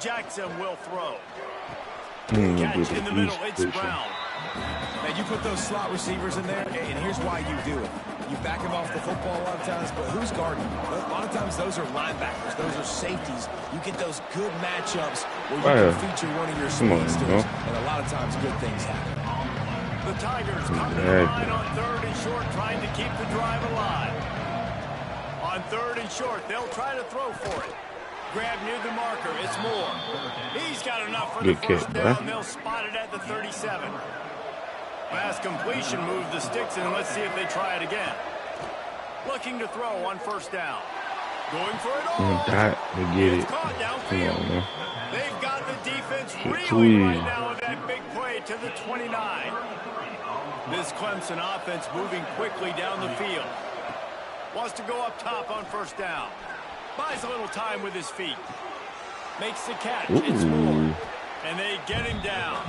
Jackson will throw. Catch in the middle, it's Brown. Now, you put those slot receivers in there, and here's why you do it. You back them off the football a lot of times, but who's guarding them? A lot of times those are linebackers. Those are safeties. You get those good matchups where you can feature one of your speedsters, and a lot of times good things happen. The Tigers come to the line on 3rd and short, trying to keep the drive alive. On 3rd and short, they'll try to throw for it. Grab near the marker, it's Moore. He's got enough for the first down. They'll spot it at the 37. Pass completion, move the sticks, and let's see if they try it again. Looking to throw on 1st down. Going for it all. Get it. Caught downfield. They've got the defense reeling right now with that big play to the 29. This Clemson offense moving quickly down the field. Wants to go up top on 1st down. Buys a little time with his feet. Makes the catch. It's Moore. And they get him down.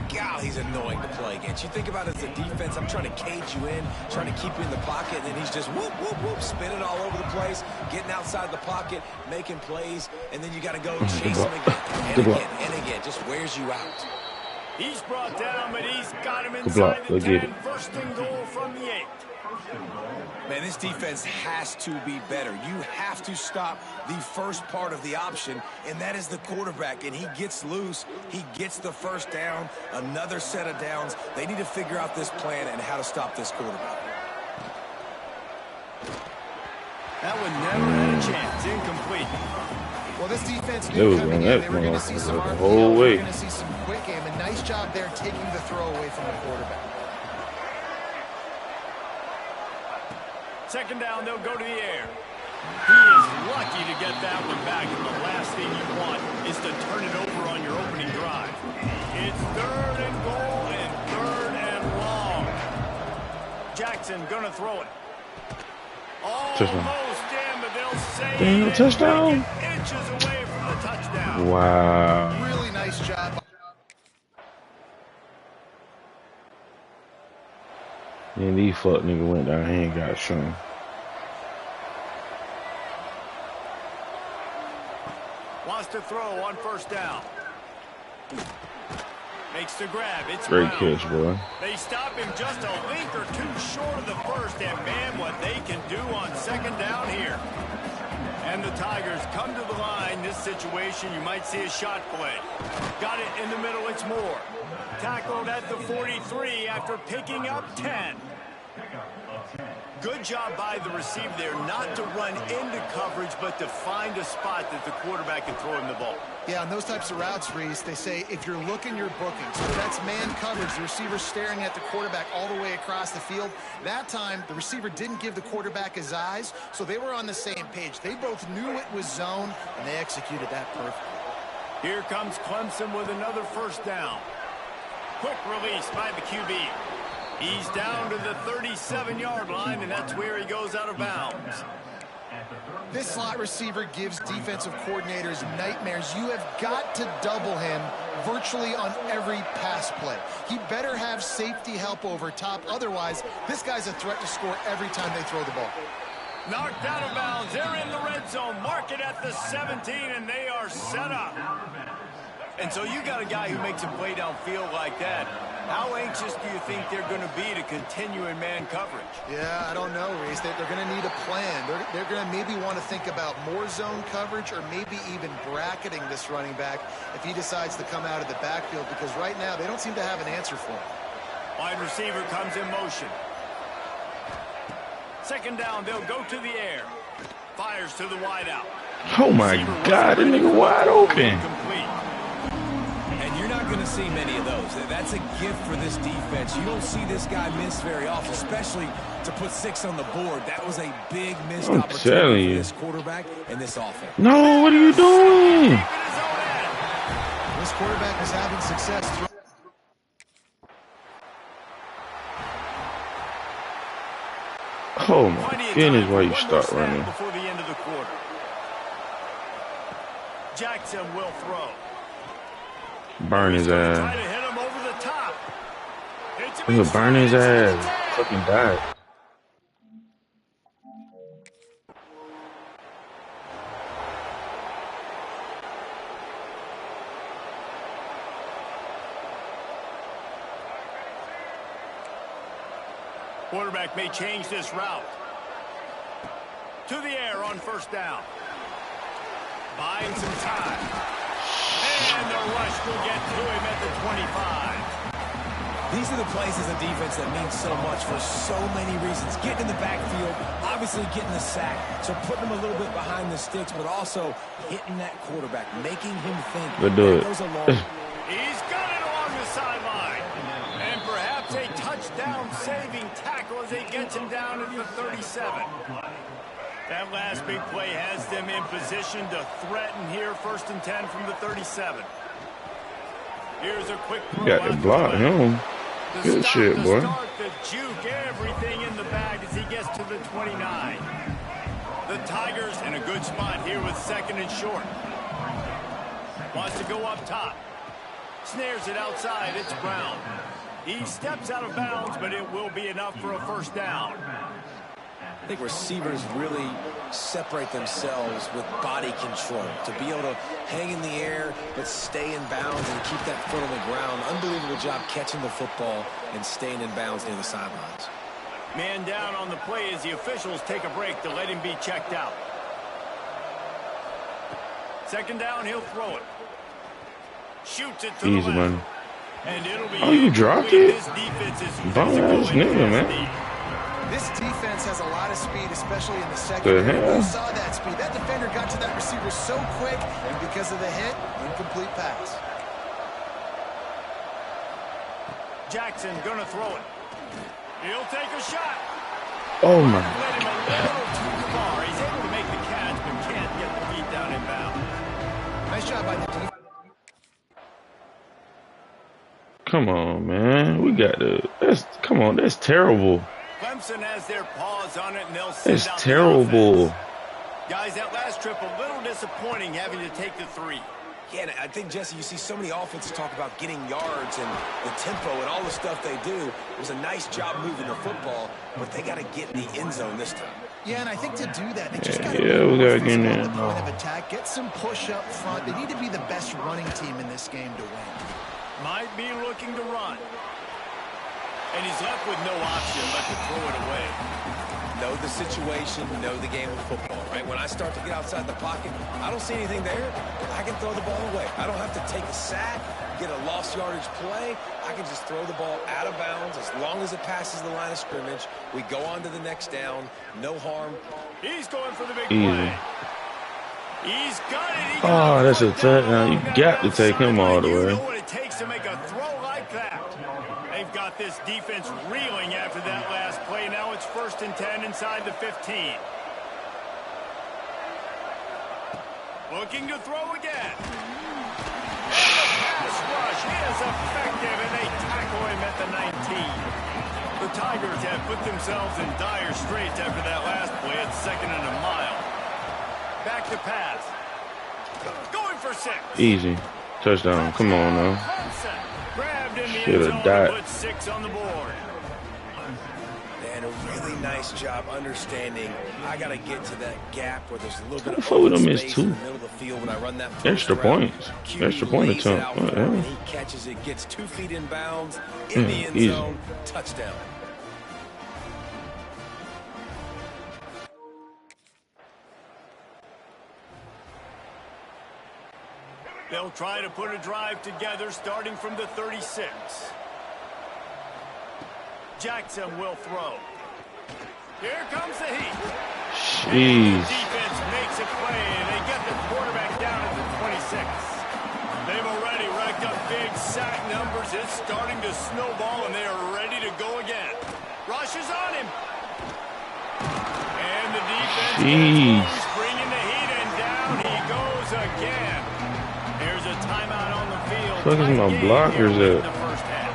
God, he's annoying to play against. You think about it as a defense, I'm trying to cage you in, trying to keep you in the pocket, and then he's just whoop, whoop, whoop, spinning all over the place, getting outside the pocket, making plays, and then you got to go chase him again, and again, and again. Just wears you out. He's brought down, but he's got him inside the 10. 1st and goal from the 8. Man, this defense has to be better. You have to stop the first part of the option, and that is the quarterback. And he gets loose. He gets the 1st down, another set of downs. They need to figure out this plan and how to stop this quarterback. That one never had a chance. Incomplete. Well, this defense knew coming in. They were going to see some RPO. They were going to see some quick game. A nice job there taking the throw away from the quarterback. 2nd down, they'll go to the air. He is lucky to get that one back, and the last thing you want is to turn it over on your opening drive. It's 3rd and goal and 3rd and long. Jackson gonna throw it. Almost in, but they'll save it. Touchdown. Inches away from the touchdown. Wow. Really nice job. And these fuck nigga went down here and got shown. Wants to throw on 1st down. Makes the grab. It's great Brown. catch, boy. They stop him just a link or two short of the 1st, and man, what they can do on 2nd down here. And the Tigers come to the line. This situation, you might see a shot play. Got it in the middle, it's Moore. Tackled at the 43 after picking up 10. Good job by the receiver there, not to run into coverage, but to find a spot that the quarterback can throw him the ball. Yeah, on those types of routes, Reese, they say if you're looking, you're booking. So that's man coverage. The receiver's staring at the quarterback all the way across the field. That time, the receiver didn't give the quarterback his eyes, so they were on the same page. They both knew it was zone, and they executed that perfectly. Here comes Clemson with another 1st down. Quick release by the QB. He's down to the 37-yard line, and that's where he goes out of bounds. This slot receiver gives defensive coordinators nightmares. You have got to double him virtually on every pass play. He better have safety help over top. Otherwise, this guy's a threat to score every time they throw the ball. Knocked out of bounds. They're in the red zone. Mark it at the 17, and they are set up. And so you got a guy who makes a play downfield like that. How anxious do you think they're going to be to continue in man coverage? Yeah, I don't know, Reese. They're going to need a plan. They're going to maybe want to think about more zone coverage or maybe even bracketing this running back if he decides to come out of the backfield, because right now they don't seem to have an answer for him. Wide receiver comes in motion. 2nd down, they'll go to the air. Fires to the wideout. Oh my God, that nigga wide open. You're not going to see many of those. That's a gift for this defense. You don't see this guy miss very often, especially to put 6 on the board. That was a big missed opportunity for this quarterback and this offense. No, what are you doing? This quarterback is having success. Oh my goodness, why you start running? Before the end of the quarter. Jackson will throw. Burn his ass. He'll burn his ass. Fucking die. Quarterback may change this route. To the air on first down. Buying some time. And the rush will get to him at the 25. These are the plays as a defense that mean so much for so many reasons. Getting in the backfield, obviously getting the sack, so putting him a little bit behind the sticks, but also hitting that quarterback, making him think. Good do it. He's got it along the sideline. And perhaps a touchdown-saving tackle as he gets him down at the 37. That last big play has them in position to threaten here, 1st and 10 from the 37. Here's a quick throw. Got the block, Good shit, boy. The juke, everything in the bag as he gets to the 29. The Tigers in a good spot here with 2nd and short. Wants to go up top. Snares it outside. It's Brown. He steps out of bounds, but it will be enough for a 1st down. I think receivers really separate themselves with body control to be able to hang in the air but stay in bounds and keep that foot on the ground. Unbelievable job catching the football and staying in bounds near the sidelines. Man down on the play as the officials take a break to let him be checked out. 2nd down, he'll throw it. Shoots it to the left. Man. And it'll be you dropped it? This defense is Bum-ass nigga, man. This defense has a lot of speed, especially in the secondary. You saw that speed. That defender got to that receiver so quick, and because of the hit, incomplete pass. Jackson gonna throw it. He'll take a shot. Oh my. Let him a little too far. He's able to make the catch, but can't get the feet down in bounds. Nice job by the defense. Come on, man. We got to. Come on. That's terrible. Clemson has their paws on it, and they'll send That's out the terrible. offense. Guys, that last trip a little disappointing having to take the 3. Yeah, and I think, Jesse, you see so many offenses talk about getting yards and the tempo and all the stuff they do. It was a nice job moving the football, but they got to get in the end zone this time. Yeah, and I think to do that, they just got to we got to get in the there. point of attack, get some push up front. They need to be the best running team in this game to win. Might be looking to run. And he's left with no option but to throw it away. Know the situation, know the game of football, right? When I start to get outside the pocket, I don't see anything there. I can throw the ball away. I don't have to take a sack, get a lost yardage play. I can just throw the ball out of bounds as long as it passes the line of scrimmage. We go on to the next down. No harm. He's going for the big play. He's got it. Oh, that's a touchdown. You got to take him all the way. You know what it takes to make a throw like that. They've got this defense reeling after that last play. Now it's 1st and 10 inside the 15. Looking to throw again. And the pass rush is effective, and they tackle him at the 19. The Tigers have put themselves in dire straits after that last play. It's 2nd and a mile. Back to pass. Going for 6. Easy. Touchdown. Come on now. Grabbed in the Should end have zone died. to put 6 on the board. And a really nice job understanding I got to get to that gap where there's a little bit of Before we open don't miss space 2. in the middle of the field when I run that first Extra route. points. QB Extra point lays it attempt. out What for the him, hell? and he catches it, gets 2 feet in bounds, in the end easy. zone, touchdown. They'll try to put a drive together starting from the 36. Jackson will throw. Here comes the heat. Jeez. Defense makes a play, and they get the quarterback down at the 26. They've already racked up big sack numbers. It's starting to snowball, and they are ready to go again. Rushes on him. And the defense is bringing the heat, and down he goes again. There's a timeout on the field. What is my blockers at? The first half.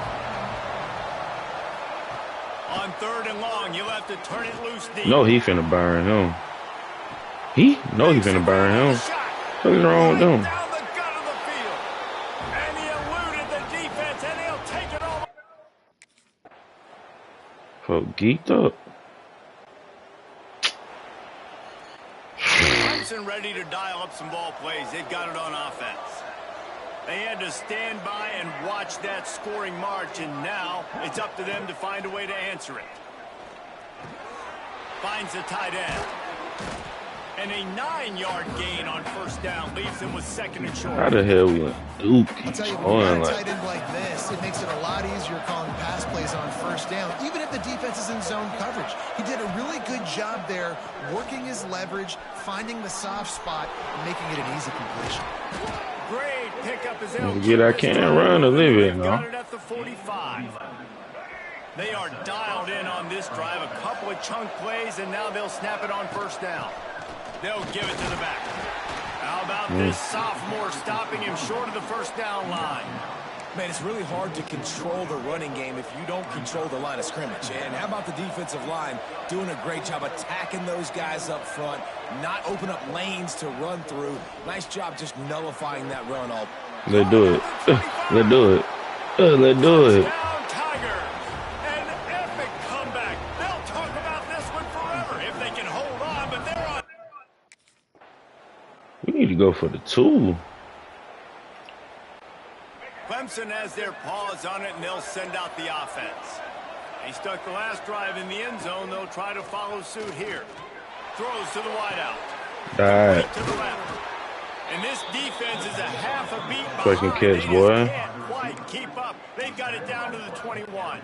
On 3rd and long, you'll have to turn it loose deep. No, he finna burn him. No, he finna burn him. What's wrong with him? Down the gut of the field. And he eluded the defense, and he'll take it all. Fuck, geeked up. Clemson ready to dial up some ball plays. They've got it on offense. They had to stand by and watch that scoring march, and now it's up to them to find a way to answer it. finds the tight end. And a 9-yard gain on first down leaves him with second and short. How the hell we let Duke I'll keep tell you, when you got going a like tight end like this, it makes it a lot easier calling pass plays on first down, even if the defense is in zone coverage. He did a really good job there, working his leverage, finding the soft spot, and making it an easy completion. Great pickup as Get I can't run a little bit, got no. it at the 45. They are dialed in on this drive, a couple of chunk plays, and now they'll snap it on first down. They'll give it to the back. How about this sophomore stopping him short of the first down line? Man, it's really hard to control the running game if you don't control the line of scrimmage. And how about the defensive line doing a great job attacking those guys up front, not open up lanes to run through. Nice job just nullifying that run all. Let's do it. Let's do it. Let's do it. Down Tiger. An epic comeback. They'll talk about this one forever if they can hold on, but they're on. We need to go for the 2. Clemson has their paws on it, and they'll send out the offense. They stuck the last drive in the end zone. They'll try to follow suit here. Throws to the wideout. Died. Right to the left. And this defense is a half a beat behind. Fucking catch, They boy. just can't quite keep up. They've got it down to the 21.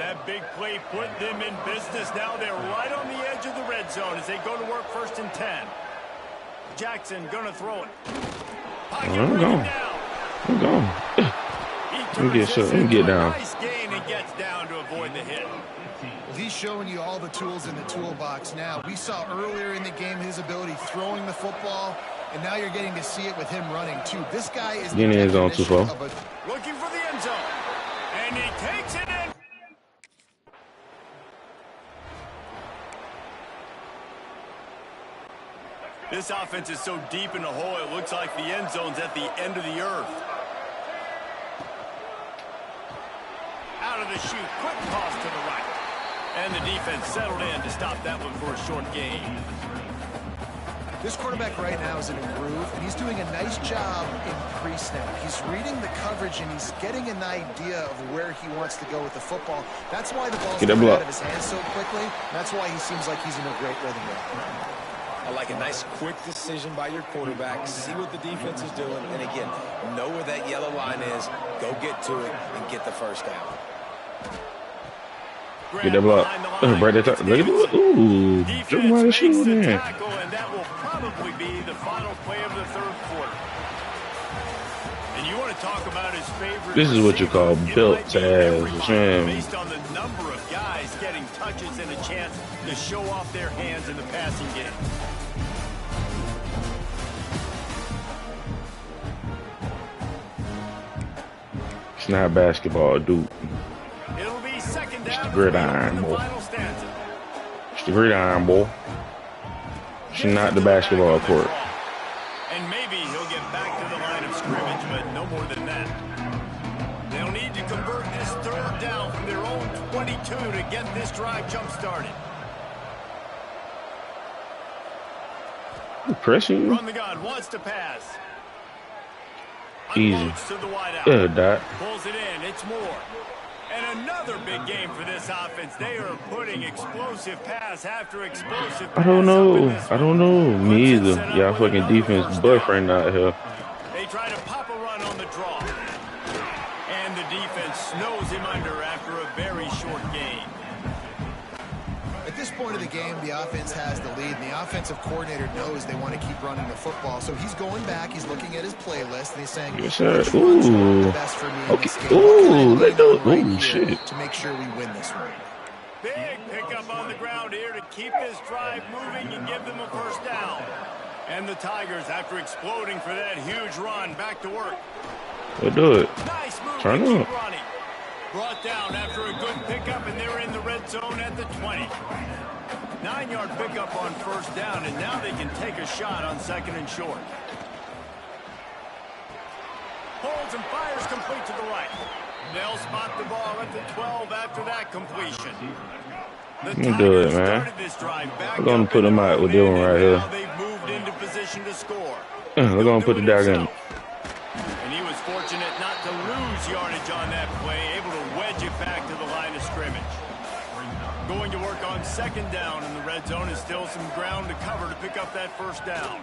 That big play put them in business. Now they're right on the edge of the red zone as they go to work first and 10. Jackson gonna throw it. Pocket I'm bring gone. it down. I'm gone. He Let me get turns shut. this Let me into get a down. nice gain and gets down to avoid the hit. Well, he's showing you all the tools in the toolbox now. We saw earlier in the game his ability throwing the football, and now you're getting to see it with him running, too. This guy is the Get in the end zone too definition far. of a Looking for the end zone. And he takes it in. This offense is so deep in the hole, it looks like the end zone's at the end of the earth. Out of the chute, quick toss to the right. And the defense settled in to stop that one for a short gain. This quarterback right now is in a groove, and he's doing a nice job in pre-snap. He's reading the coverage, and he's getting an idea of where he wants to go with the football. That's why the ball's Get that coming out block. of his hands so quickly. That's why he seems like he's in a great rhythm right now. I like a nice quick decision by your quarterback. See what the defense is doing. And again, know where that yellow line is. Go get to it and get the first down. Get that block. Right at the top. Look at it. Ooh. Jump Defense out of makes shoe, the man. tackle, and that will probably be the final play of the third quarter. And you want to talk about his favorite. This is what you call receiver. It built might be everybody, ass, man. based on the number of guys getting touches and a chance to show off their hands in the passing game. It's not basketball, dude. It'll be second down. the gridiron, in the boy. final stanza. It's the gridiron, boy. It's not the basketball court. And maybe he'll get back to the line of scrimmage, but no more than that. They'll need to convert this third down from their own 22 to get this drive jump-started. Pressing you? Run the gun, wants to pass. Easy. Unloads to the wideout. Yeah, Dot. Pulls it in, it's more. And another big game for this offense. They are putting explosive pass after explosive pass. I don't up know. in this I don't know. Me either. Y'all fucking defense boyfriend out here. They try to pop a run on the draw. And the defense snows him under after a very short gain. At this point of the game, the offense has the lead, and the offensive coordinator knows they want to keep running the football. So he's going back, he's looking at his playlist, and he's saying, Yes, sir. which ones work Ooh. the best for me in Okay. this game? What can I Ooh, lean let those. on right Ooh, here shit. to make sure we win this one? Big pickup on the ground here to keep this drive moving and give them a first down. And the Tigers, after exploding for that huge run, back to work. We'll do it. Nice move Turn to up. keep running. Brought down after a good pickup, and they're in the red zone at the 20. 9-yard pickup on first down, and now they can take a shot on second and short. Holds and fires complete to the right. They'll spot the ball at the 12 after that completion. The Let me do it, Tigers man. started this drive back We're gonna up put in them the out. We're open doing end, right and here. now they've moved into position to score. We're gonna put the He'll do dagger in. himself. And he was fortunate not to lose yardage on that play, able to wedge it back to the line of scrimmage. Going to work on second down in the red zone. Is still some ground to cover to pick up that first down.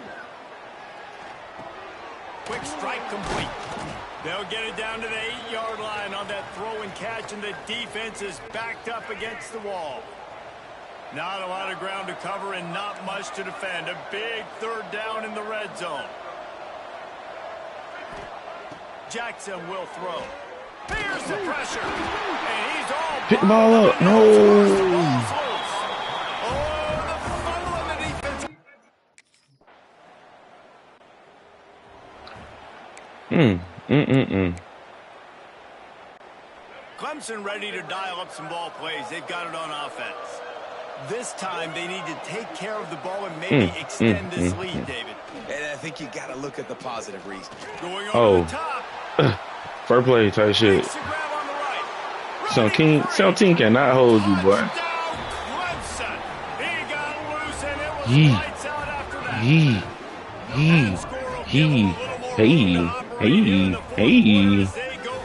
Quick strike complete. They'll get it down to the 8-yard line on that throw and catch, and the defense is backed up against the wall. Not a lot of ground to cover and not much to defend. A big third down in the red zone. Jackson will throw. Here's the pressure. And he's all pick the ball up. No. Oh, the fumble on the defense. Clemson ready to dial up some ball plays. They've got it on offense. This time they need to take care of the ball and maybe extend this lead, David. And I think you got to look at the positive reason. Going over the top. Fair play type shit. Right. Some team cannot hold you, boy. Hey.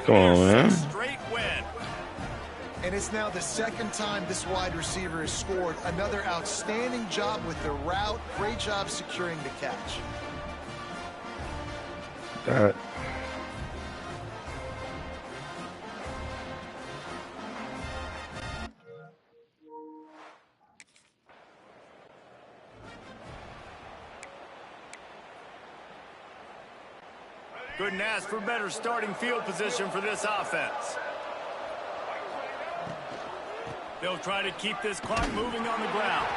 Come on, man. And it's now the second time this wide receiver has scored. Another outstanding job with the route. Great job securing the catch. Couldn't ask for better starting field position for this offense. They'll try to keep this clock moving on the ground.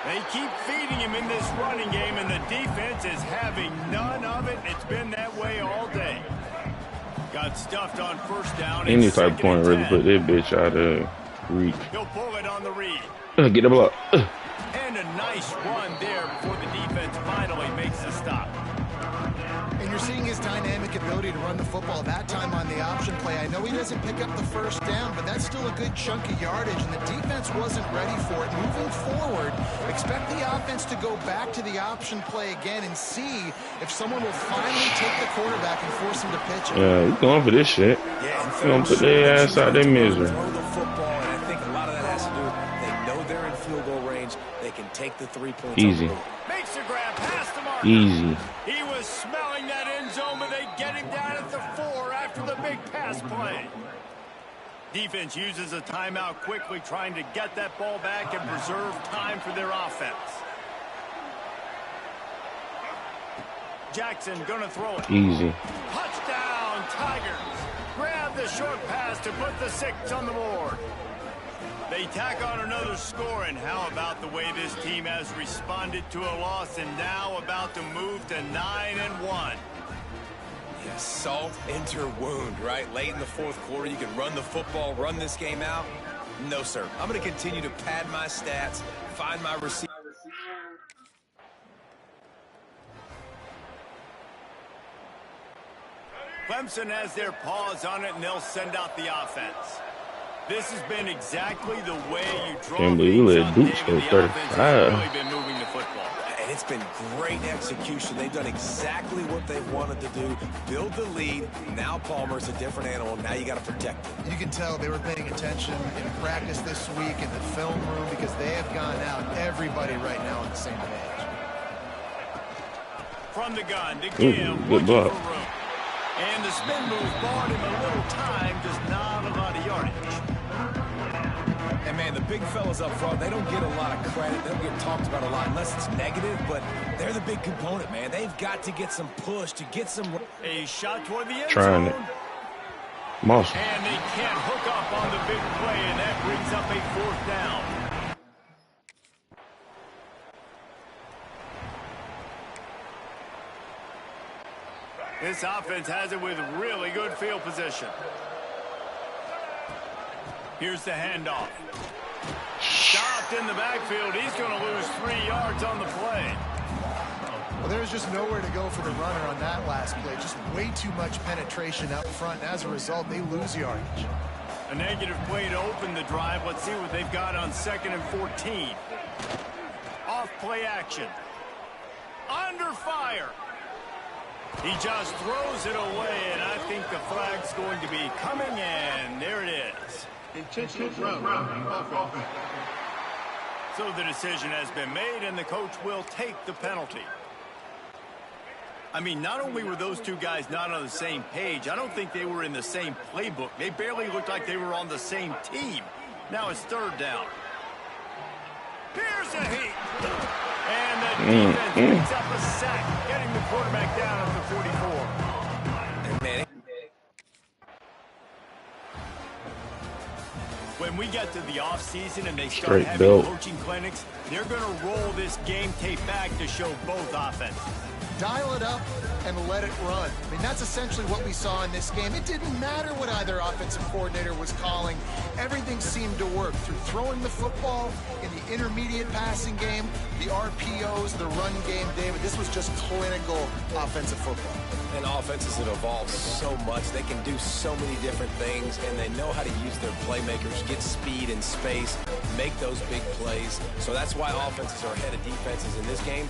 They keep feeding him in this running game, and the defense is having none of it. It's been that way all day. Got stuffed on first down. Any type of point really put that bitch out of reach. He'll pull it on the read. Get the block. And a nice run there before the defense finally makes the stop. And you're seeing his dynamic ability to run the football, that time on the option play. I know he doesn't pick up the first down, but that's still a good chunk of yardage, and the defense wasn't ready for it. Moving forward, expect the offense to go back to the option play again and see if someone will finally take the quarterback and force him to pitch it. Yeah, we're going for this shit. We're going to put their ass out their misery. Throw the football, and I think a lot of that has to do with they know they're in field goal range. They can take the 3 points. Easy. Makes the grab past the marker. Easy. He was smelling that end zone, but they get him down at the 4 after the big pass play. Defense uses a timeout quickly, trying to get that ball back and preserve time for their offense. Jackson gonna throw it. Easy. Touchdown, Tigers. Grab the short pass to put the 6 on the board. They tack on another score, and how about the way this team has responded to a loss and now about to move to 9-1. Yeah, salt enter wound, right? Late in the fourth quarter, you can run the football, run this game out. No, sir. I'm going to continue to pad my stats, find my receiver. Clemson has their paws on it, and they'll send out the offense. This has been exactly the way you draw. Can't believe we let Dukes go 35. Really been moving the football. And it's been great execution. They've done exactly what they wanted to do. Build the lead. Now Palmer's a different animal. Now you got to protect him. You can tell they were paying attention in practice this week in the film room because they have gone out. Everybody right now on the same page. From the gun to give. Good block. And the spin move bought him a little time, just not a lot of yardage. And, man, the big fellas up front, they don't get a lot of credit. They don't get talked about a lot unless it's negative, but they're the big component, man. They've got to get some push, to get some... A shot toward the end Trying zone. it. Motion. And they can't hook up on the big play, and that brings up a 4th down. This offense has it with really good field position. Here's the handoff. Stopped in the backfield. He's going to lose 3 yards on the play. Well, there's just nowhere to go for the runner on that last play. Just way too much penetration up front. And as a result, they lose yardage. A negative play to open the drive. Let's see what they've got on 2nd and 14. Off play action. Under fire. He just throws it away, and I think the flag's going to be coming in. There it is. Intentional ground. So the decision has been made, and the coach will take the penalty. I mean, not only were those two guys not on the same page, I don't think they were in the same playbook. They barely looked like they were on the same team. Now it's third down. Here's a heat. And the defense picks up a sack, getting the quarterback down at the 44. And man, when we get to the offseason and they start having coaching clinics, they're going to roll this game tape back to show both offenses. Dial it up and let it run. I mean, that's essentially what we saw in this game. It didn't matter what either offensive coordinator was calling. Everything seemed to work through throwing the football in the intermediate passing game, the RPOs, the run game. David, this was just clinical offensive football. And offenses have evolved so much. They can do so many different things, and they know how to use their playmakers, get speed and space, make those big plays. So that's why offenses are ahead of defenses in this game.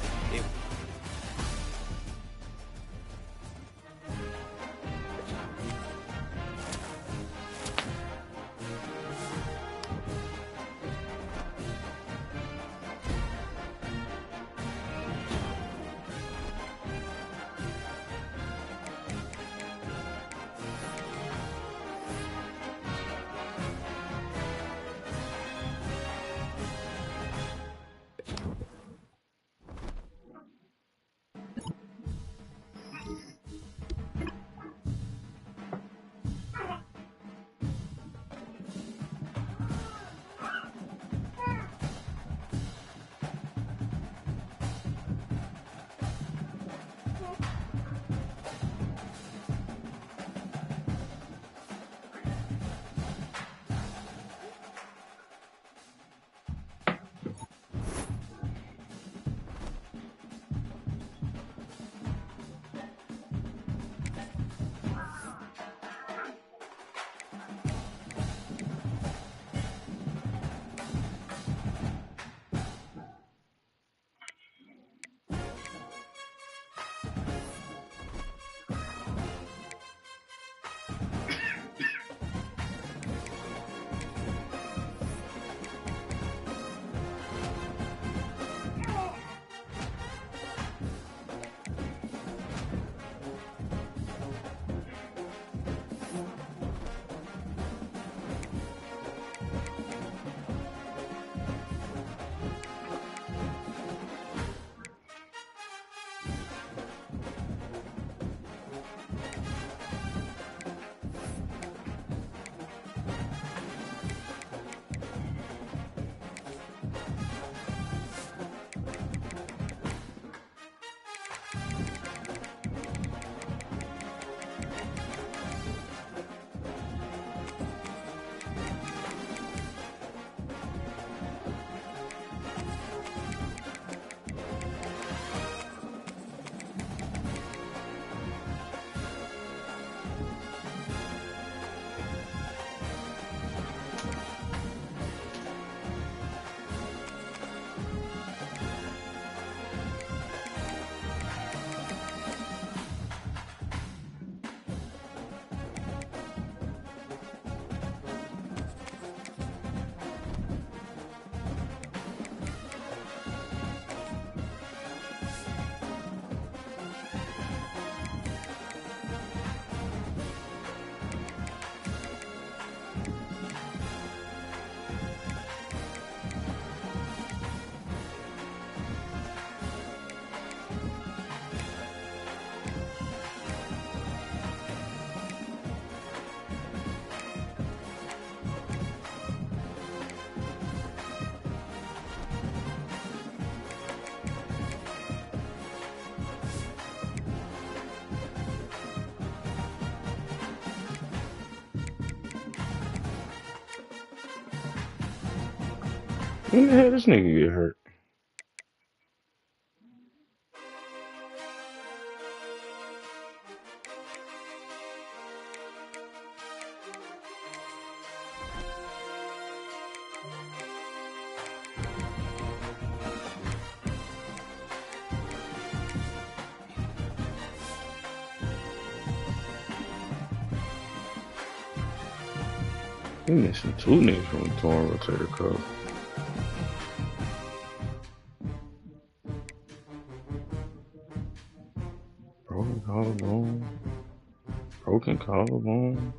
When the hell this nigga get hurt? We missing two niggas from the torn rotator cuff. broken collarbone.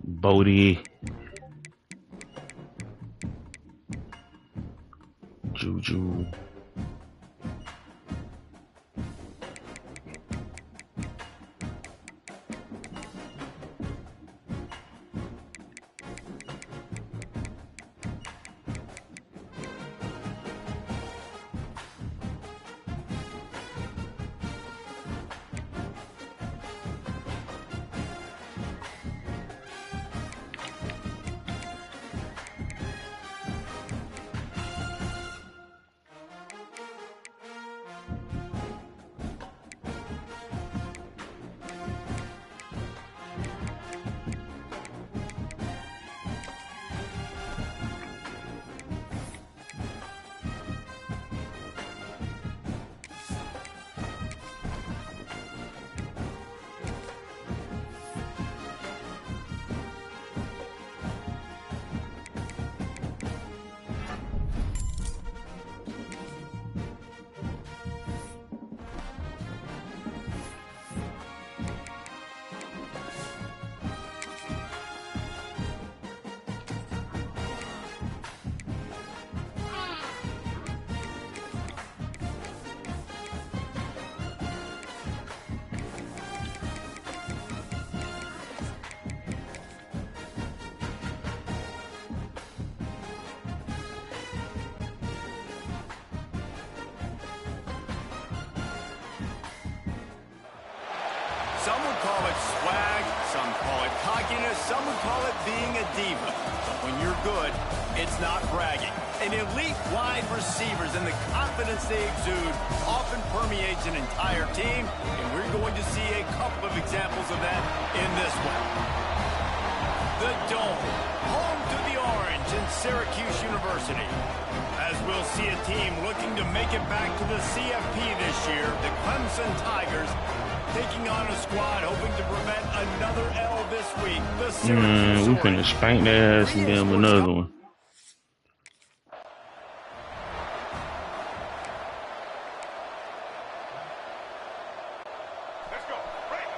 Bodie, Juju. Some would call it swag, some call it cockiness, some would call it being a diva. But when you're good, it's not bragging. And elite wide receivers and the confidence they exude often permeates an entire team, and we're going to see a couple of examples of that in this one. The Dome, home to the Orange and Syracuse University. As we'll see a team looking to make it back to the CFP this year, the Clemson Tigers taking on a squad hoping to prevent another L this week. The Syracuse we finna spank their ass and give them another one. Let's go. Right.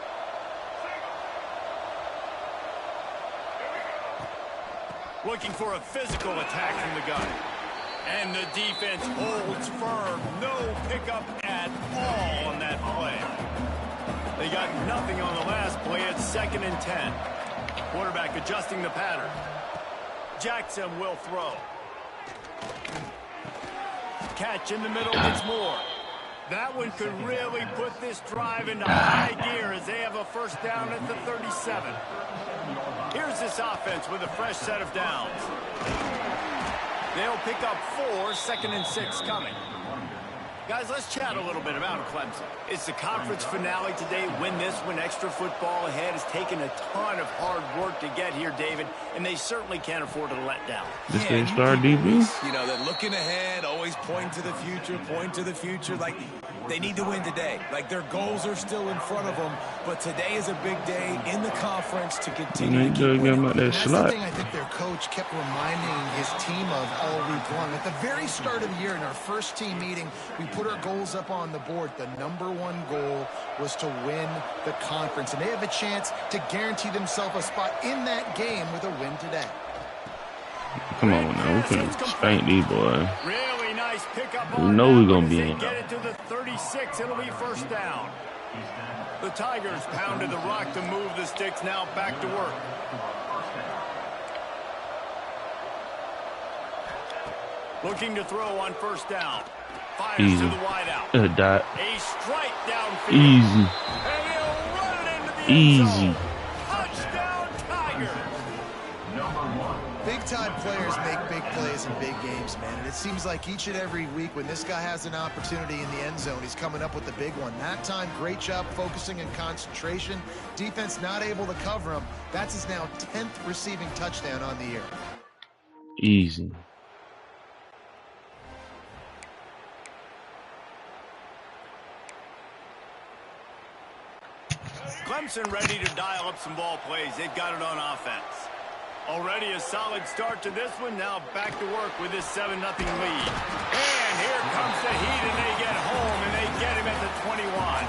Looking for a physical attack from the gun. And the defense holds firm. No pickup at all on that play. They got nothing on the last play. It's 2nd and 10. Quarterback adjusting the pattern. Jackson will throw. Catch in the middle, it's more. That one could really put this drive into high gear as they have a first down at the 37. Here's this offense with a fresh set of downs. They'll pick up 4, 2nd and 6 coming. Guys, let's chat a little bit about Clemson. It's the conference finale today. Win this one, extra football ahead. Has taken a ton of hard work to get here, David, and they certainly can't afford to let down. This they start DB. You know, they're looking ahead, always pointing to the future, Like, they need to win today. Like, their goals are still in front of them, but today is a big day in the conference to continue to keep winning. That's the thing I think their coach kept reminding his team of all week long. At the very start of the year, in our first team meeting, we put our goals up on the board. The #1 goal was to win the conference, and they have a chance to guarantee themselves a spot in that game with a win today. Come on now, we can spank these boys. Really nice pickup. We know we're gonna be in. Get it to the 36. It'll be first down. The Tigers pounded the rock to move the sticks. Now back to work. Looking to throw on first down. Fires Easy. to the wideout. Dot. A strike downfield. Easy. And he'll run it into the end Easy. zone. Touchdown Tigers. Big-time players make big plays in big games, man. And it seems like each and every week when this guy has an opportunity in the end zone, he's coming up with the big one. That time, great job focusing and concentration. Defense not able to cover him. That's his now 10th receiving touchdown on the year. Easy. Clemson ready to dial up some ball plays. They've got it on offense. Already a solid start to this one. Now back to work with this 7-0 lead. And here comes the heat, and they get home, and they get him at the 21.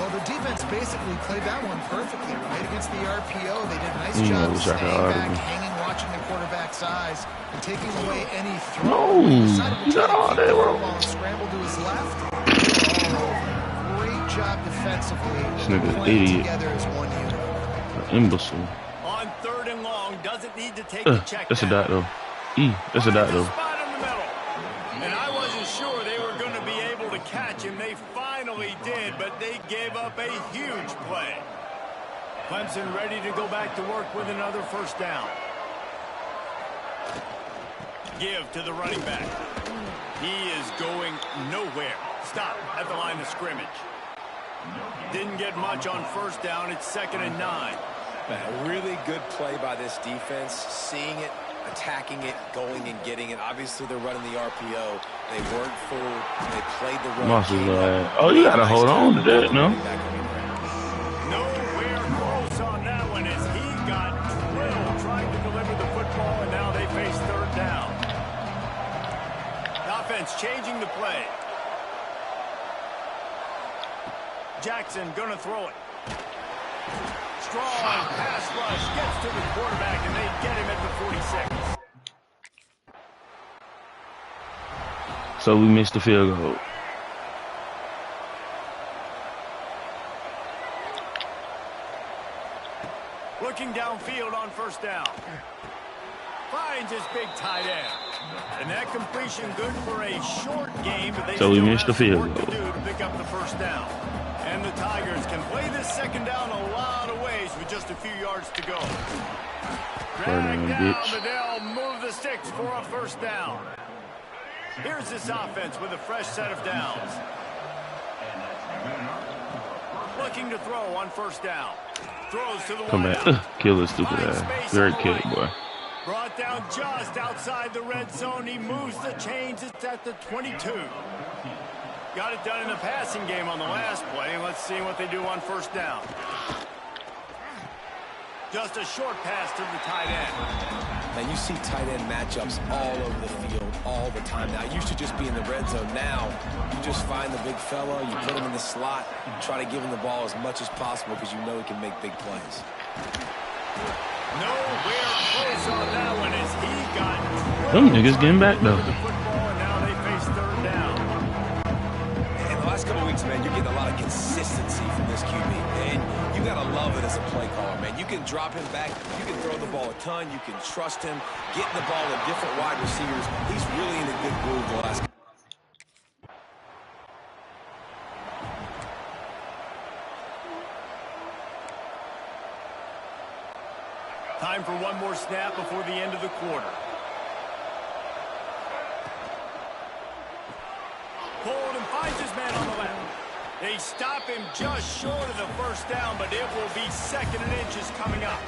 Well, the defense basically played that one perfectly, right? Against the RPO, they did a nice job of staying back, hanging, watching the quarterback's eyes, and taking away any throw. No, they were scrambled to his left. Great job defensively. This nigga's an playing idiot. Together as one unit. An imbecile. On 3rd and long, doesn't need to take the check. That's a dot though. That's a dot though. Spot in the middle. And I wasn't sure they were going to be able to catch him. They finally did, but they gave up a huge play. Clemson ready to go back to work with another first down. Give to the running back. He is going nowhere. Stop at the line of scrimmage. Didn't get much on first down. It's 2nd and 9. A really good play by this defense, seeing it, attacking it, going and getting it. Obviously, they're running the RPO. They weren't full. They played the run. Oh, you gotta hold on to that, no? Nowhere close on that one as he got drilled trying to deliver the football, and now they face 3rd down. Offense changing the play. Jackson gonna throw it. Strong pass rush gets to the quarterback, and they get him at the 46. So we missed the field goal. Looking downfield on first down. Finds his big tight end. And that completion good for a short game, but they So we still missed the have some field work to goal. do to pick up the first down. And the Tigers can play this 2nd down a lot of ways with just a few yards to go. Drag down, but they'll move the sticks for a first down. Here's this offense with a fresh set of downs. Looking to throw on first down. Throws to the Come back. wideout. Kill this stupid ass. Great kill, boy. Brought down just outside the red zone. He moves the chains. It's at the 22. Got it done in the passing game on the last play. And let's see what they do on first down. Just a short pass to the tight end. Now, you see tight end matchups all over the field all the time. Now, it used to just be in the red zone. Now, you just find the big fella, you put him in the slot, try to give him the ball as much as possible because you know he can make big plays. Nowhere close on that one as he got Them niggas getting back though. the football, and now they face 3rd down. In the last couple of weeks, man, you're getting a lot of consistency from this QB, and you got to love it as a play caller, man. You can drop him back. You can throw the ball a ton. You can trust him, getting the ball to different wide receivers. He's really in a good groove the last. Time for one more snap before the end of the quarter. Pulled and They stop him just short of the first down, but it will be 2nd and inches coming up.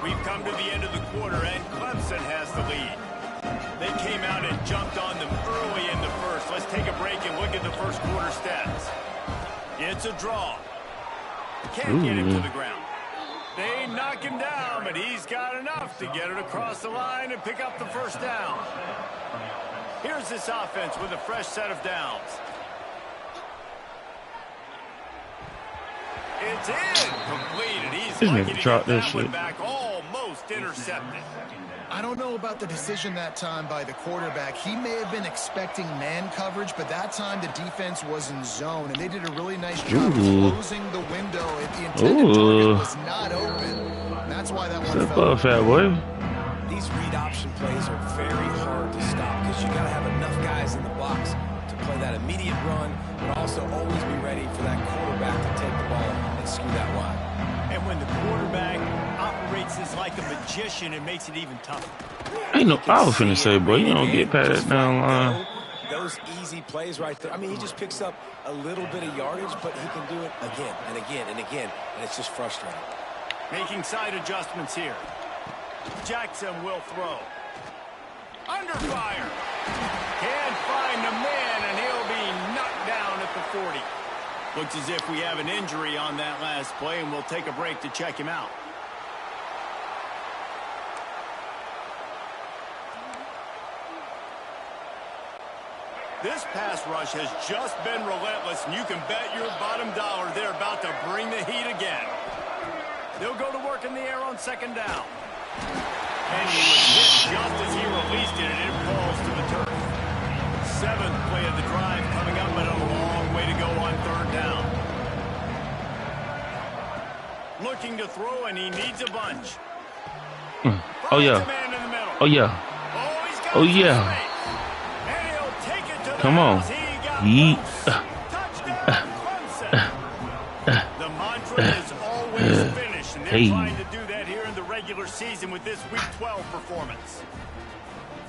We've come to the end of the quarter, and Clemson has the lead. They came out and jumped on them early in the first. Let's take a break and look at the first quarter stats. It's a draw. Can't get him to the ground. They knock him down, but he's got enough to get it across the line and pick up the first down. Here's this offense with a fresh set of downs. It's in. Completed. He's lucky to get that one back. Almost intercepted. I don't know about the decision that time by the quarterback. He may have been expecting man coverage, but that time the defense was in zone, and they did a really nice job closing the window. The intended target was not open. That's why that one fell. Fat boy. These read option plays are very hard to stop because you got to have enough guys in the box to play that immediate run, but also always be ready for that quarterback to take the ball and skew that line. And when the quarterback operates this like a magician, it makes it even tougher. Ain't no, I was finna say, boy, you don't get past that down line. Those easy plays right there. I mean, he just picks up a little bit of yardage, but he can do it again and again and again, and it's just frustrating. Making side adjustments here. Jackson will throw. Under fire. Can't find the man, and he'll be knocked down at the 40. Looks as if we have an injury on that last play, and we'll take a break to check him out. This pass rush has just been relentless, and you can bet your bottom dollar they're about to bring the heat again. They'll go to work in the air on 2nd down. And he was hit just as he released it, and it falls to the turf. 7th play of the drive coming up, but a long way to go on 3rd down. Looking to throw, and he needs a bunch. Oh, yeah. Oh, yeah. Oh, yeah. And he'll take it to the Come on. Touchdown, Clemson. The mantra is always finish, and they're trying to do that here in the regular season with this Week 12 performance.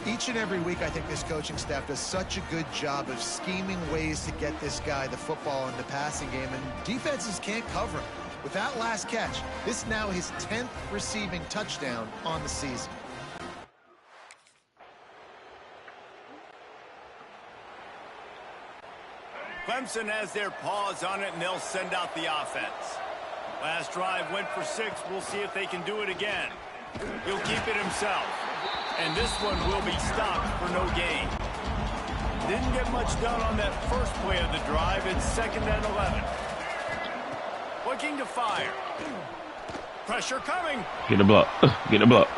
Each and every week, I think this coaching staff does such a good job of scheming ways to get this guy the football in the passing game, and defenses can't cover him. With that last catch, this is now his 10th receiving touchdown on the season. Clemson has their paws on it, and they'll send out the offense. Last drive went for 6. We'll see if they can do it again. He'll keep it himself. And this one will be stopped for no gain. Didn't get much done on that first play of the drive. It's 2nd and 11. Looking to fire. Pressure coming. Get a block. Get a block.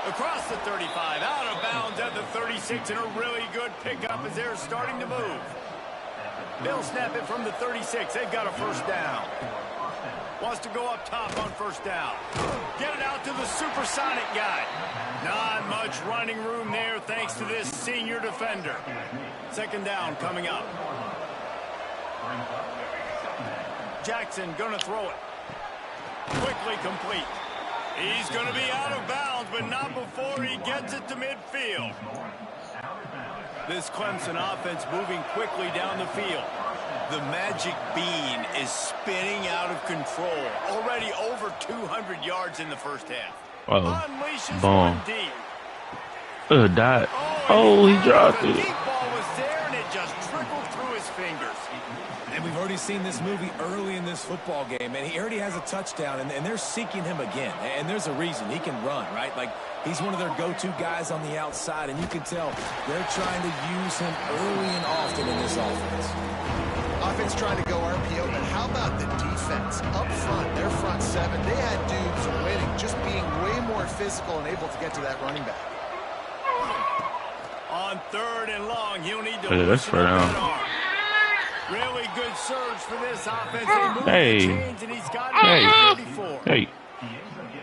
Across the 35. Out of bounds at the 36. And a really good pickup as they're starting to move. They'll snap it from the 36. They've got a first down. Wants to go up top on 1st down. Get it out to the supersonic guy. Not much running room there thanks to this senior defender. 2nd down coming up. Jackson going to throw it. Quickly complete. He's going to be out of bounds, but not before he gets it to midfield. This Clemson offense moving quickly down the field. The magic bean is spinning out of control. Already over 200 yards in the first half. Unleashes one deep. Died. Oh, he dropped it. The deep ball was there, and it just trickled through his fingers. And we've already seen this movie early in this football game, and he already has a touchdown, and they're seeking him again. And there's a reason. He can run, right? Like, he's one of their go-to guys on the outside, and you can tell they're trying to use him early and often in this offense. Offense trying to go RPO, but how about the defense? Up front, their front 7, they had dudes winning, just being way more physical and able to get to that running back. On 3rd and long, he'll need to that's for now. Really good surge for this offense. Hey. Chains, and he's got it 34. Hey.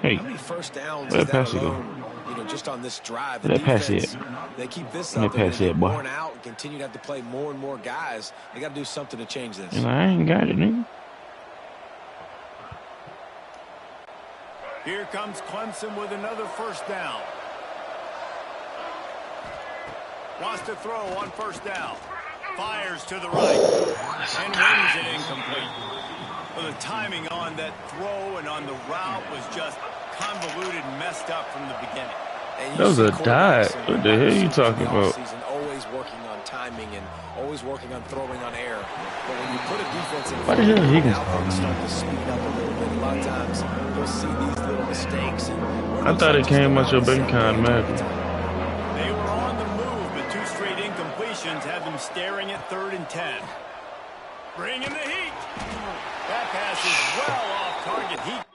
Hey. How many first downs is that alone? You know, just on this drive, the defense, they keep this up and get worn out and continue to have to play more and more guys. They got to do something to change this. And I ain't got it, nigga. Here comes Clemson with another first down. Wants to throw on 1st down. Fires to the right. And wings it incomplete. Well, the timing on that throw and on the route was just convoluted and messed up from the beginning. That was a dive. What the hell are you talking about? Always working on timing and always working on throwing on air. But when you put a defense in Why the hell Higgins start to speed up a little bit. A lot of times you'll see these little mistakes. I thought it came out your bank account automatically. They were on the move, but 2 straight incompletions had them staring at 3rd and 10. Bring in the heat. That pass is well off target. Heat.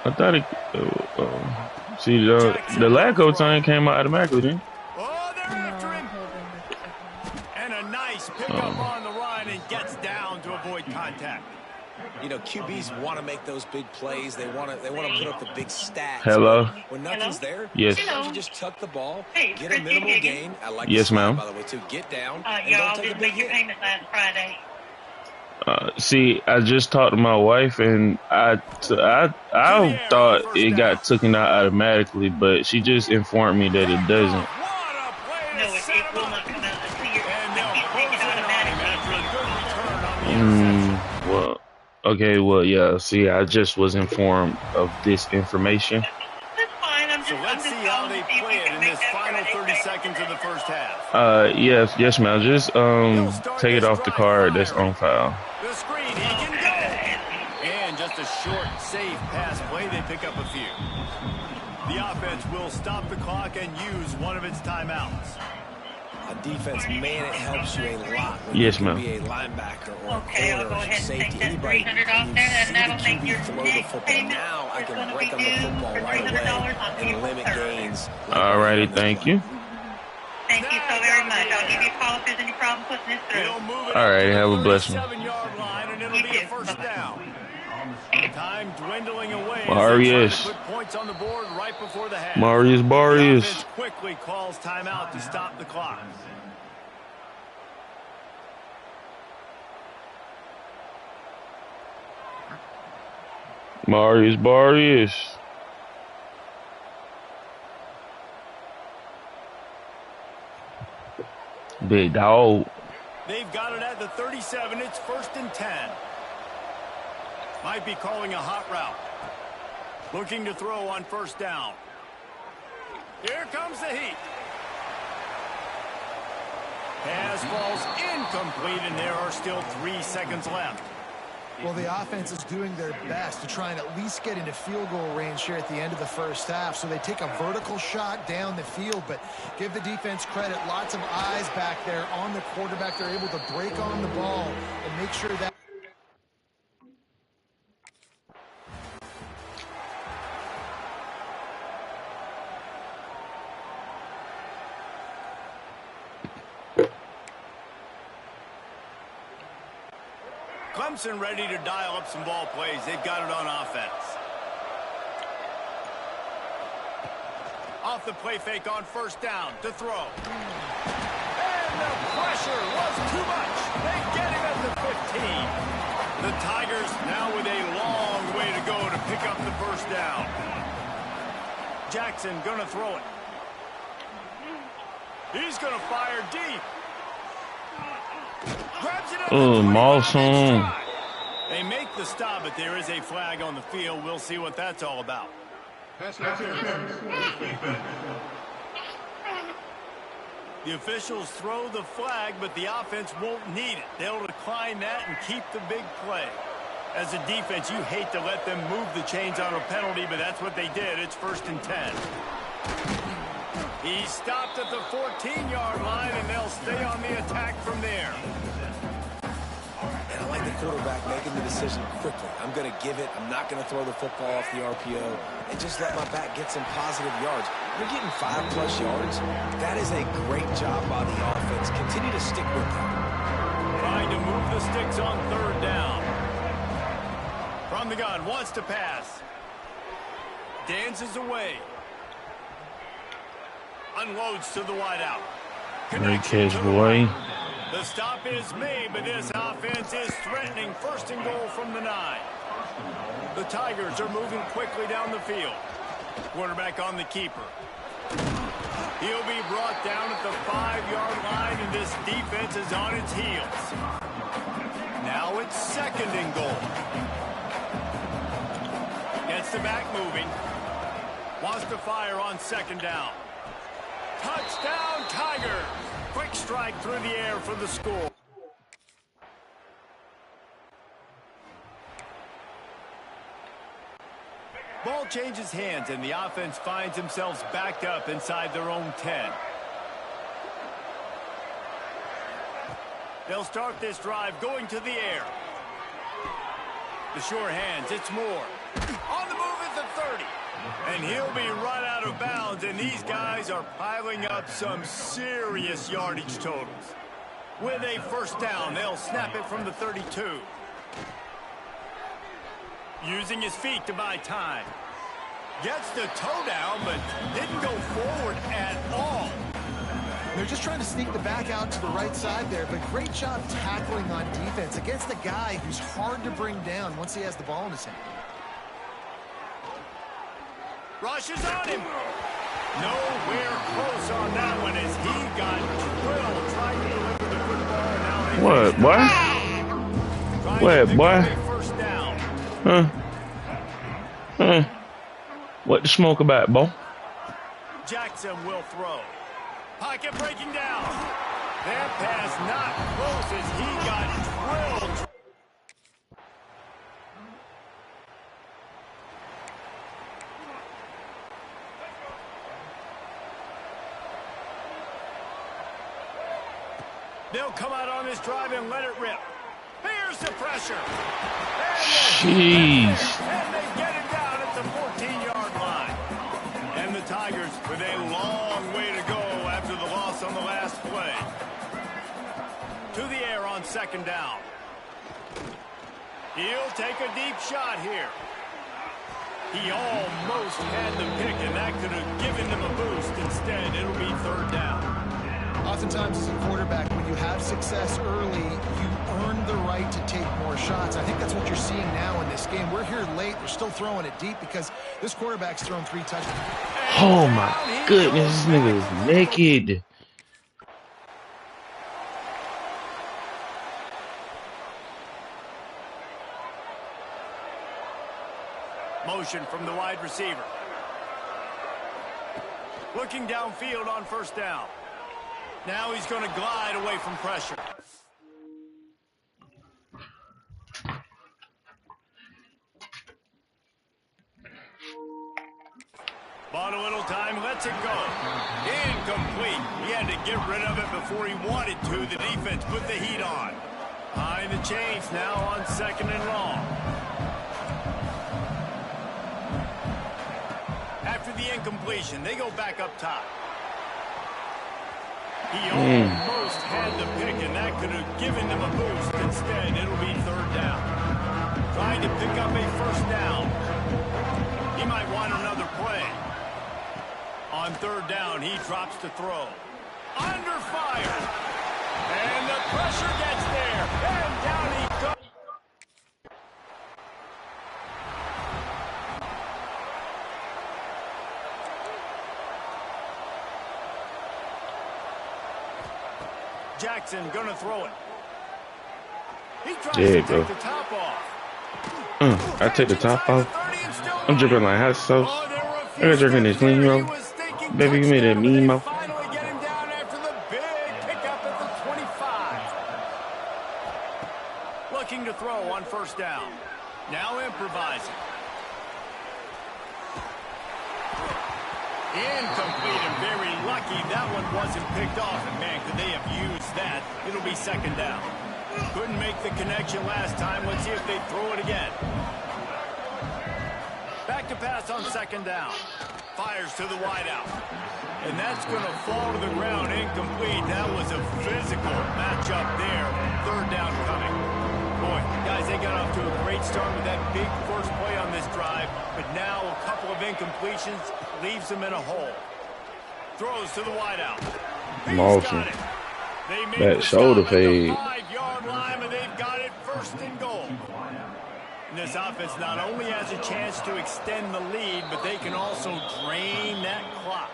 I thought it. See, the lack of time came out automatically, then. Oh, they're after him. And a nice pickup on the run and gets down to avoid contact. You know, QBs want to make those big plays. They want to put up the big stats. Hello. When nothing's there, yes. You just tuck the ball, get a minimal gain. I like yes, ma'am. By the way, too, get down. Y'all didn't make your payment last Friday. See, I just talked to my wife, and I thought it got taken out automatically, but she just informed me that it doesn't. No, it will not come out until you're taken automatically. Well, okay, well, yeah. See, I just was informed of this information. That's fine. So let's see how they play it in this final 30 seconds of the first half. Yes, ma'am. Just take it off the card that's on file. The screen, he can go. And just a short, safe pass play. They pick up a few. The offense will stop the clock and use one of its timeouts. On defense, man, it helps you a lot. Yes, ma'am. Be a linebacker or Okay, I'll go ahead and take that $300 off there, and that'll make your next payment. Now I can It's break going on to the be due football for right $300 away on and limit April 3rd. gains. Alrighty, thank you. Thank you so very much. I'll give you a call if there's any problem putting this through. Alright, have a blessing. 7-yard line, and it'll be a first down. Time dwindling away. Marius. Put points on the board right before the half. Marius. The offense quickly calls timeout to stop the clock. Marius. Big dog. They've got it at the 37. It's 1st and 10. Might be calling a hot route. Looking to throw on 1st down. Here comes the heat. Pass falls incomplete, and there are still 3 seconds left. Well, the offense is doing their best to try and at least get into field goal range here at the end of the first half. So they take a vertical shot down the field, but give the defense credit. Lots of eyes back there on the quarterback. They're able to break on the ball and make sure that Clemson ready to dial up some ball plays. They've got it on offense. Off the play fake on 1st down to throw. And the pressure was too much. They get him at the 15. The Tigers now with a long way to go to pick up the 1st down. Jackson going to throw it. He's going to fire deep. Mawson. They make the stop, but there is a flag on the field. We'll see what that's all about. The officials throw the flag, but the offense won't need it. They'll decline that and keep the big play. As a defense, you hate to let them move the chains on a penalty, but that's what they did. It's 1st and 10. He stopped at the 14-yard line, and they'll stay on the attack from there. And I like the quarterback making the decision quickly. I'm going to give it. I'm not going to throw the football off the RPO and just let my back get some positive yards. You're getting 5+ yards. That is a great job by the offense. Continue to stick with that. Trying to move the sticks on 3rd down. From the gun, wants to pass. Dances away. Unloads to the wideout. Great catch, boy. The stop is made, but this offense is threatening 1st and goal from the 9. The Tigers are moving quickly down the field. Quarterback on the keeper. He'll be brought down at the 5-yard line, and this defense is on its heels. Now it's 2nd and goal. Gets the back moving. Wants to fire on 2nd down. Touchdown, Tigers! Quick strike through the air for the score. Ball changes hands, and the offense finds themselves backed up inside their own 10. They'll start this drive going to the air. The sure hands, it's Moore. On the move at the 30. And he'll be run out of bounds, and these guys are piling up some serious yardage totals. With a 1st down, they'll snap it from the 32. Using his feet to buy time. Gets the toe down, but didn't go forward at all. They're just trying to sneak the back out to the right side there, but great job tackling on defense against a guy who's hard to bring down once he has the ball in his hand. Rushes on him. Nowhere close on that one as he got drilled trying to deliver the football. Now What, boy? What, boy? 1st down. Huh? What the smoke about, boy? Jackson will throw. Pocket breaking down. That pass not close as he got drilled. They'll come out on this drive and let it rip. Here's the pressure. Jeez. And they get him down at the 14-yard line. And the Tigers with a long way to go after the loss on the last play. To the air on 2nd down. He'll take a deep shot here. He almost had the pick, and that could have given them a boost. Instead, it'll be 3rd down. Oftentimes as a quarterback, when you have success early, you earn the right to take more shots. I think that's what you're seeing now in this game. We're here late. They're still throwing it deep because this quarterback's thrown 3 touchdowns. Oh, my goodness. This nigga is naked. Motion from the wide receiver. Looking downfield on 1st down. Now he's going to glide away from pressure. Bought a little time, lets it go. Incomplete. He had to get rid of it before he wanted to. The defense put the heat on. Behind the chains now on 2nd and long. After the incompletion, they go back up top. He almost had the pick, and that could have given them a boost. Instead, it'll be 3rd down. Trying to pick up a 1st down. He might want another play. On 3rd down, he drops to throw. Under fire. And the pressure gets there. And down he goes. Jackson gonna throw it. He tries to take the top off. I take the top off. I'm dripping like hot sauce. I'm drinking this lean roll. Baby, you made that mean mouth. Finally get him down after the big pickup at the 25. Looking to throw on 1st down. Now improvising. Incomplete and very lucky that one wasn't picked off. And man, could they have used that? It'll be 2nd down. Couldn't make the connection last time. Let's see if they throw it again. Back to pass on 2nd down. Fires to the wideout. And that's going to fall to the ground. Incomplete. That was a physical matchup there. 3rd down coming. Boy, guys, they got off to a great start with that big first play on this drive. But now a couple of incompletions leaves them in a hole. Throws to the wideout. Motion. That shoulder fade. 5-yard line, and they've got it 1st and goal. And this offense not only has a chance to extend the lead, but they can also drain that clock.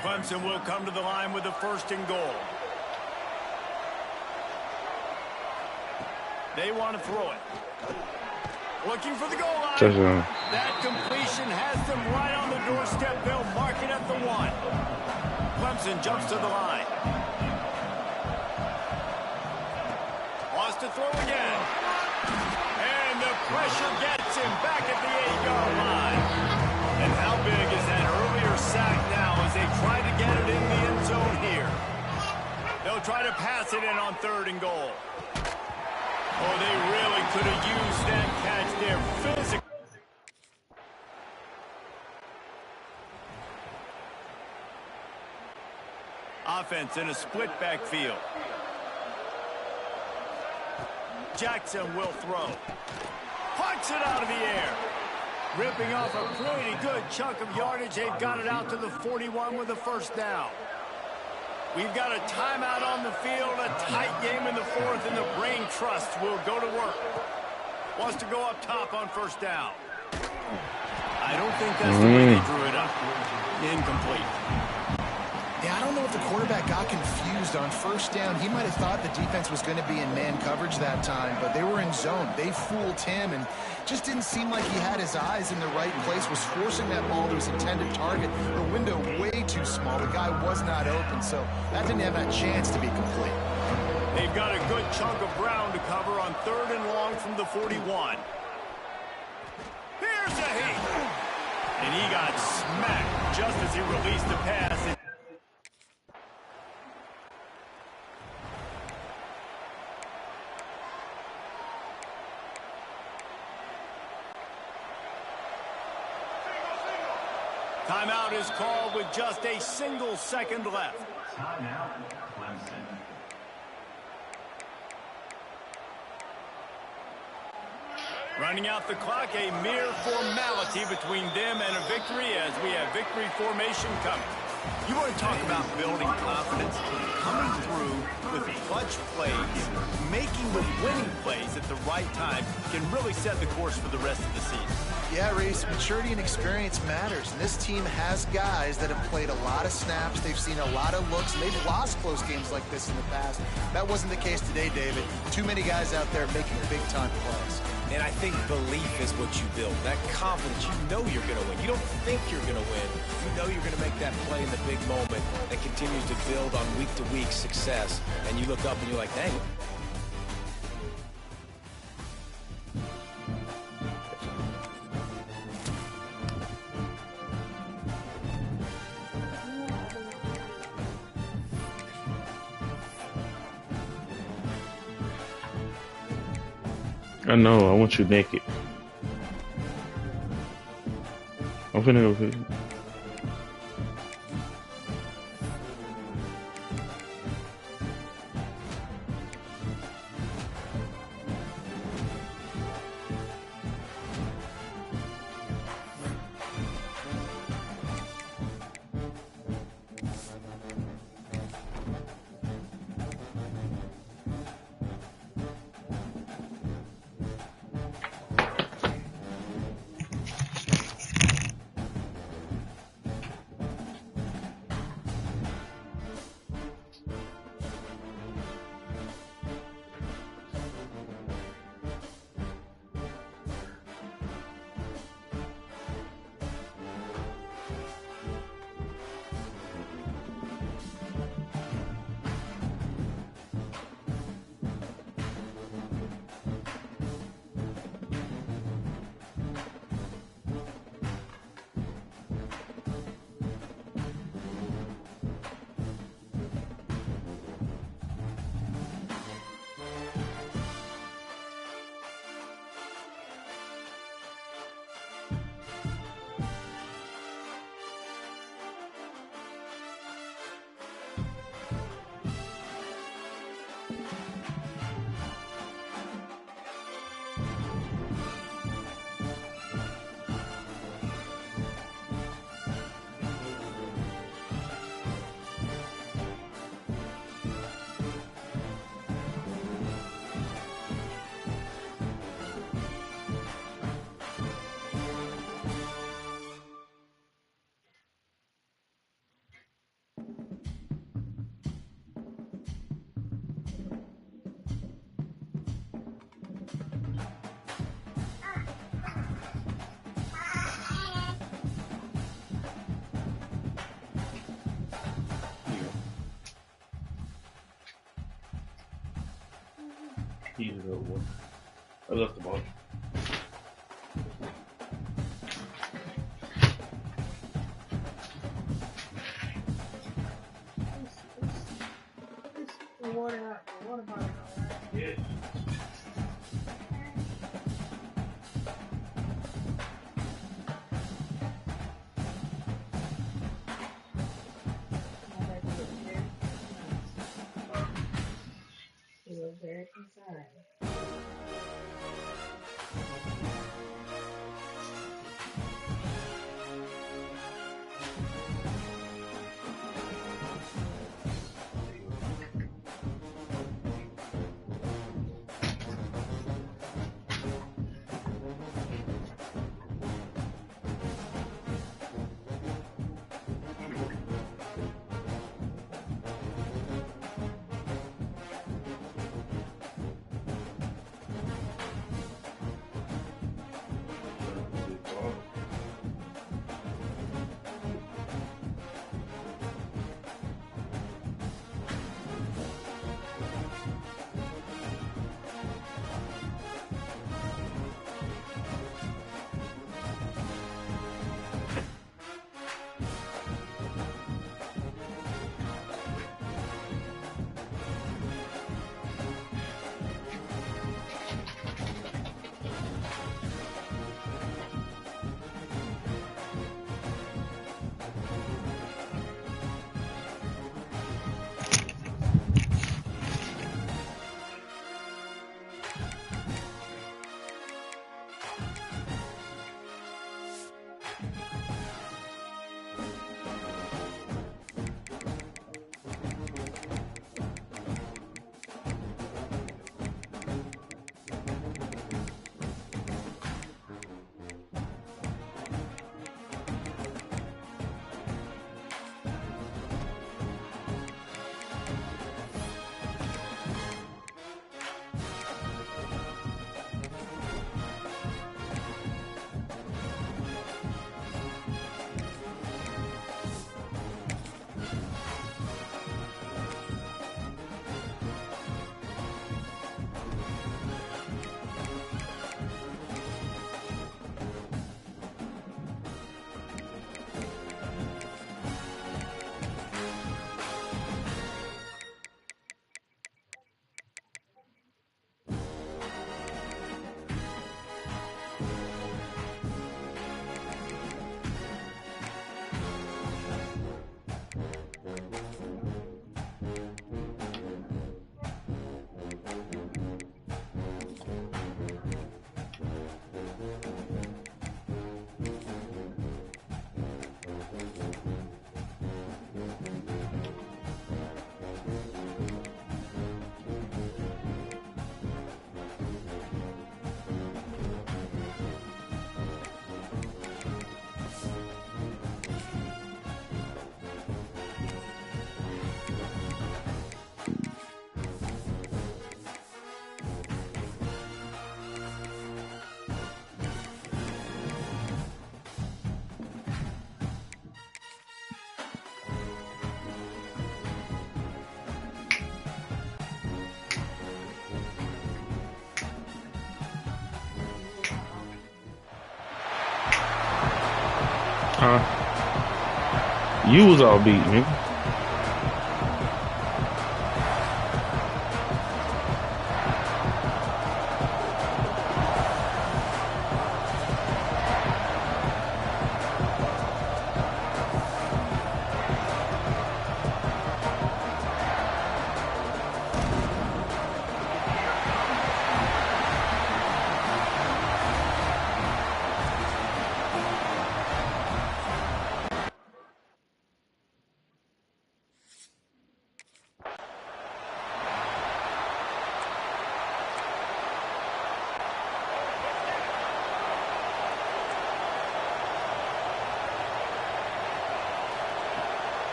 Clemson will come to the line with the 1st and goal. They want to throw it. Looking for the goal line. Touchdown. That completion has them right on the doorstep. They'll mark it at the 1. Clemson jumps to the line. Wants to throw again. And the pressure gets him back at the 8-yard line. And how big is that earlier sack now as they try to get it in the end zone here? They'll try to pass it in on 3rd and goal. Oh, they really could have used that catch there physically. Offense in a split backfield. Jackson will throw. Puncks it out of the air. Ripping off a pretty good chunk of yardage. They've got it out to the 41 with a 1st down. We've got a timeout on the field, a tight game in the 4th, and the Brain Trust will go to work. Wants to go up top on 1st down. I don't think that's the way they drew it up. Incomplete. Yeah, I don't know if the quarterback got confused on 1st down. He might have thought the defense was going to be in man coverage that time, but they were in zone. They fooled him and just didn't seem like he had his eyes in the right place, was forcing that ball to his intended target. The window way too small. The guy was not open, so that didn't have a chance to be complete. They've got a good chunk of ground to cover on 3rd and long from the 41. Here's a hit. And he got smacked just as he released the pass. Timeout is called with just a single second left. Timeout, Clemson. Running out the clock, a mere formality between them and a victory as we have victory formation coming. You want to talk about building confidence? Coming through with clutch plays, making the winning plays at the right time can really set the course for the rest of the season. Yeah, Reese, maturity and experience matters. And this team has guys that have played a lot of snaps. They've seen a lot of looks, and they've lost close games like this in the past. That wasn't the case today, David. Too many guys out there making big-time plays. And I think belief is what you build. That confidence, you know you're going to win. You don't think you're going to win. You know you're going to make that play in the big moment that continues to build on week-to-week success. And you look up and you're like, dang. I know, I want you naked. I'm finna go fit. good one. I left the ball. Water bottle. Yeah. He was very concerned. You was all beat, nigga.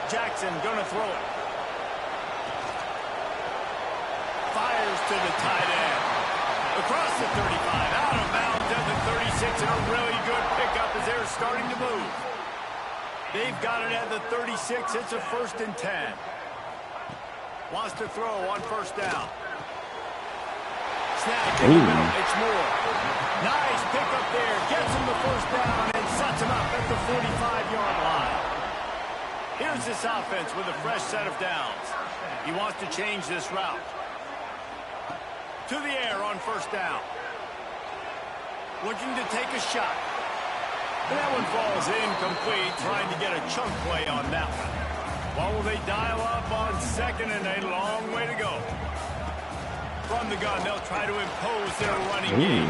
Jackson going to throw it. Fires to the tight end. Across the 35, out of bounds at the 36, and a really good pickup as they're starting to move. They've got it at the 36. It's a 1st and 10. Wants to throw on 1st down. Snagged in the middle. It's Moore. Nice pickup there. Gets him the first down and sets him up at the 45-yard line. Here's this offense with a fresh set of downs. He wants to change this route. To the air on first down. Looking to take a shot. And that one falls incomplete, trying to get a chunk play on that one. What will they dial up on second and a long way to go? From the gun, they'll try to impose their running game.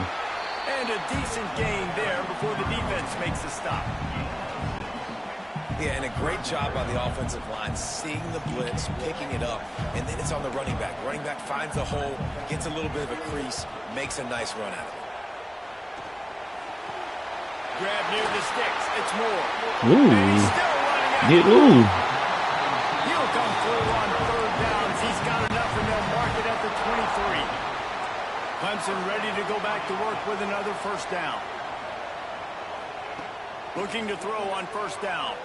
And a decent gain there before the defense makes a stop. Yeah, and a great job by the offensive line, seeing the blitz, picking it up, and then it's on the running back. Running back finds the hole, gets a little bit of a crease, makes a nice run out of it. Grab near the sticks. It's Moore. Ooh. And he's still running out. Ooh. He'll come through on third downs. He's got enough, and they'll mark it at the 23. Clemson ready to go back to work with another first down. Looking to throw on first down.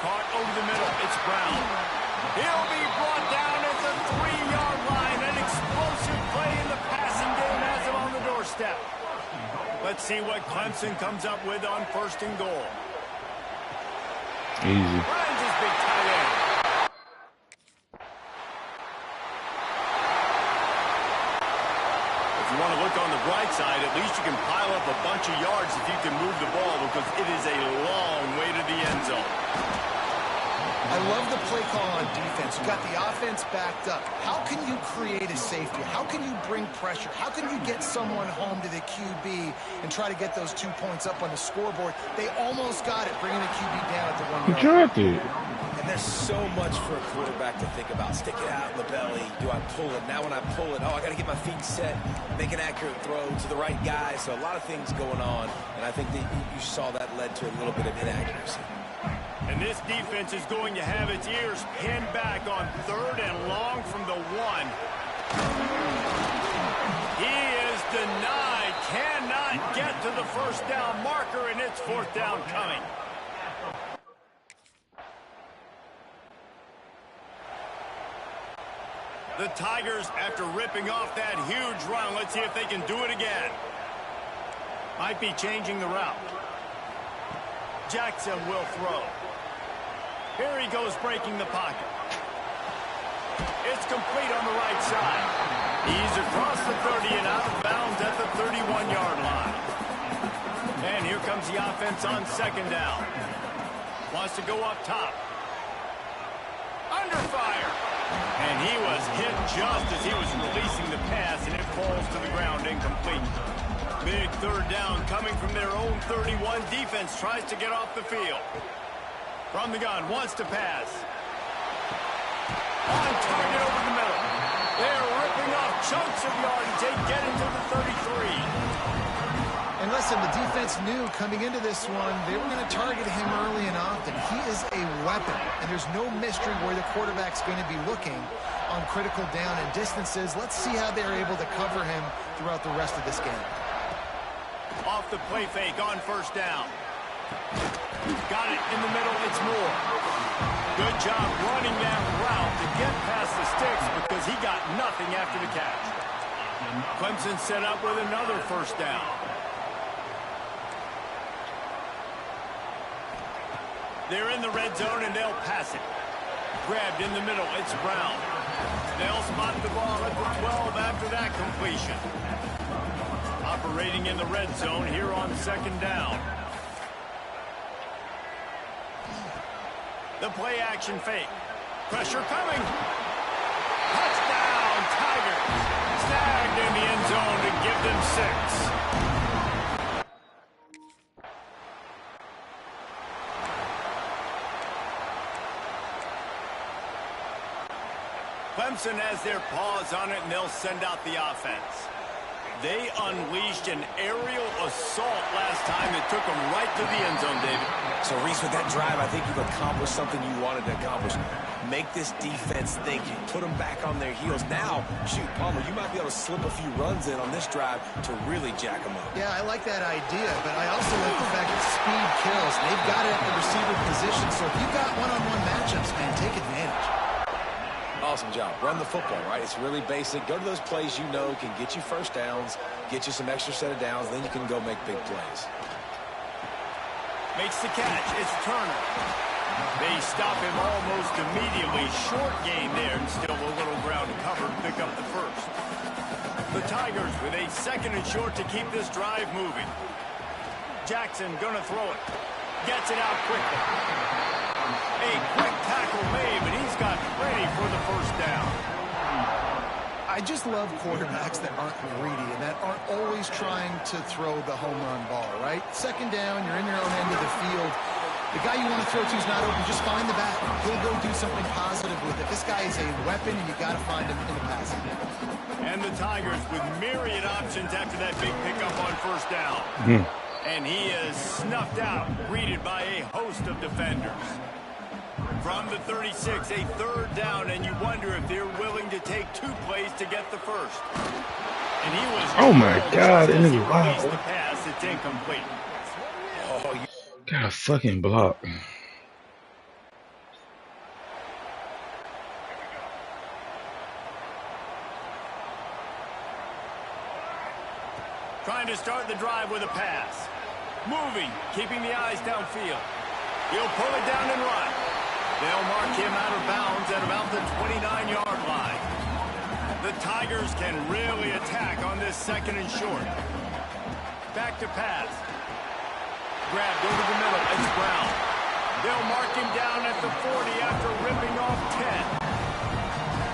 Caught over the middle. It's Brown. He'll be brought down at the 3-yard line. An explosive play in the passing game has him on the doorstep. Let's see what Clemson comes up with on first and goal. Easy. Finds his big tight end. If you want to look on the bright side, at least you can pile up a bunch of yards if you can move the ball, because it is a long way to the end zone. I love the play call on defense. You got the offense backed up. How can you create a safety? How can you bring pressure? How can you get someone home to the QB and try to get those 2 points up on the scoreboard? They almost got it, bringing the QB down at the 1 yard line. And there's so much for a quarterback to think about. Stick it out in the belly. Do I pull it? Now when I pull it, I got to get my feet set, make an accurate throw to the right guy. So a lot of things going on, and I think that you saw that led to a little bit of inaccuracy. And this defense is going to have its ears pinned back on third and long from the 1. He is denied. Cannot get to the first down marker, and it's fourth down coming. The Tigers, after ripping off that huge run, let's see if they can do it again. Might be changing the route. Jackson will throw. Here he goes, breaking the pocket. It's complete on the right side. He's across the 30 and out of bounds at the 31-yard line. And here comes the offense on second down. Wants to go up top. Under fire. And he was hit just as he was releasing the pass, and it falls to the ground incomplete. Big third down coming from their own 31. Defense tries to get off the field. From the gun, wants to pass. On target over the middle. They're ripping off chunks of yardage. They get into the 33. And listen, the defense knew coming into this one, they were going to target him early and often. He is a weapon, and there's no mystery where the quarterback's going to be looking on critical down and distances. Let's see how they're able to cover him throughout the rest of this game. Off the play fake on first down. Got it in the middle. It's Moore. Good job running that route to get past the sticks, because he got nothing after the catch. Clemson set up with another first down. They're in the red zone, and they'll pass it. Grabbed in the middle. It's Brown. They'll spot the ball at the 12 after that completion. Operating in the red zone here on second down. The play action fake. Pressure coming. Touchdown, Tigers. Snagged in the end zone to give them 6. Clemson has their paws on it, and they'll send out the offense. They unleashed an aerial assault last time that took them right to the end zone, David. So, Reese, with that drive, I think you've accomplished something you wanted to accomplish. Make this defense think. You put them back on their heels. Now, shoot, Palmer, you might be able to slip a few runs in on this drive to really jack them up. Yeah, I like that idea, but I also like the fact that speed kills. They've got it at the receiver position, so if you've got one-on-one matchups, man, take advantage. Awesome job. Run the football, right? It's really basic. Go to those plays you know can get you first downs, get you some extra set of downs, then you can go make big plays. Makes the catch. It's Turner. They stop him almost immediately. Short gain there, and still a little ground covered. Pick up the first. The Tigers with a 2nd and short to keep this drive moving. Jackson gonna throw it. Gets it out quickly. A quick tackle made, but he's got ready for the first down. I just love quarterbacks that aren't greedy and that aren't always trying to throw the home run ball, right? 2nd down, you're in your own end of the field. The guy you want to throw to is not open. Just find the back. He'll go do something positive with it. This guy is a weapon, and you got to find him in the passing game. And the Tigers with myriad options after that big pickup on first down. And he is snuffed out, greeted by a host of defenders. From the 36, a 3rd down, and you wonder if they're willing to take 2 plays to get the first. And he was... Oh, my God. It is wild. The pass, it's incomplete. Oh, you Got a fucking block. Trying to start the drive with a pass. Moving, keeping the eyes downfield. He'll pull it down and run. They'll mark him out of bounds at about the 29-yard line. The Tigers can really attack on this 2nd and short. Back to pass. Grabbed over the middle. It's Brown. They'll mark him down at the 40 after ripping off 10.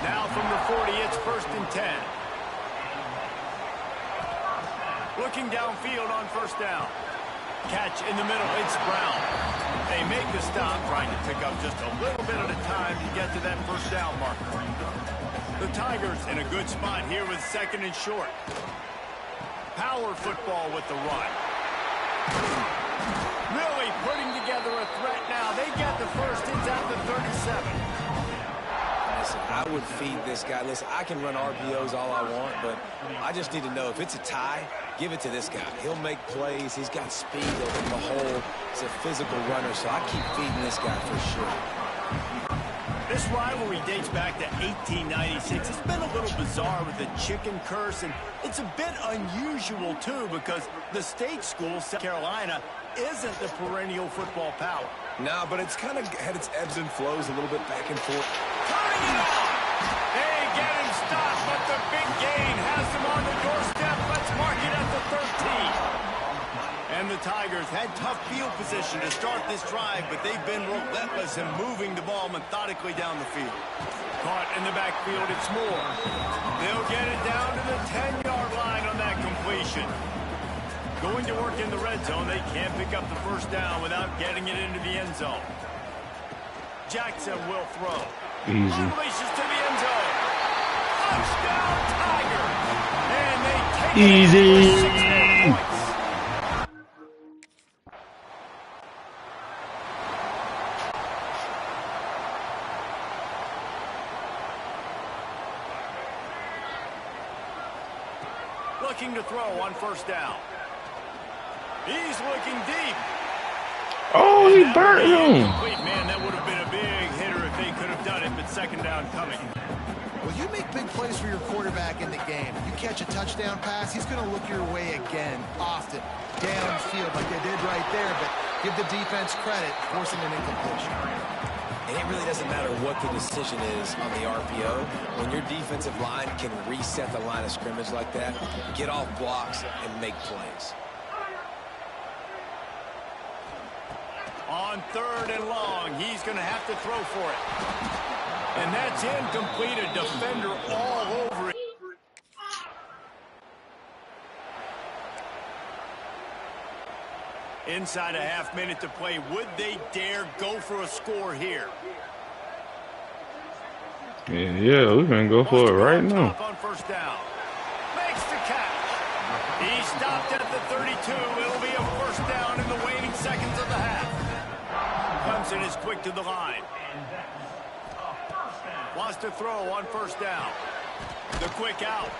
Now from the 40, it's 1st and 10. Looking downfield on first down. Catch in the middle. It's Brown. They make the stop, trying to pick up just a little bit at a time to get to that first down marker. The Tigers in a good spot here with 2nd and short. Power football with the run. Really putting together a threat now. They get the first. It's at the 37. Listen, I would feed this guy. Listen, I can run RPOs all I want, but I just need to know if it's a tie, give it to this guy. He'll make plays. He's got speed over the hole. He's a physical runner, so I keep feeding this guy for sure. This rivalry dates back to 1896. It's been a little bizarre with the chicken curse, and it's a bit unusual, too, because the state school, South Carolina, isn't the perennial football power. No, but it's kind of had its ebbs and flows a little bit back and forth. Turning it out! They get him stopped, but the big gain has him on the doorstep. Let's mark it at the 13. And the Tigers had tough field position to start this drive, but they've been relentless in moving the ball methodically down the field. Caught in the backfield, it's Moore. They'll get it down to the 10-yard line on that completion. Going to work in the red zone, they can't pick up the first down without getting it into the end zone. Jackson will throw. Easy. Unleashes to the end zone. Touchdown, Tigers! And they take Easy. it for 16 points. Looking to throw on first down. He's looking deep. Oh, he burnt him. Man, that would have been a big hitter if they could have done it, but 2nd down coming. Well, you make big plays for your quarterback in the game. You catch a touchdown pass, he's going to look your way again, often, downfield like they did right there, but give the defense credit, forcing an incompletion. And it really doesn't matter what the decision is on the RPO. When your defensive line can reset the line of scrimmage like that, get off blocks and make plays. On 3rd and long, he's going to have to throw for it. And that's incomplete. A defender all over it. Inside a half-minute to play. Would they dare go for a score here? Yeah, we can go for it right now. On first down. Makes the catch. He stopped at the 32. It'll be a first down in the waning seconds of the half. Clemson is quick to the line. Wants to throw on first down. The quick out.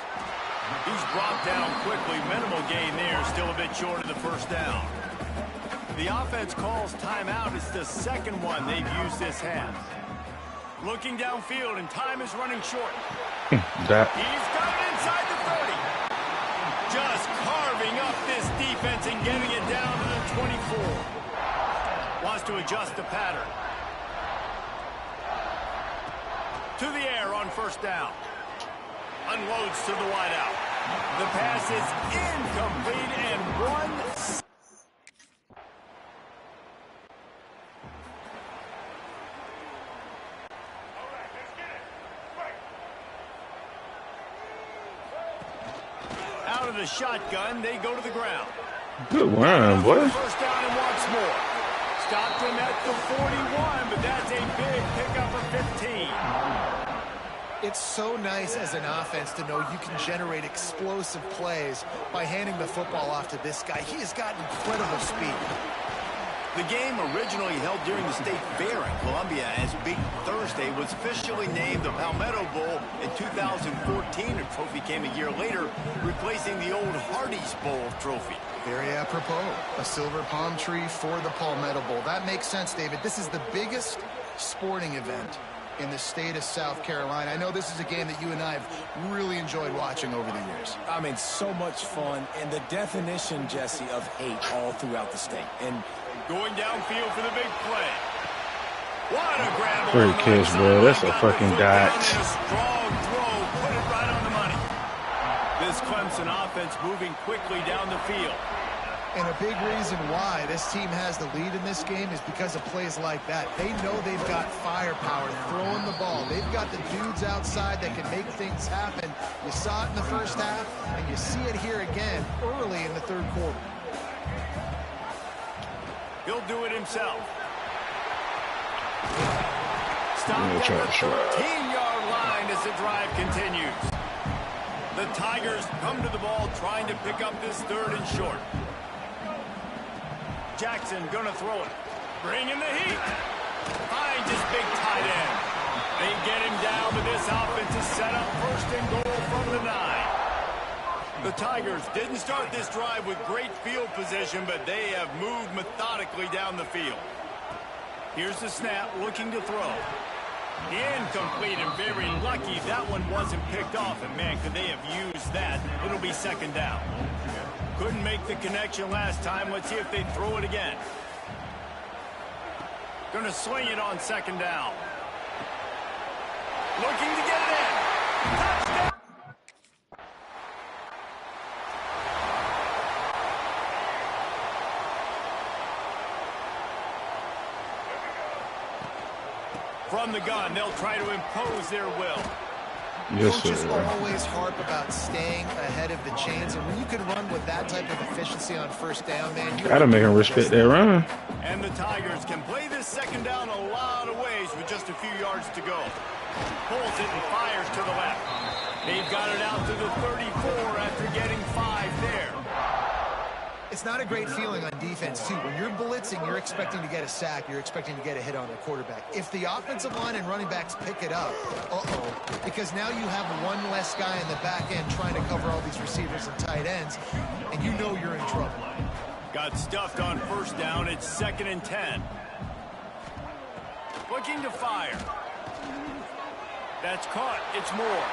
He's brought down quickly. Minimal gain there. Still a bit short of the first down. The offense calls timeout. It's the second one they've used this half. Looking downfield, and time is running short. That. He's got it inside the 30. Just carving up this defense and getting it down to the 24. Wants to adjust the pattern. To the air on first down. Unloads to the wideout. The pass is incomplete and one. Out of the shotgun, they go to the ground. Good run, boy. First down and once more. Stopped him at the 41, but that's a big pickup of 15. It's so nice as an offense to know you can generate explosive plays by handing the football off to this guy. He has got incredible speed. The game, originally held during the State Fair in Columbia as Big Thursday, was officially named the Palmetto Bowl in 2014. A trophy came a year later, replacing the old Hardee's Bowl trophy. Very apropos. A silver palm tree for the Palmetto Bowl. That makes sense, David. This is the biggest sporting event in the state of South Carolina. I know this is a game that you and I have really enjoyed watching over the years. I mean, so much fun, and the definition, Jesse, of hate all throughout the state. And going downfield for the big play. What a grab! Great catch, bro. That's a fucking dot. A strong throw, put it right on the money. This Clemson offense moving quickly down the field. And a big reason why this team has the lead in this game is because of plays like that. They know they've got firepower throwing the ball. They've got the dudes outside that can make things happen. You saw it in the first half, and you see it here again early in the third quarter. He'll do it himself. Stop at the 13-yard line as the drive continues. The Tigers come to the ball trying to pick up this third and short. Jackson gonna throw it. Bring in the heat. Finds his big tight end. They get him down, but this offense is set up first and goal from the 9. The Tigers didn't start this drive with great field position, but they have moved methodically down the field. Here's the snap, looking to throw. Incomplete, and very lucky that one wasn't picked off. And man, could they have used that? It'll be second down. Couldn't make the connection last time. Let's see if they throw it again. Gonna swing it on second down. Looking to get it in. Touchdown! From the gun, they'll try to impose their will. Yes, Coaches sir. always harp about staying ahead of the chains, and when you can run with that type of efficiency on first down, man, you Gotta make him respect that run. And the Tigers can play this second down a lot of ways with just a few yards to go. Pulls it and fires to the left. They've got it out to the 34 after getting 5 there. It's not a great feeling on defense, too. When you're blitzing, you're expecting to get a sack. You're expecting to get a hit on the quarterback. If the offensive line and running backs pick it up, because now you have one less guy in the back end trying to cover all these receivers and tight ends, and you know you're in trouble. Got stuffed on first down. It's 2nd and 10. Looking to fire. That's caught. It's Moore.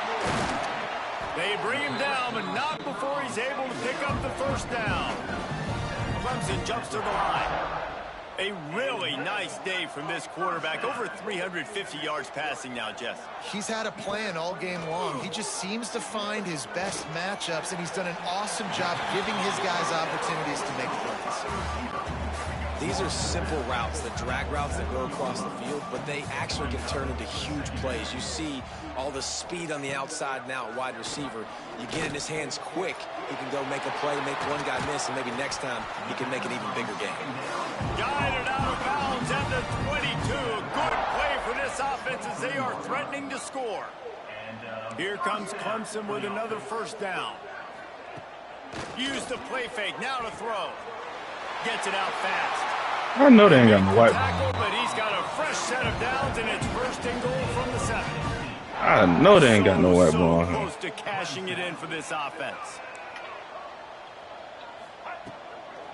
They bring him down, but not before he's able to pick up the first down. Clemson jumps to the line. A really nice day from this quarterback. Over 350 yards passing now, Jess. He's had a plan all game long. He just seems to find his best matchups, and he's done an awesome job giving his guys opportunities to make plays. these are simple routes, the drag routes that go across the field, but they actually can turn into huge plays. You see all the speed on the outside now at wide receiver. You get in his hands quick, he can go make a play, make one guy miss, and maybe next time he can make an even bigger game. Guided out of bounds at the 22. A good play for this offense as they are threatening to score. Here comes Clemson with another first down. Use the play fake, now to throw. Gets it out fast. I know they ain't got no white tackle, but he's got a fresh set of downs, and it's first and goal from the 7. I know they ain't got no white ball. Close to cashing it in for this offense.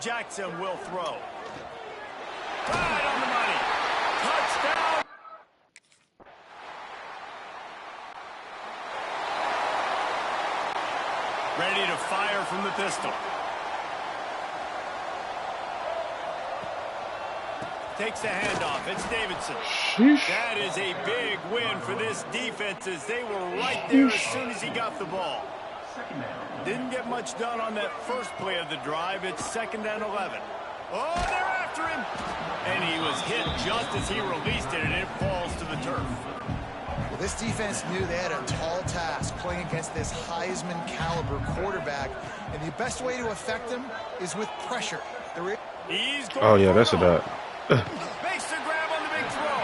Jackson will throw. Right on the money. Touchdown. Ready to fire from the pistol. Takes the handoff. It's Davidson. Sheesh. That is a big win for this defense as they were right there as soon as he got the ball. Didn't get much done on that first play of the drive. It's 2nd and 11. Oh, they're after him. And he was hit just as he released it, and it falls to the turf. Well, this defense knew they had a tall task playing against this Heisman caliber quarterback, and the best way to affect him is with pressure. He's Oh, yeah, that's a dot. makes the grab on the big throw.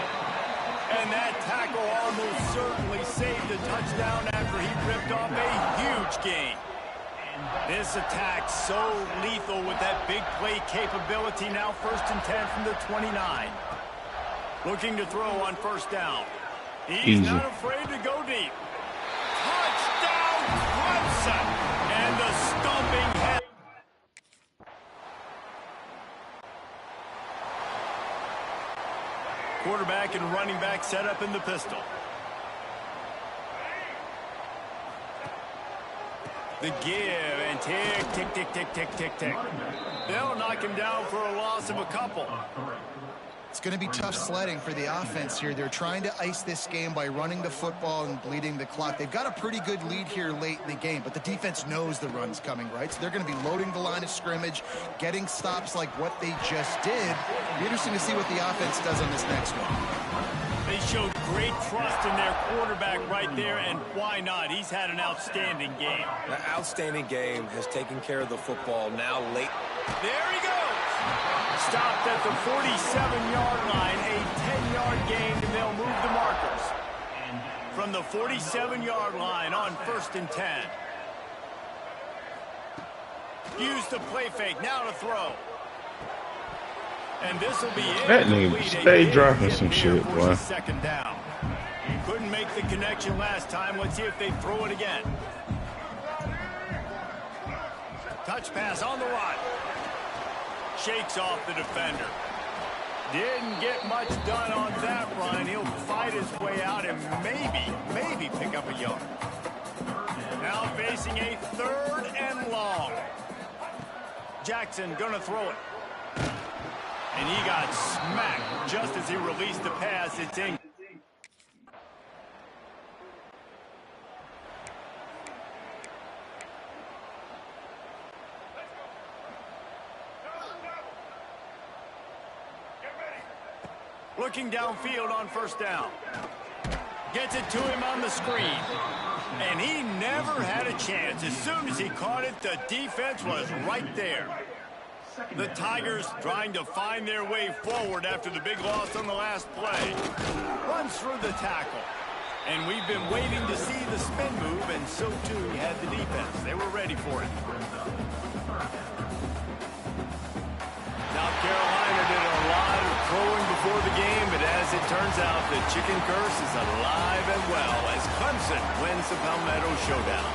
And that tackle almost certainly saved a touchdown after he ripped off a huge gain. This attack so lethal with that big play capability. Now 1st and 10 from the 29. Looking to throw on 1st down. He's Easy. not afraid to go deep. Touchdown Clemson. And the stumping head. Quarterback and running back set up in the pistol. The give and tick, tick, tick, tick, tick, tick, tick. They'll knock him down for a loss of a couple. It's going to be tough sledding for the offense here. They're trying to ice this game by running the football and bleeding the clock. They've got a pretty good lead here late in the game, but the defense knows the run's coming, right? So they're going to be loading the line of scrimmage, getting stops like what they just did. It'll be interesting to see what the offense does on this next one. They showed great trust in their quarterback right there, and why not? He's had an outstanding game. That outstanding game has taken care of the football now late. There he goes. Stopped at the 47-yard line, a 10-yard gain, and they'll move the markers. From the 47-yard line on 1st and 10. Use the play fake, now to throw. And this will be it. That nigga stay dropping some shit, boy. 2nd down. Couldn't make the connection last time. Let's see if they throw it again. Touch pass on the run. Shakes off the defender. Didn't get much done on that run. He'll fight his way out and maybe pick up a yard. Now facing a 3rd and long. Jackson gonna throw it. And he got smacked just as he released the pass. It's in. Looking downfield on 1st down. Gets it to him on the screen. And he never had a chance. As soon as he caught it, the defense was right there. The Tigers trying to find their way forward after the big loss on the last play. Runs through the tackle. And we've been waiting to see the spin move, and so too had the defense. They were ready for it. South Carolina did a lot of throwing before the game, but as it turns out, the chicken curse is alive and well as Clemson wins the Palmetto Showdown.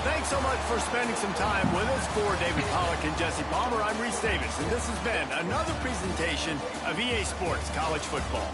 Thanks so much for spending some time with us. For David Pollack and Jesse Palmer, I'm Reese Davis, and this has been another presentation of EA Sports College Football.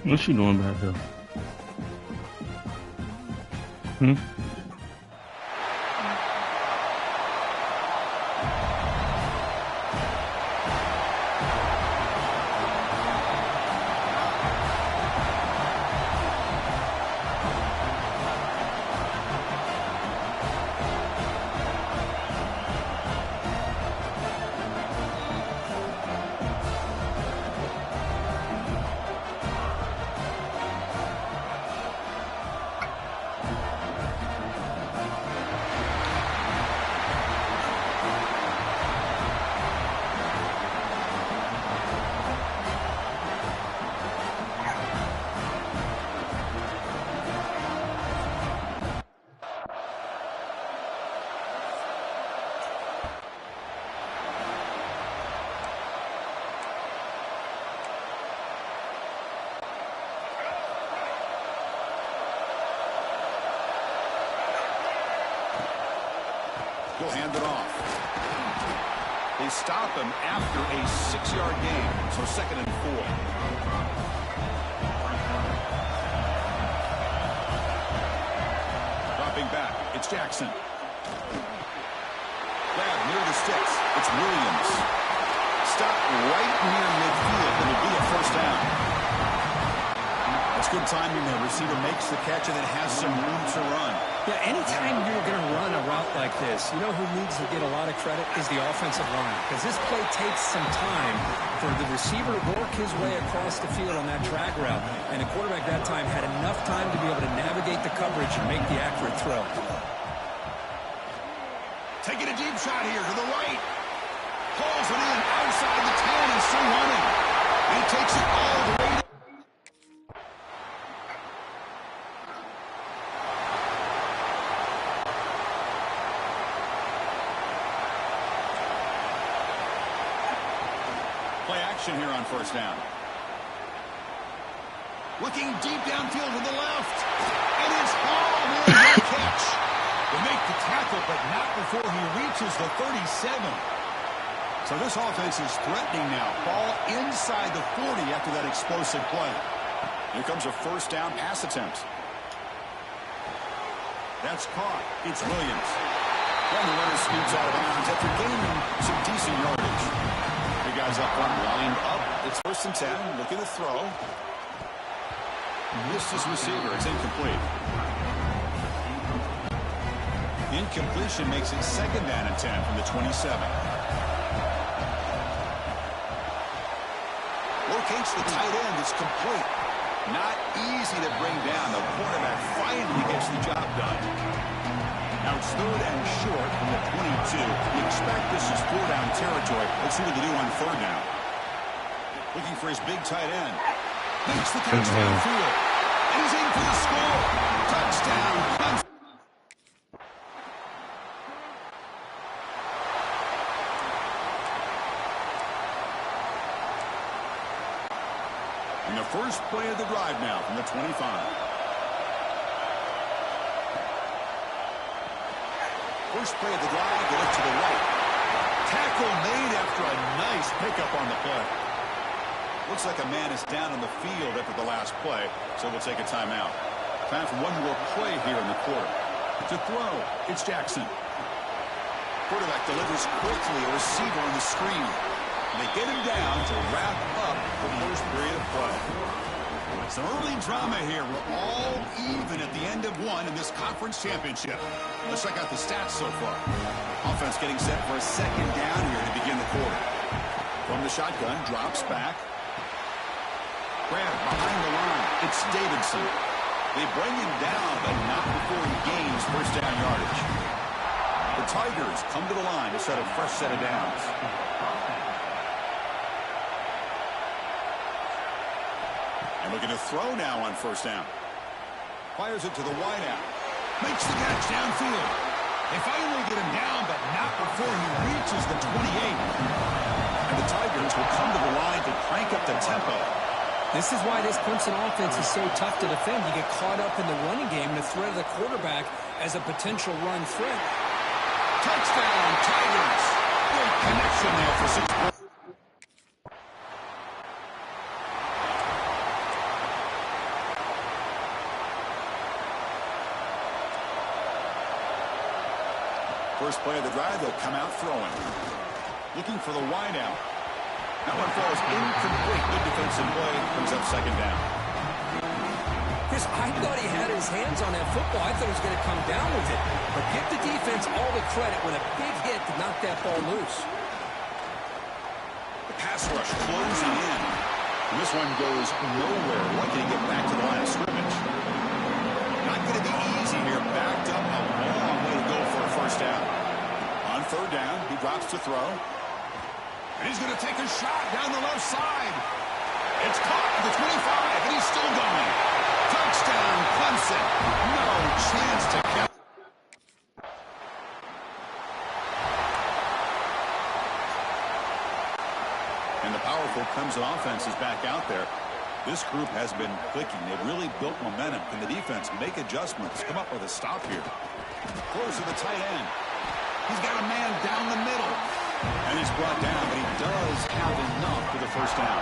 What's she doing back there? Hmm? He'll hand it off. They stop him after a 6-yard gain, so 2nd and 4. Dropping back, it's Jackson. Grab near the sticks, it's Williams. Stop right near midfield, and it'll be a first down. That's good timing there. Receiver makes the catch and then has some room to run. Yeah, anytime you're going to run a route like this, you know who needs to get a lot of credit is the offensive line. Because this play takes some time for the receiver to work his way across the field on that drag route. And the quarterback that time had enough time to be able to navigate the coverage and make the accurate throw. Taking a deep shot here to the right. Pulls it in outside the 10 and still running. He takes it all the way. Play action here on first down. Looking deep downfield to the left. And it's hauled in. Good catch. They make the tackle, but not before he reaches the 37. So this offense is threatening now. Ball inside the 40 after that explosive play. Here comes a first down pass attempt. That's caught. It's Williams. And the runner scoots out of bounds after gaining some decent yardage. The guys up front lined up. It's 1st and 10. Looking to throw. Missed his receiver. It's incomplete. Incompletion makes it 2nd down and 10 from the 27. Locates the tight end. It's complete. Not easy to bring down. The quarterback finally gets the job done. Now it's 3rd and short from the 22. You expect this is 4-down territory. Let's see what they do on 3rd down. Looking for his big tight end. Makes the catch downfield. And he's in for the score. Touchdown. And the first play of the drive now from the 25. First play of the drive, they look to the right. Tackle made after a nice pickup on the play. Looks like a man is down on the field after the last play, so we'll take a timeout. Time for one more play here in the quarter. To throw, it's Jackson. Quarterback delivers quickly, a receiver on the screen. And they get him down to wrap up the first period of play. Some early drama here. We're all even at the end of one in this conference championship. Let's check out the stats so far. Offense getting set for a 2nd down here to begin the quarter. From the shotgun, drops back. Grab behind the line. It's Davidson. They bring him down, but not before he gains first down yardage. The Tigers come to the line to set a fresh set of downs. And looking to throw now on first down. Fires it to the wideout. Makes the catch downfield. They finally get him down, but not before he reaches the 28. And the Tigers will come to the line to crank up the tempo. This is why this Clemson offense is so tough to defend. You get caught up in the running game and the threat of the quarterback as a potential run threat. Touchdown, Tigers. Great connection there for 6 points. First play of the drive, they'll come out throwing. Looking for the wide out. That one falls incomplete. Good defensive play. Brings up second down. Chris, I thought he had his hands on that football. I thought he was going to come down with it. But give the defense all the credit when a big hit to knock that ball loose. The pass rush closing in. And this one goes nowhere. Lucky to get back to the line of scrimmage. Not going to be easy here. Backed up a long way to go for a first down. On third down, he drops to throw. And he's going to take a shot down the left side. It's caught at the 25, and he's still going. Touchdown, Clemson. No chance to catch. And the powerful Clemson offense is back out there. This group has been clicking. They've really built momentum. Can the defense make adjustments? Come up with a stop here. Close to the tight end. He's got a man down the middle. And he's brought down, but he does have enough for the first down.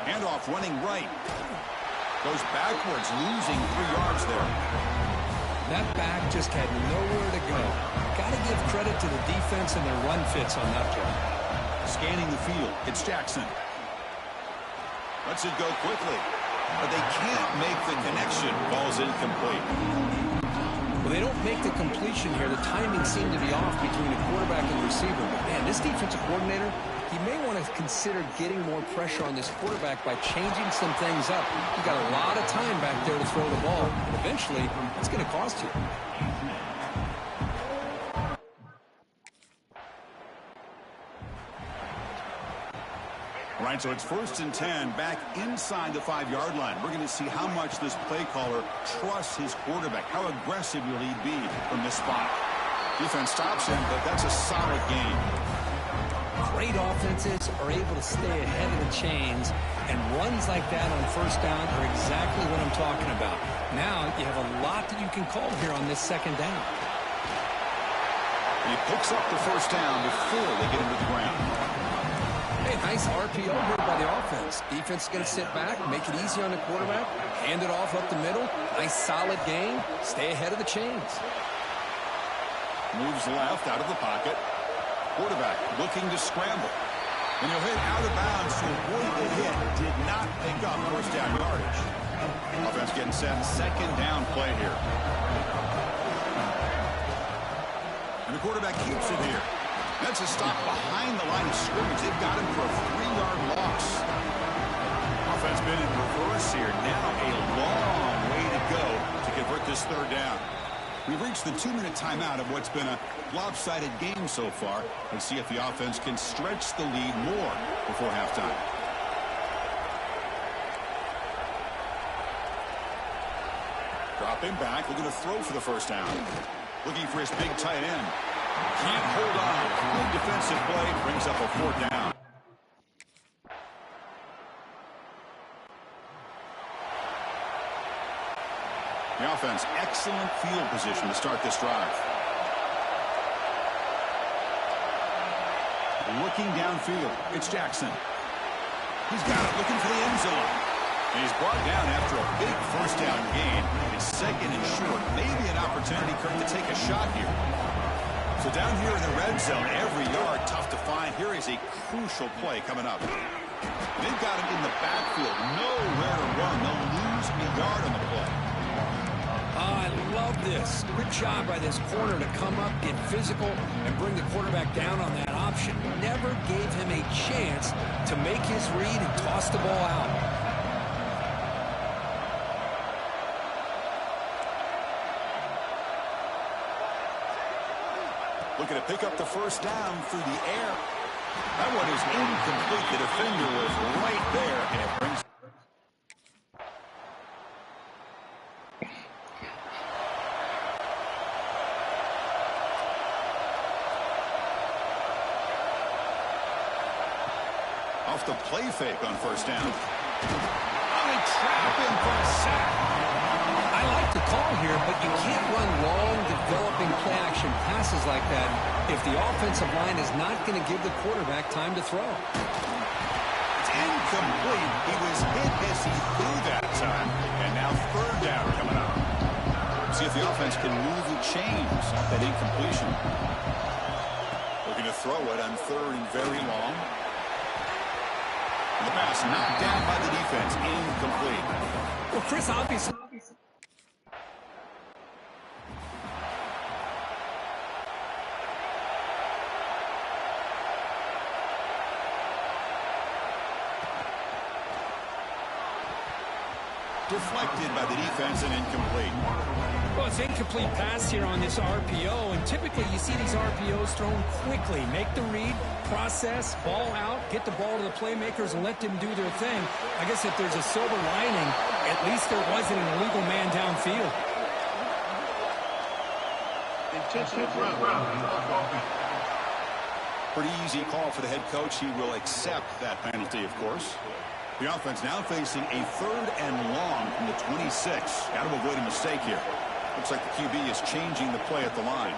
Handoff running right. Goes backwards, losing 3 yards there. That back just had nowhere to go. Got to give credit to the defense and their run fits on that play. Scanning the field, it's Jackson. Lets it go quickly, but they can't make the connection. Ball's incomplete. Well, they don't make the completion here. The timing seemed to be off between the quarterback and the receiver. But, man, this defensive coordinator, he may want to consider getting more pressure on this quarterback by changing some things up. You got a lot of time back there to throw the ball. And eventually, it's going to cost you. All right, so it's 1st and 10 back inside the 5-yard line. We're going to see how much this play caller trusts his quarterback. How aggressive will he be from this spot? Defense stops him, but that's a solid game. Great offenses are able to stay ahead of the chains, and runs like that on first down are exactly what I'm talking about. Now you have a lot that you can call here on this second down. He picks up the first down before they get him to the ground. Hey, nice RPO here by the offense. Defense is going to sit back, make it easy on the quarterback, hand it off up the middle. Nice solid game. Stay ahead of the chains. Moves left out of the pocket. Quarterback looking to scramble. And he'll hit out of bounds to avoid the hit. Did not pick up first down yardage. Offense getting set. Second down play here. And the quarterback keeps it here. That's a stop behind the line of scrimmage. They've got him for a 3-yard loss. Offense been in reverse here. Now a long way to go to convert this third down. We've reached the 2-minute timeout of what's been a lopsided game so far. Let's see if the offense can stretch the lead more before halftime. Dropping back, looking to throw for the first down. Looking for his big tight end. Can't hold on. Good defensive play. Brings up a 4th down. The offense, excellent field position to start this drive. Looking downfield. It's Jackson. He's got it. Looking for the end zone. And he's brought down after a big first down gain. It's 2nd and short. Maybe an opportunity, Kirk, to take a shot here. So down here in the red zone, every yard tough to find. Here is a crucial play coming up. They've got him in the backfield. Nowhere to run. They'll lose a yard on the play. I love this. Good job by this corner to come up, get physical, and bring the quarterback down on that option. Never gave him a chance to make his read and toss the ball out. Looking to pick up the first down through the air. That one is incomplete. The defender was right there, and it brings... Off the play fake on first down. Oh, they trap him for a sack. I like the call here, but you can't run long, developing play-action passes like that if the offensive line is not going to give the quarterback time to throw. It's incomplete. He was hit as he threw that time, and now third down coming up. See if the offense can move the chains off that incompletion. Looking to throw it on 3rd and very long. And the pass knocked down by the defense. Incomplete. Well, Chris, obviously. Deflected by the defense and incomplete. Well, it's incomplete pass here on this RPO, and typically you see these RPOs thrown quickly. Make the read, process, ball out, get the ball to the playmakers and let them do their thing. I guess if there's a silver lining, at least there wasn't an illegal man downfield. Pretty easy call for the head coach. He will accept that penalty, of course. The offense now facing a 3rd and long from the 26. Got to avoid a mistake here. Looks like the QB is changing the play at the line.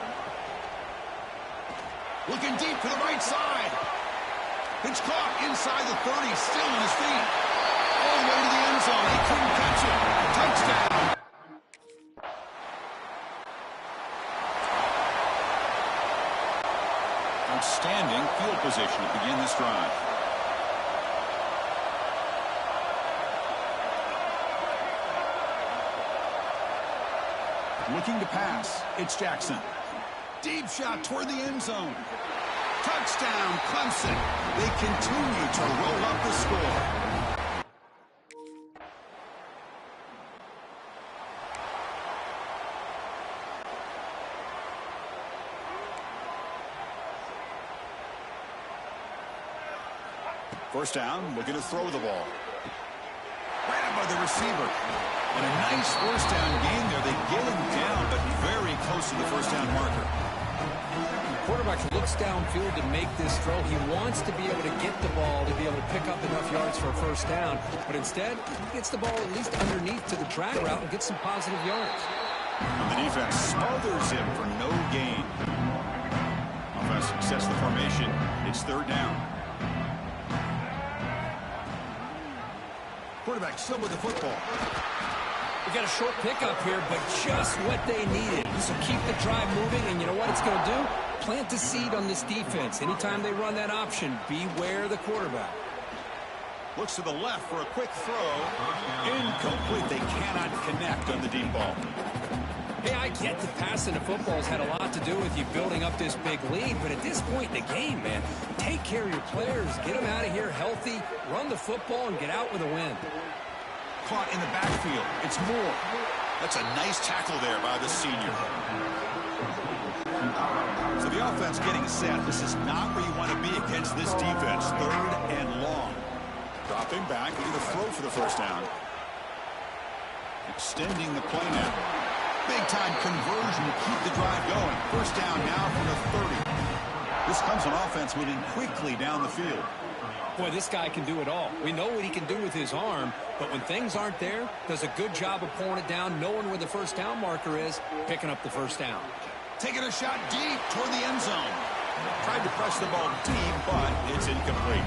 Looking deep to the right side. It's caught inside the 30, still on his feet. All the way to the end zone. He couldn't catch it. Touchdown. Outstanding field position to begin this drive. Looking to pass. It's Jackson. Deep shot toward the end zone. Touchdown, Clemson. They continue to roll up the score. First down, looking to throw the ball. Grabbed by the receiver. And a nice first down gain there. They get him down, but very close to the first down marker. The quarterback looks downfield to make this throw. He wants to be able to get the ball to be able to pick up enough yards for a first down. But instead, he gets the ball at least underneath to the drag route and gets some positive yards. And the defense smothers him for no gain. Offense sets the formation. It's 3rd down. Quarterback still with the football. We got a short pickup here, but just what they needed. So keep the drive moving, and you know what it's going to do? Plant the seed on this defense. Anytime they run that option, beware the quarterback. Looks to the left for a quick throw. Incomplete. They cannot connect on the deep ball. Hey, I get that passing the football's had a lot to do with you building up this big lead, but at this point in the game, man, take care of your players. Get them out of here healthy, run the football, and get out with a win. Caught in the backfield. It's Moore. That's a nice tackle there by the senior. So the offense getting set. This is not where you want to be against this defense. 3rd and long. Dropping back, looking to throw for the first down. Extending the play now. Big-time conversion to keep the drive going. First down now from the 30. This comes on offense moving quickly down the field. Boy, this guy can do it all. We know what he can do with his arm, but when things aren't there, does a good job of pulling it down, knowing where the first down marker is, picking up the first down. Taking a shot deep toward the end zone. Tried to press the ball deep, but it's incomplete.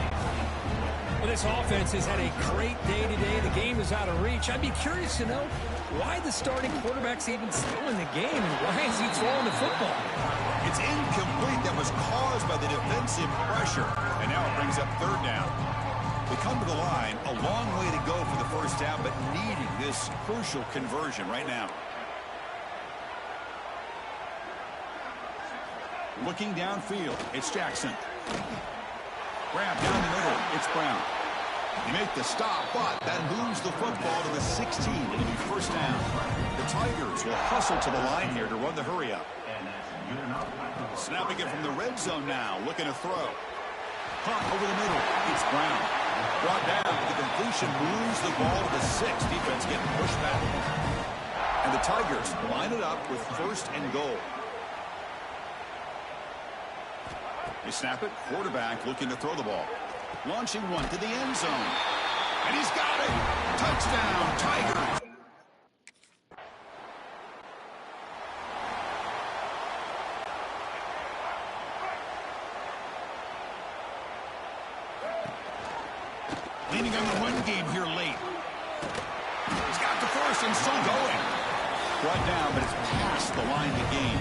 Well, this offense has had a great day today. The game is out of reach. I'd be curious to know why the starting quarterback's even still in the game, and why is he throwing the football? It's incomplete. That was caused by the defensive pressure. And now it brings up 3rd down. We come to the line. A long way to go for the first down, but needing this crucial conversion right now. Looking downfield. It's Jackson. Grab down the middle. It's Brown. They make the stop, but that moves the football to the 16. It'll be first down. The Tigers will hustle to the line here to run the hurry up. Snapping it from the red zone now. Looking to throw. Caught over the middle. It's Brown. Brought down. The completion moves the ball to the 6. Defense getting pushed back. And the Tigers line it up with 1st and goal. They snap it. Quarterback looking to throw the ball. Launching one to the end zone. And he's got it. Touchdown, Tigers. Leaning on the run game here late. He's got the first and still going. brought down, but it's past the line to gain.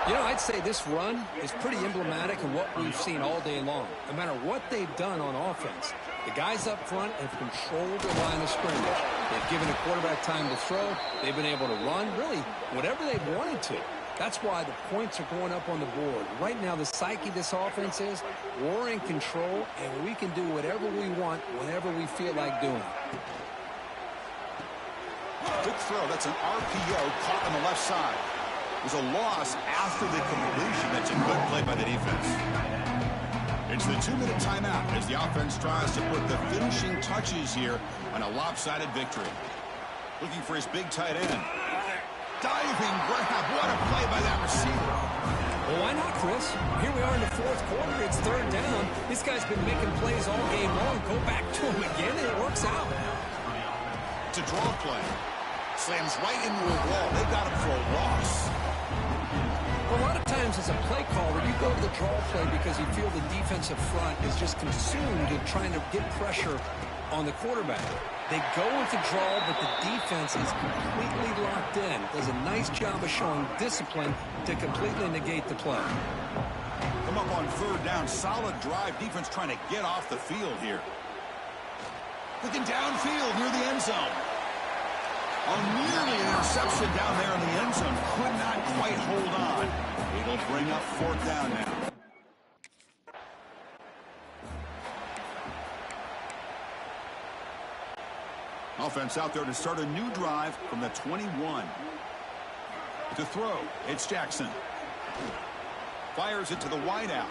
You know, I'd say this run is pretty emblematic of what we've seen all day long. No matter what they've done on offense, the guys up front have controlled the line of scrimmage. They've given the quarterback time to throw. They've been able to run, really, whatever they've wanted to. That's why the points are going up on the board. Right now, the psyche of this offense is we're in control, and we can do whatever we want whenever we feel like doing it. Good throw. That's an RPO caught on the left side. It was a loss after the completion. That's a good play by the defense. It's the 2-minute timeout as the offense tries to put the finishing touches here on a lopsided victory. Looking for his big tight end. Diving grab. What a play by that receiver. Well, why not, Chris? Here we are in the fourth quarter. It's third down. This guy's been making plays all game long. Go back to him again, and it works out. It's a draw play. Slams right into a wall. They got him for a loss. Well, a lot of times as a play caller, you go to the draw play because you feel the defensive front is just consumed in trying to get pressure on the quarterback. They go with the draw, but the defense is completely locked in. Does a nice job of showing discipline to completely negate the play. Come up on third down. Solid drive. Defense trying to get off the field here. Looking downfield near the end zone. Oh, nearly an interception down there in the end zone. Could not quite hold on. It'll bring up fourth down now. Offense out there to start a new drive from the 21. To throw, it's Jackson. Fires it to the wideout.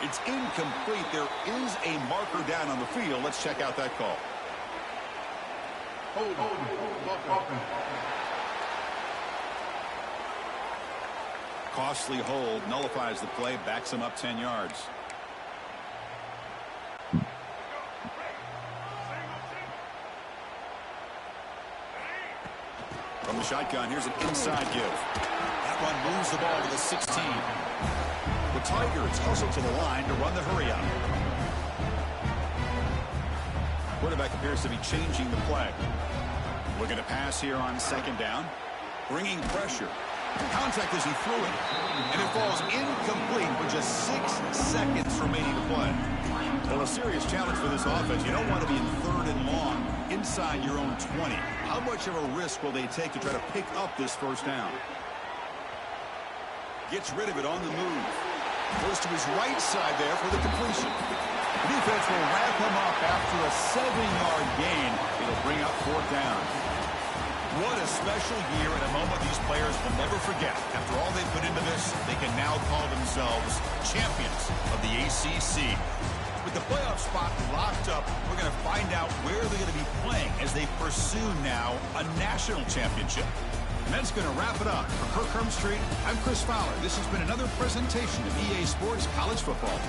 It's incomplete. There is a marker down on the field. Let's check out that call. Costly hold, nullifies the play, backs him up 10 yards. From the shotgun, here's an inside give. That one moves the ball to the 16. The Tigers hustle to the line to run the hurry up. Quarterback appears to be changing the play. Looking to pass here on second down. Bringing pressure. Contact as he threw it. And it falls incomplete with just 6 seconds remaining to play. Well, a serious challenge for this offense. You don't want to be in third and long inside your own 20. How much of a risk will they take to try to pick up this first down? Gets rid of it on the move. Goes to his right side there for the completion. The defense will wrap him up after a 7-yard gain. It'll bring up fourth down. What a special year and a moment these players will never forget. After all they put into this, they can now call themselves champions of the ACC. With the playoff spot locked up, we're going to find out where they're going to be playing as they pursue now a national championship. And that's going to wrap it up. For Kirk Hermstreet, I'm Chris Fowler. This has been another presentation of EA Sports College Football.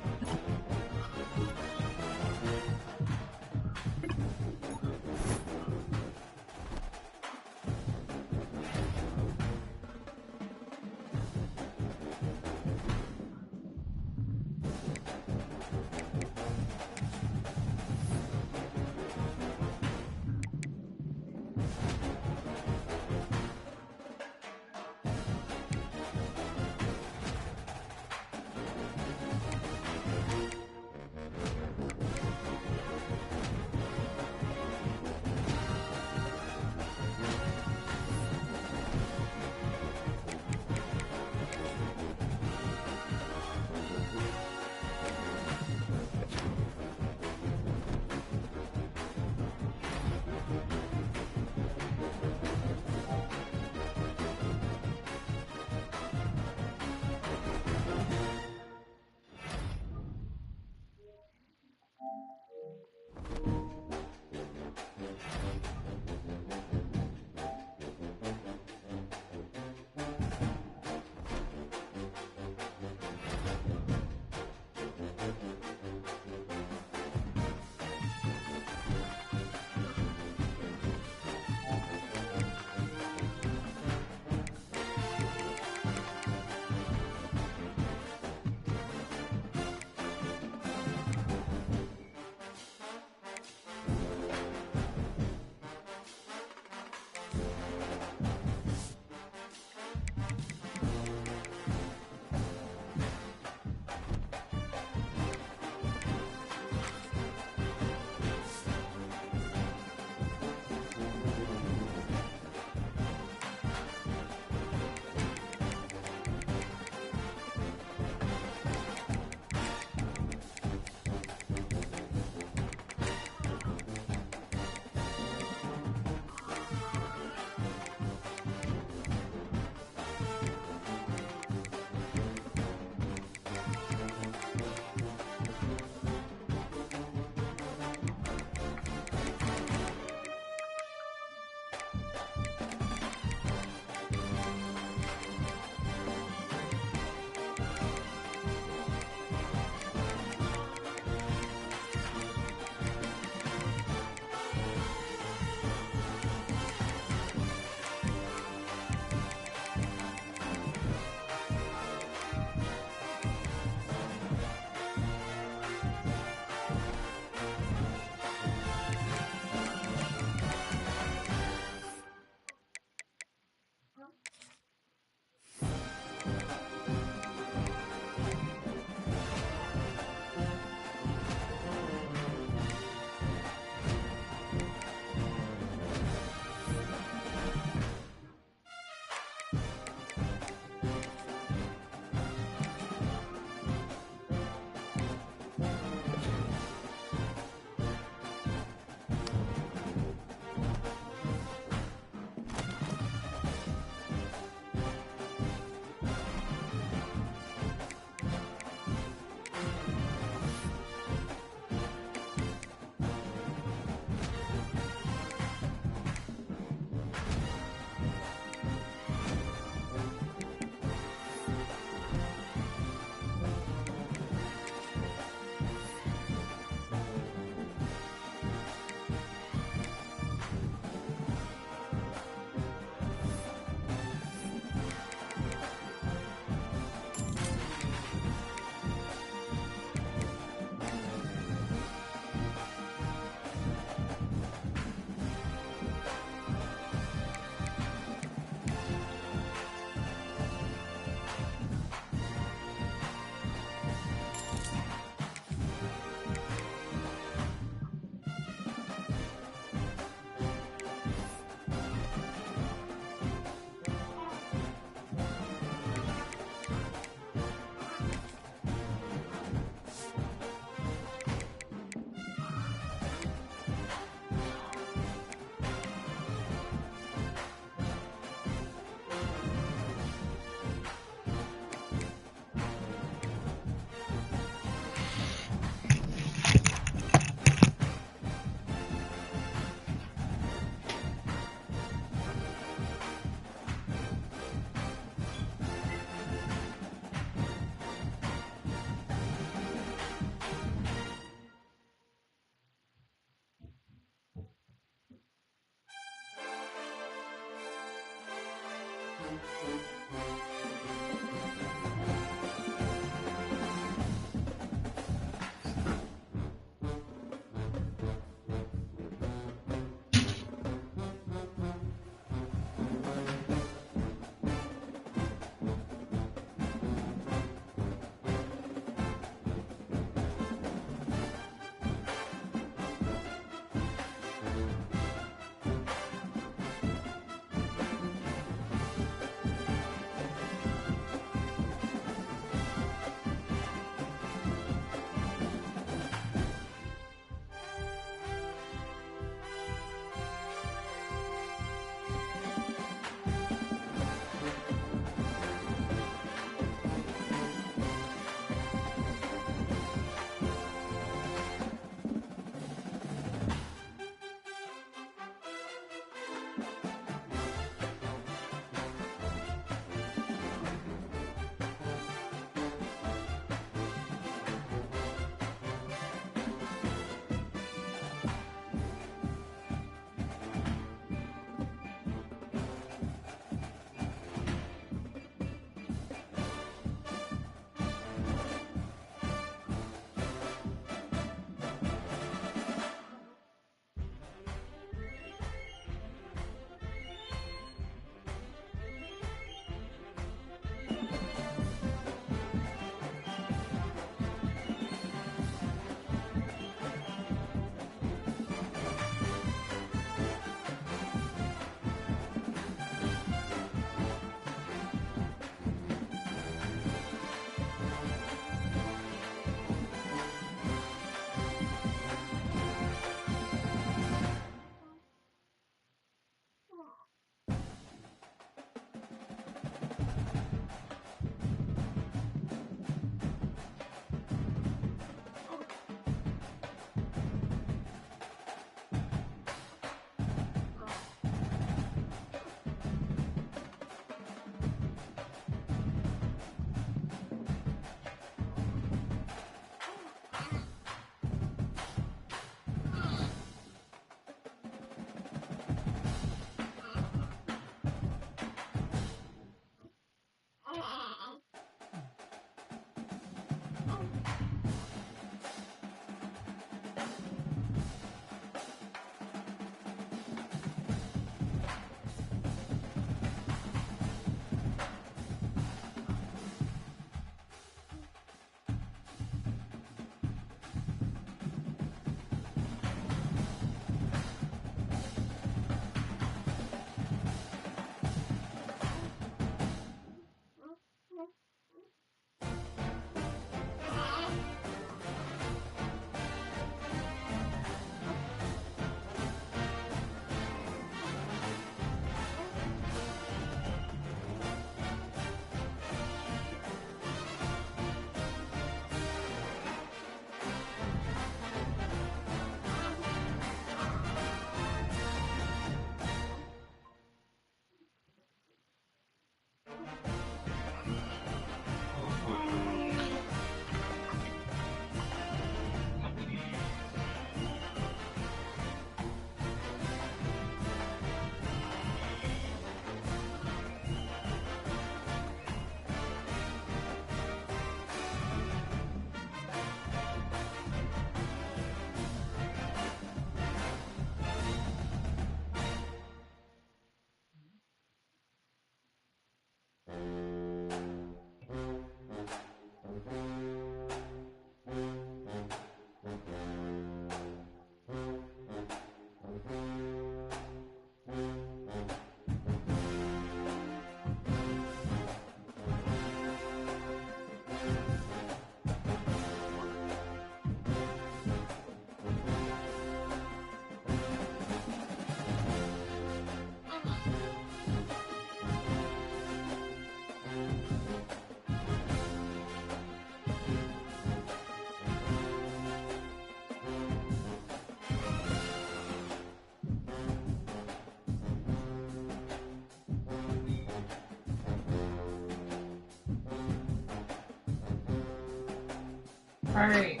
Alright.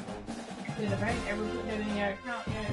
Did the bank ever put that in your account yet?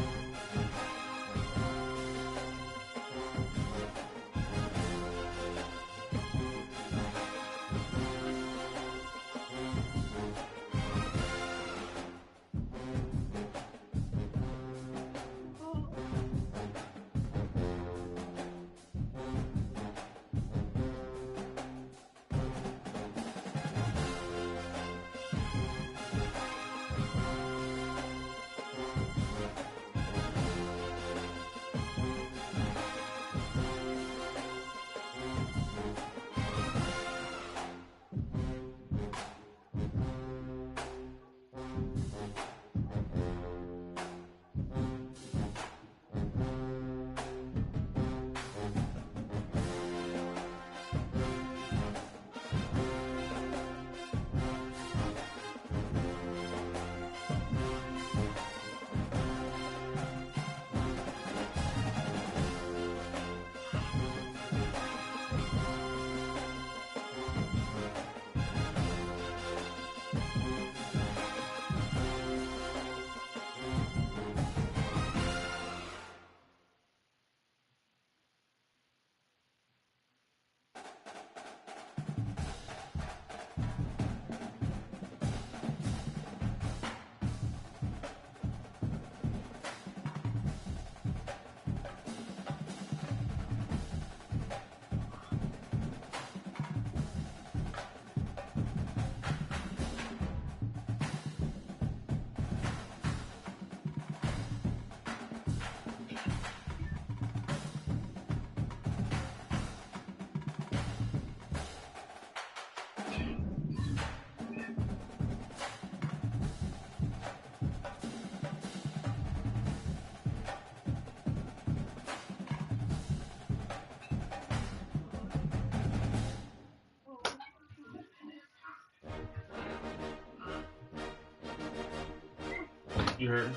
You heard?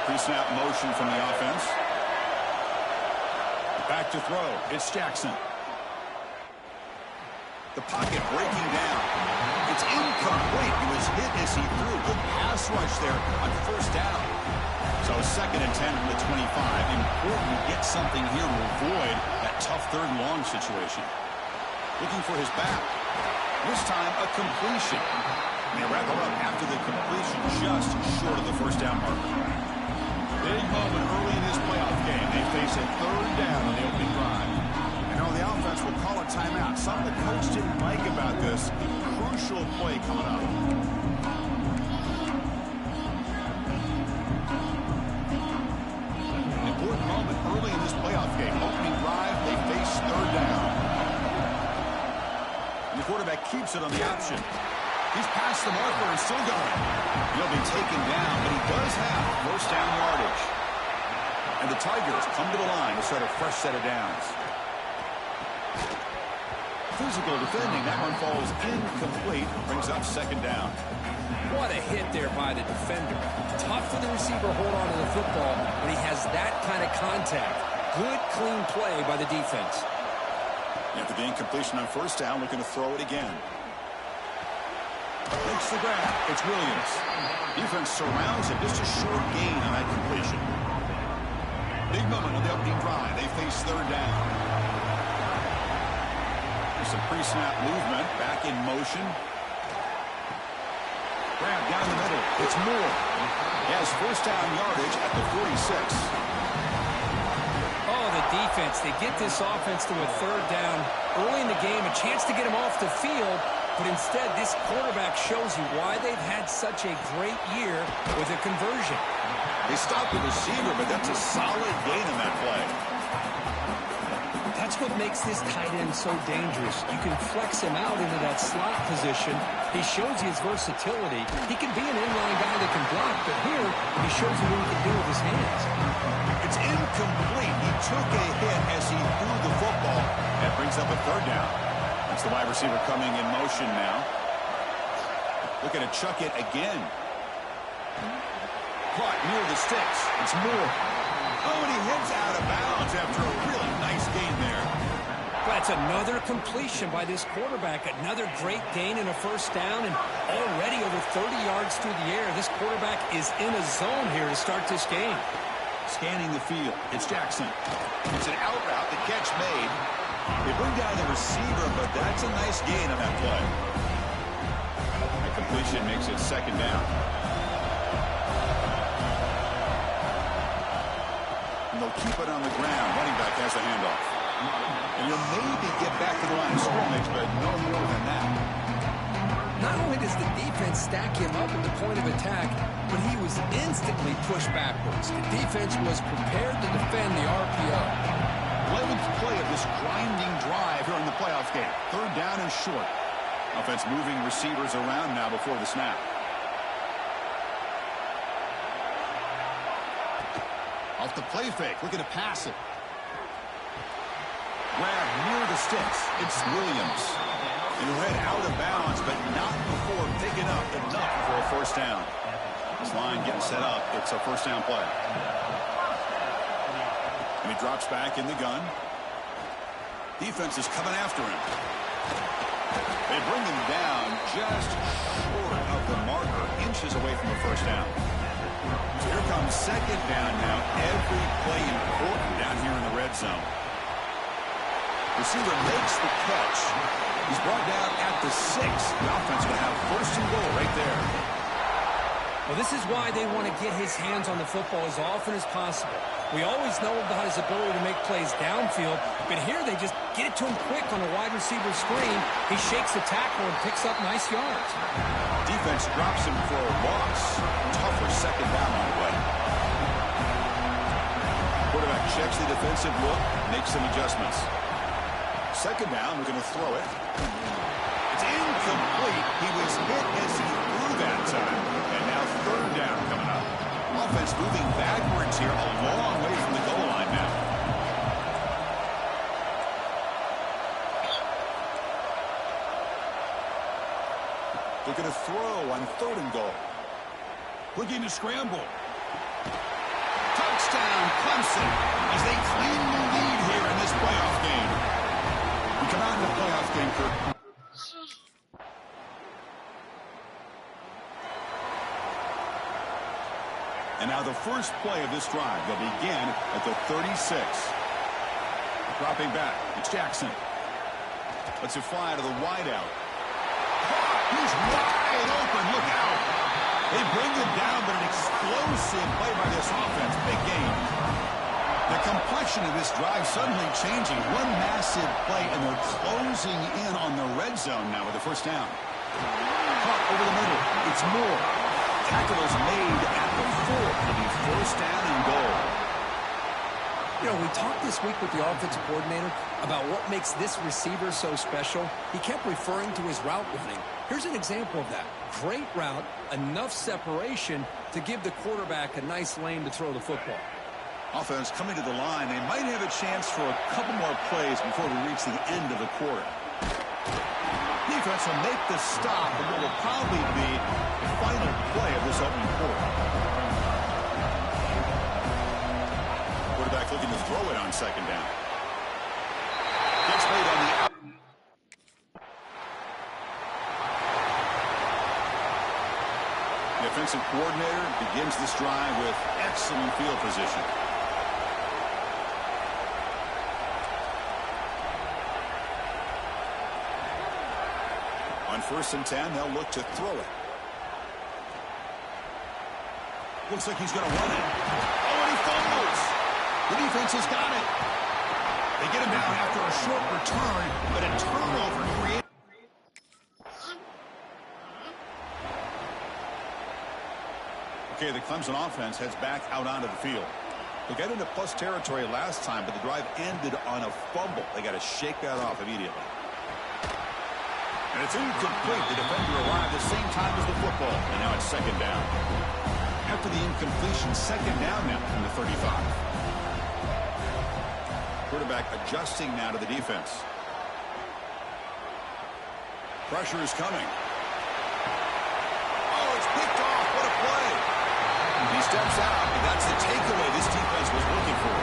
Pre-snap motion from the offense. Back to throw. It's Jackson. The pocket breaking down. It's incomplete. He was hit as he threw. Good pass rush there on first down. So 2nd and 10 from the 25. Important to get something here to avoid that tough 3rd and long situation. Looking for his back. This time a completion. And they wrap it up after the completion, just short of the first down marker. Big moment early in this playoff game. They face a 3rd down on the opening drive. And on the offense will call a timeout. Something the coach didn't like about this. Crucial play coming up. An important moment early in this playoff game. Opening drive, they face 3rd down. And the quarterback keeps it on the option. He's past the marker and still going. He'll be taken down, but he does have first down yardage. And the Tigers come to the line to start a fresh set of downs. Physical defending. That one falls incomplete. Brings up 2nd down. What a hit there by the defender. Tough for the receiver to hold on to the football when he has that kind of contact. Good, clean play by the defense. After the incompletion on first down, looking to throw it again. Makes the grab. It's Williams. Defense surrounds him. Just a short gain on that completion. Big moment on the opening drive. They face third down. There's some pre-snap movement. Back in motion. Grab down the middle. It's Moore. He has first down yardage at the 46. Oh, the defense. They get this offense to a third down early in the game. A chance to get him off the field. But instead, this quarterback shows you why they've had such a great year with a conversion. They stopped the receiver, but that's a solid gain on that play. That's what makes this tight end so dangerous. You can flex him out into that slot position. He shows you his versatility. He can be an inline guy that can block, but here he shows you what he can do with his hands. It's incomplete. He took a hit as he threw the football. That brings up a third down. That's the wide receiver coming in motion now. Looking to chuck it again. Caught near the sticks. It's Moore. Oh, and he hits out of bounds after a really nice gain there. That's another completion by this quarterback. Another great gain and a first down, and already over 30 yards through the air. This quarterback is in a zone here to start this game. Scanning the field. It's Jackson. It's an out route. The catch made. They bring down the receiver, but that's a nice gain on that play. The completion makes it second down. And they'll keep it on the ground. Running back has the handoff. And you'll maybe get back to the line of scrimmage, but no more than that. Not only does the defense stack him up at the point of attack, but he was instantly pushed backwards. The defense was prepared to defend the RPO. 11th play of this grinding drive here in the playoff game. Third down and short. Offense moving receivers around now before the snap. Off the play fake. Looking to pass it. Grab near the sticks. It's Williams. And head out of bounds, but not before picking up enough for a first down. This line getting set up. It's a first down play. And he drops back in the gun. Defense is coming after him. They bring him down just short of the marker, inches away from the first down. So here comes second down now. Every play important down here in the red zone. Receiver makes the catch. He's brought down at the 6. The offense will have first and goal right there. Well, this is why they want to get his hands on the football as often as possible. We always know about his ability to make plays downfield, but here they just get it to him quick on a wide receiver screen. He shakes the tackle and picks up nice yards. Defense drops him for a loss. Tougher second down on the way. Quarterback checks the defensive look, makes some adjustments. Second down, we're going to throw it. It's incomplete. He was hit as he threw that time. And now third down coming up. Offense moving backwards here, a long way from the goal line now. Looking to throw on third and goal. Looking to scramble. Touchdown, Clemson, as they claim the lead here in this playoff game. We come out in the playoff game, Kirk. And now the first play of this drive will begin at the 36. Dropping back, it's Jackson. Lets it fly to the wideout. He's wide open, look out. They bring him down, but an explosive play by this offense. Big game. The complexion of this drive suddenly changing. One massive play, and they're closing in on the red zone now with the first down. Caught over the middle. It's Moore. Tackle is made at the 4. It'll be first down and goal. You know, we talked this week with the offensive coordinator about what makes this receiver so special. He kept referring to his route running. Here's an example of that. Great route, enough separation to give the quarterback a nice lane to throw the football. Offense coming to the line. They might have a chance for a couple more plays before we reach the end of the quarter. Defense will make the stop, and what will probably be the final play of this opening quarter. Quarterback looking to throw it on second down. Gets made on the out. Defensive coordinator begins this drive with excellent field position. On 1st and 10, they'll look to throw it. Looks like he's going to run it. Oh, and he fumbles. The defense has got it. They get him down after a short return, but a turnover created. Okay, the Clemson offense heads back out onto the field. They got into plus territory last time, but the drive ended on a fumble. They got to shake that off immediately. And it's incomplete. The defender arrived at the same time as the football, and now it's 2nd down. After the incompletion, 2nd down now from the 35. Quarterback adjusting now to the defense. Pressure is coming. Oh, it's picked off. What a play. He steps out, and that's the takeaway this defense was looking for.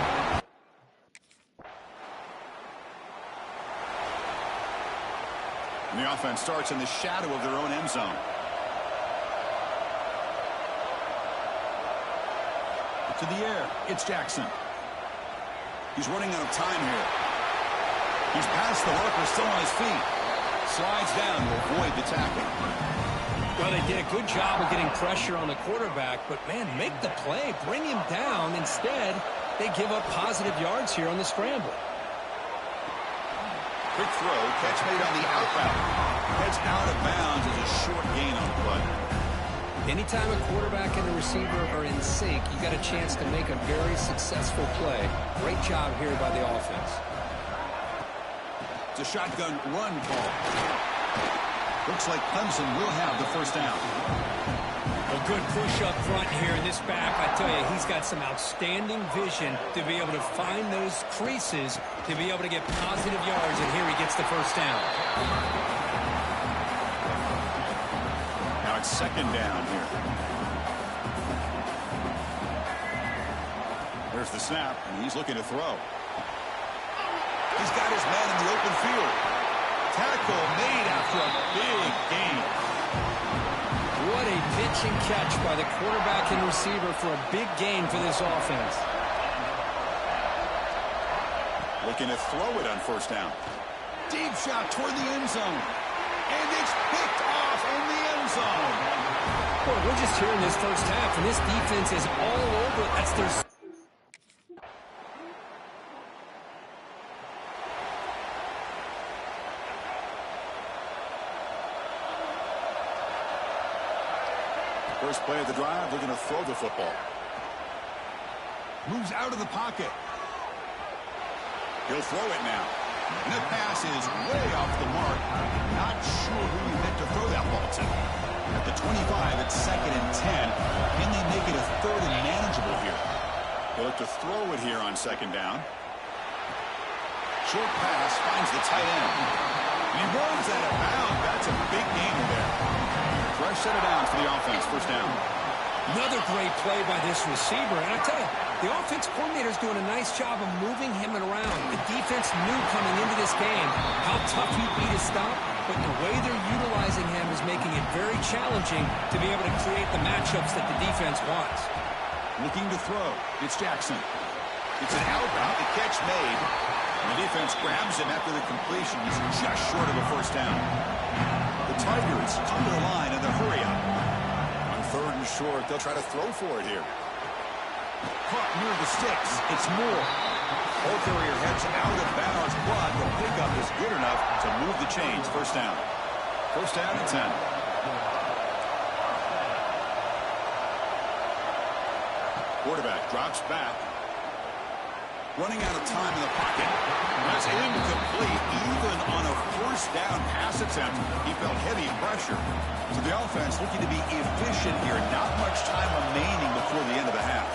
And the offense starts in the shadow of their own end zone. To the air, it's Jackson. He's running out of time here. He's past the marker, still on his feet. Slides down to avoid the tackle. Well, they did a good job of getting pressure on the quarterback, but, man, make the play. Bring him down. Instead, they give up positive yards here on the scramble. Quick throw, catch made on the outbound. Heads out of bounds as a short gain on the play. Anytime a quarterback and a receiver are in sync, you got a chance to make a very successful play. Great job here by the offense. It's a shotgun run call. Looks like Clemson will have the 1st down. A good push up front here in this back. I tell you, he's got some outstanding vision to be able to find those creases, to be able to get positive yards, and here he gets the 1st down. Now it's 2nd down here. There's the snap, and he's looking to throw. He's got his man in the open field. Tackle made after a big gain. What a pitch and catch by the quarterback and receiver for a big gain for this offense. Looking to throw it on 1st down. Deep shot toward the end zone. And it's picked off in the end zone. Boy, we're just here in this 1st half, and this defense is all over. That's their... First play of the drive, they're going to throw the football. Moves out of the pocket. He'll throw it now. And the pass is way off the mark. Not sure who he meant to throw that ball to. At the 25, it's 2nd and 10. Can they make it a 3rd and manageable here? They'll look to throw it here on 2nd down. Short pass finds the tight end. And he runs out of bounds. That's a big gain there. Fresh set of downs for the offense. 1st down. Another great play by this receiver. And I tell you, the offense coordinator is doing a nice job of moving him around. The defense knew coming into this game how tough he'd be to stop, but the way they're utilizing him is making it very challenging to be able to create the matchups that the defense wants. Looking to throw. It's Jackson. It's an outbound. The catch made. And the defense grabs him after the completion. He's just short of a 1st down. The Tigers come to the line in the hurry up. On 3rd and short, they'll try to throw for it here. Caught near the sticks. It's Moore. Ball carrier heads out of bounds, but the pickup is good enough to move the chains. 1st down. 1st down and 10. Quarterback drops back. Running out of time in the pocket. That's incomplete. Even on a 1st down pass attempt, he felt heavy pressure. So the offense looking to be efficient here. Not much time remaining before the end of the half.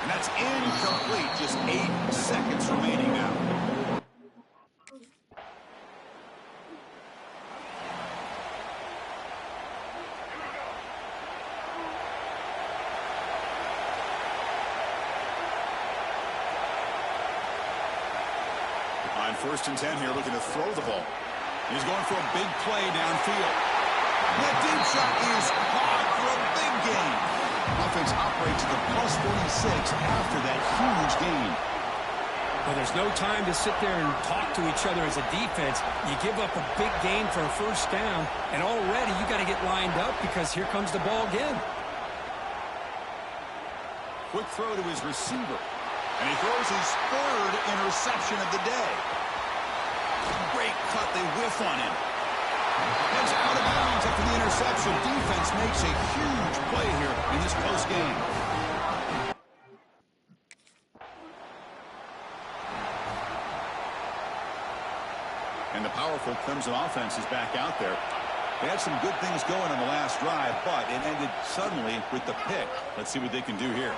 And that's incomplete. Just 8 seconds remaining now. On 1st and 10 here, looking to throw the ball. He's going for a big play downfield. That deep shot is caught for a big gain. Offense operates to the +46 after that huge gain. Well, there's no time to sit there and talk to each other as a defense. You give up a big gain for a first down, and already you got to get lined up because here comes the ball again. Quick throw to his receiver. And he throws his third interception of the day. Great cut. They whiff on him. Heads out of bounds after the interception. Defense makes a huge play here in this close game. And the powerful Clemson offense is back out there. They had some good things going on the last drive, but it ended suddenly with the pick. Let's see what they can do here.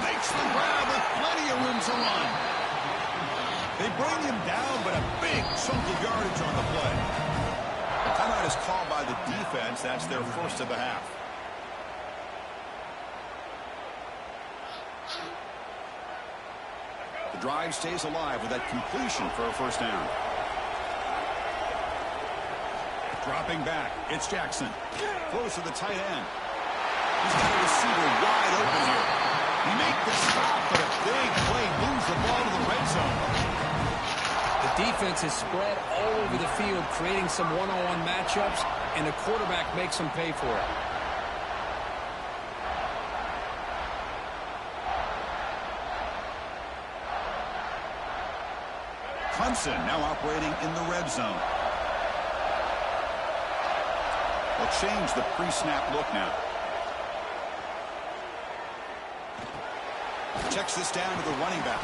Makes the grab with plenty of room to run. They bring him down, but a big chunk of yardage on the play. The timeout is called by the defense. That's their first of the half. The drive stays alive with that completion for a first down. Dropping back, it's Jackson. Throws to the tight end. He's got a receiver wide open here. He makes the stop, but a big play moves the ball to the red zone. The defense is spread all over the field, creating some one-on-one matchups, and the quarterback makes them pay for it. Clemson now operating in the red zone. They'll change the pre-snap look now. Checks this down to the running back.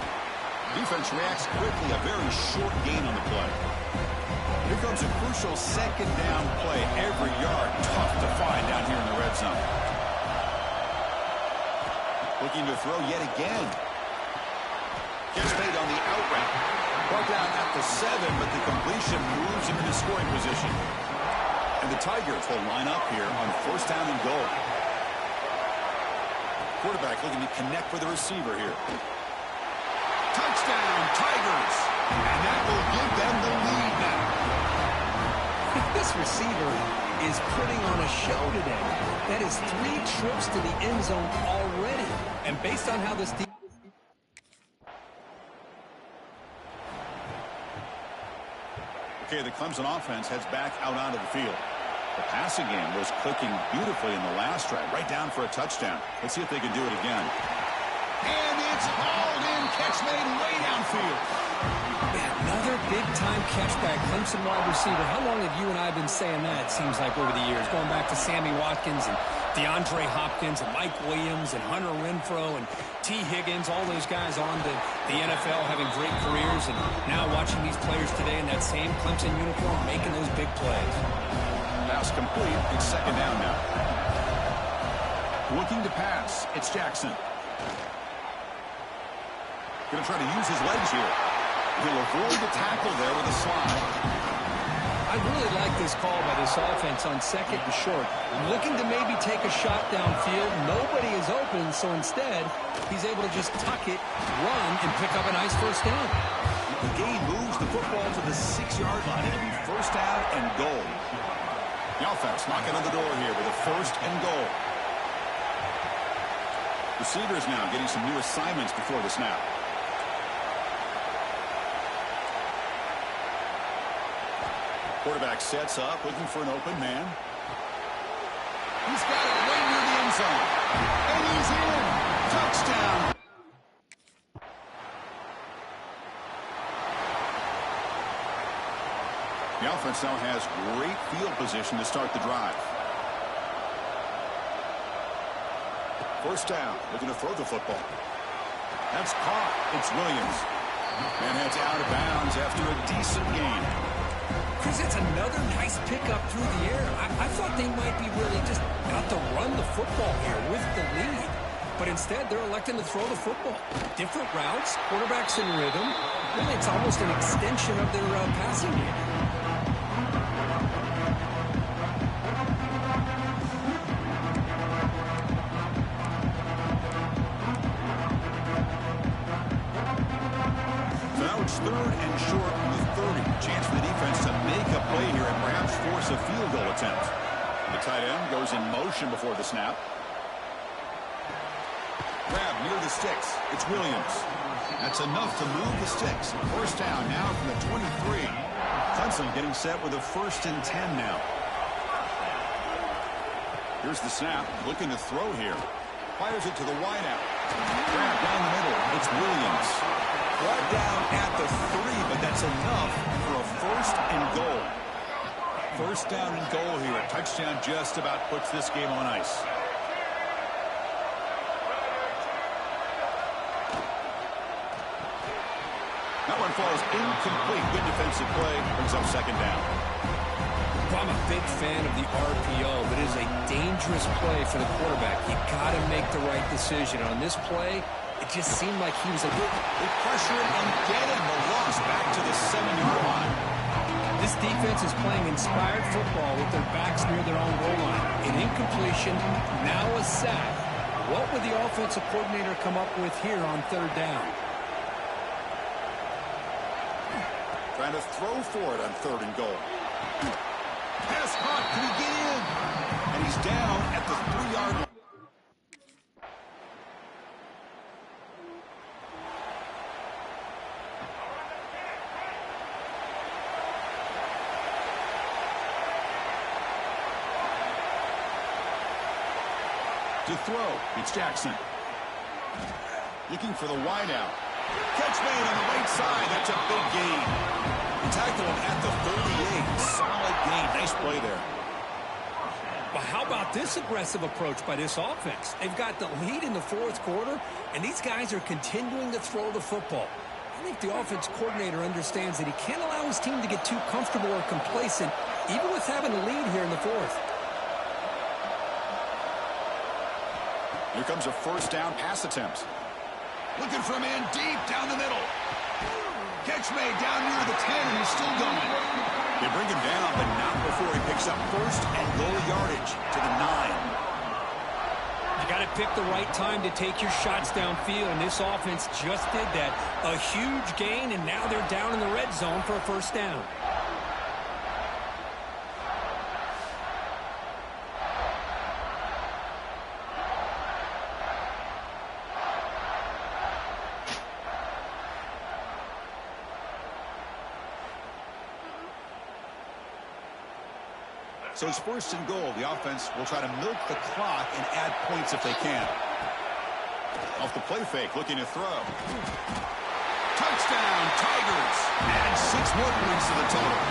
Defense reacts quickly. A very short gain on the play. Here comes a crucial second down play. Every yard tough to find down here in the red zone. Looking to throw yet again. Gets made on the out route. Brought down at the 7, but the completion moves him into scoring position. And the Tigers will line up here on first down and goal. Quarterback looking to connect with the receiver here. Touchdown, Tigers! And that will give them the lead now. This receiver is putting on a show today. That is 3 trips to the end zone already. And based on how this defense... Okay, the Clemson offense heads back out onto the field. The passing game was clicking beautifully in the last drive, right down for a touchdown. Let's see if they can do it again. And it's hauled in, catch made way downfield. Another big-time catch by a Clemson wide receiver. How long have you and I been saying that, it seems like, over the years? Going back to Sammy Watkins and DeAndre Hopkins and Mike Williams and Hunter Renfrow and T. Higgins, all those guys on to the NFL having great careers, and now watching these players today in that same Clemson uniform making those big plays. Pass complete. It's second down now. Looking to pass. It's Jackson. Going to try to use his legs here. He'll avoid the tackle there with a slide. I really like this call by this offense on second and short. Looking to maybe take a shot downfield. Nobody is open, so instead, he's able to just tuck it, run, and pick up a nice first down. The gain moves the football to the 6-yard line. It'll be first down and goal. The offense knocking on the door here with a first and goal. Receivers now getting some new assignments before the snap. Quarterback sets up, looking for an open man. He's got it right near the end zone. And he's in. Touchdown. The offense now has great field position to start the drive. First down, looking to throw the football. That's caught. It's Williams. And heads out of bounds after a decent gain. Chris, it's another nice pickup through the air. I thought they might be really just out to run the football here with the lead. But instead, they're electing to throw the football. Different routes, quarterbacks in rhythm. Really, it's almost an extension of their passing game. So now it's third and short on the 30. Chance for the defense to make force a field goal attempt. The tight end goes in motion before the snap. Grab near the sticks. It's Williams. That's enough to move the sticks. First down now from the 23. Clemson getting set with a 1st and 10 now. Here's the snap. Looking to throw here. Fires it to the wideout. Grab down the middle. It's Williams. Brought down at the 3, but that's enough for a 1st and goal. 1st down and goal here. A touchdown just about puts this game on ice. That one falls incomplete. Good defensive play. Brings up 2nd down. I'm a big fan of the RPO, but it is a dangerous play for the quarterback. You got to make the right decision. On this play, it just seemed like he was a little... They pressure it and get him. The loss back to the 7-yard line. This defense is playing inspired football with their backs near their own goal line. An incompletion, now a sack. What would the offensive coordinator come up with here on 3rd down? Trying to throw for it on 3rd and goal. Pass caught. Can he get in? And he's down at the 3-yard line. To throw, it's Jackson. Looking for the wideout. Catch made on the right side. That's a big gain. Tackle him at the 38. Solid gain. Nice play there. But how about this aggressive approach by this offense? They've got the lead in the 4th quarter, and these guys are continuing to throw the football. I think the offense coordinator understands that he can't allow his team to get too comfortable or complacent, even with having a lead here in the 4th. Here comes a 1st down pass attempt. Looking for a man deep down the middle. Catch made down near the 10, and he's still going. They bring him down, but not before he picks up 1st and goal yardage to the 9. You got to pick the right time to take your shots downfield, and this offense just did that. A huge gain, and now they're down in the red zone for a 1st down. So it's 1st and goal. The offense will try to milk the clock and add points if they can. Off the play fake, looking to throw. Touchdown, Tigers. And 6 more points to the total.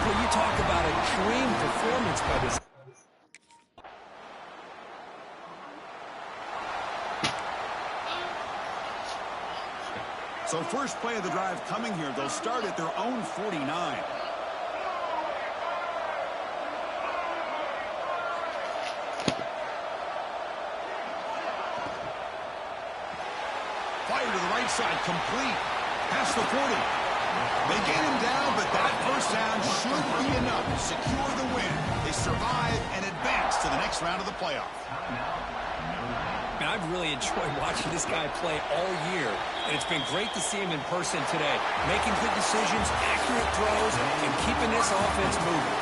Well, you talk about a dream performance by this. So first play of the drive coming here. They'll start at their own 49. Side complete. Past the 40. They get him down, but that 1st down should be enough to secure the win. They survive and advance to the next round of the playoff. Man, I've really enjoyed watching this guy play all year, and it's been great to see him in person today, making good decisions, accurate throws, and keeping this offense moving.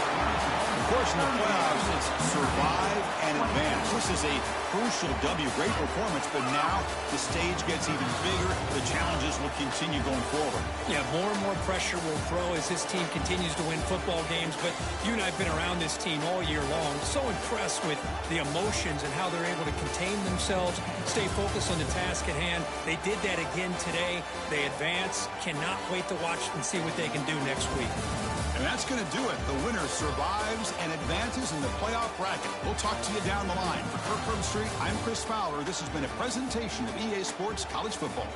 Of course, in the playoffs, it's survive and advance. This is a crucial W. Great performance, but now the stage gets even bigger. The challenges will continue going forward. Yeah, more and more pressure will grow as this team continues to win football games, but you and I have been around this team all year long. So impressed with the emotions and how they're able to contain themselves, stay focused on the task at hand. They did that again today. They advance. Cannot wait to watch and see what they can do next week. And that's going to do it. The winner survives and advances in the playoff bracket. We'll talk to you down the line. For Kirk Herbstreit, I'm Chris Fowler. This has been a presentation of EA Sports College Football.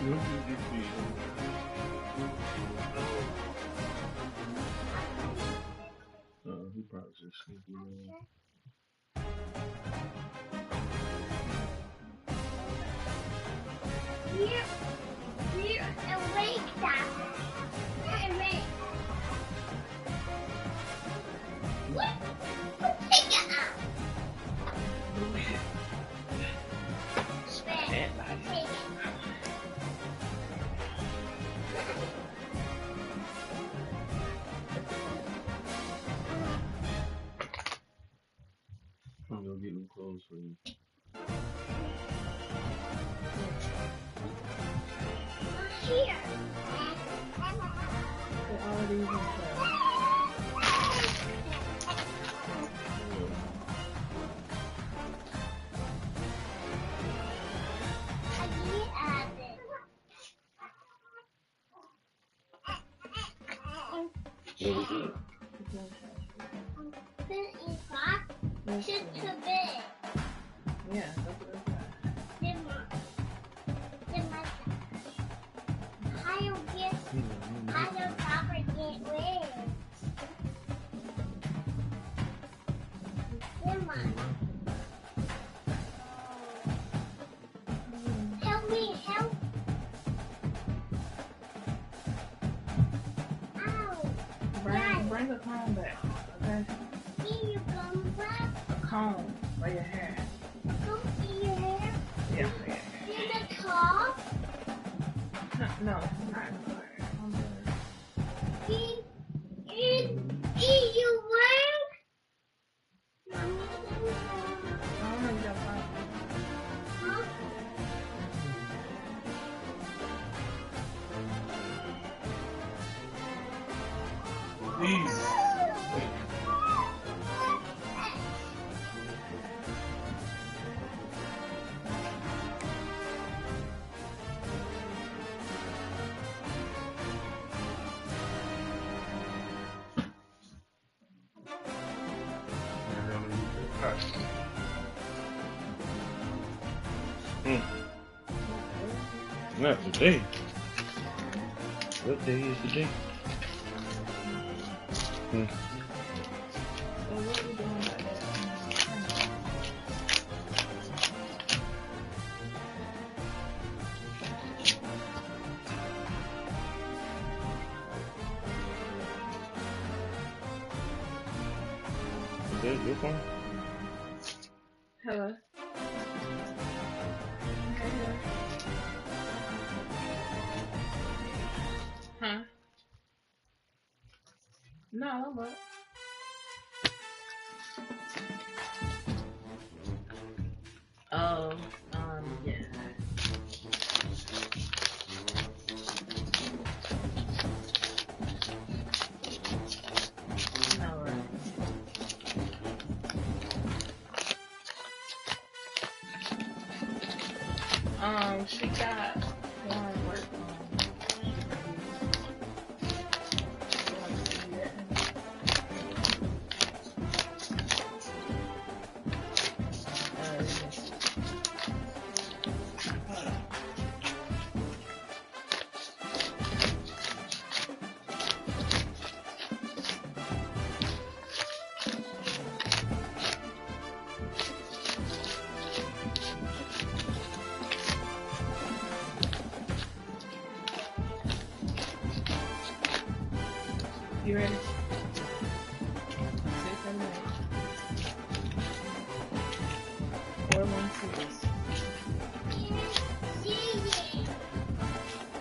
He probably just sleeping. We're awake now. We're awake. What? Take it out. Take it. I'm gonna get them clothes for you. Here. They're already in class. Yeah, that's what it's Help me, help. Ow. Bring the comb back, okay? Here you come back. A comb for your hair. Come in your hair. Yeah, for your hair. In the top. No, not in the hair. In your work. I don't know, you got five. Huh? Please. Not today. What day is today? So what are we doing about that? Is that your phone? Hello? Hello? Huh? No, but oh, yeah. No, right. She got one work You ready? 416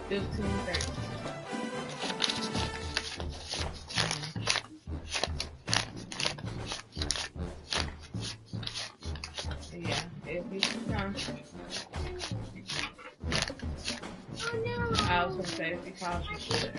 1530. Yeah, it'll be time. I was gonna say if you call, you should.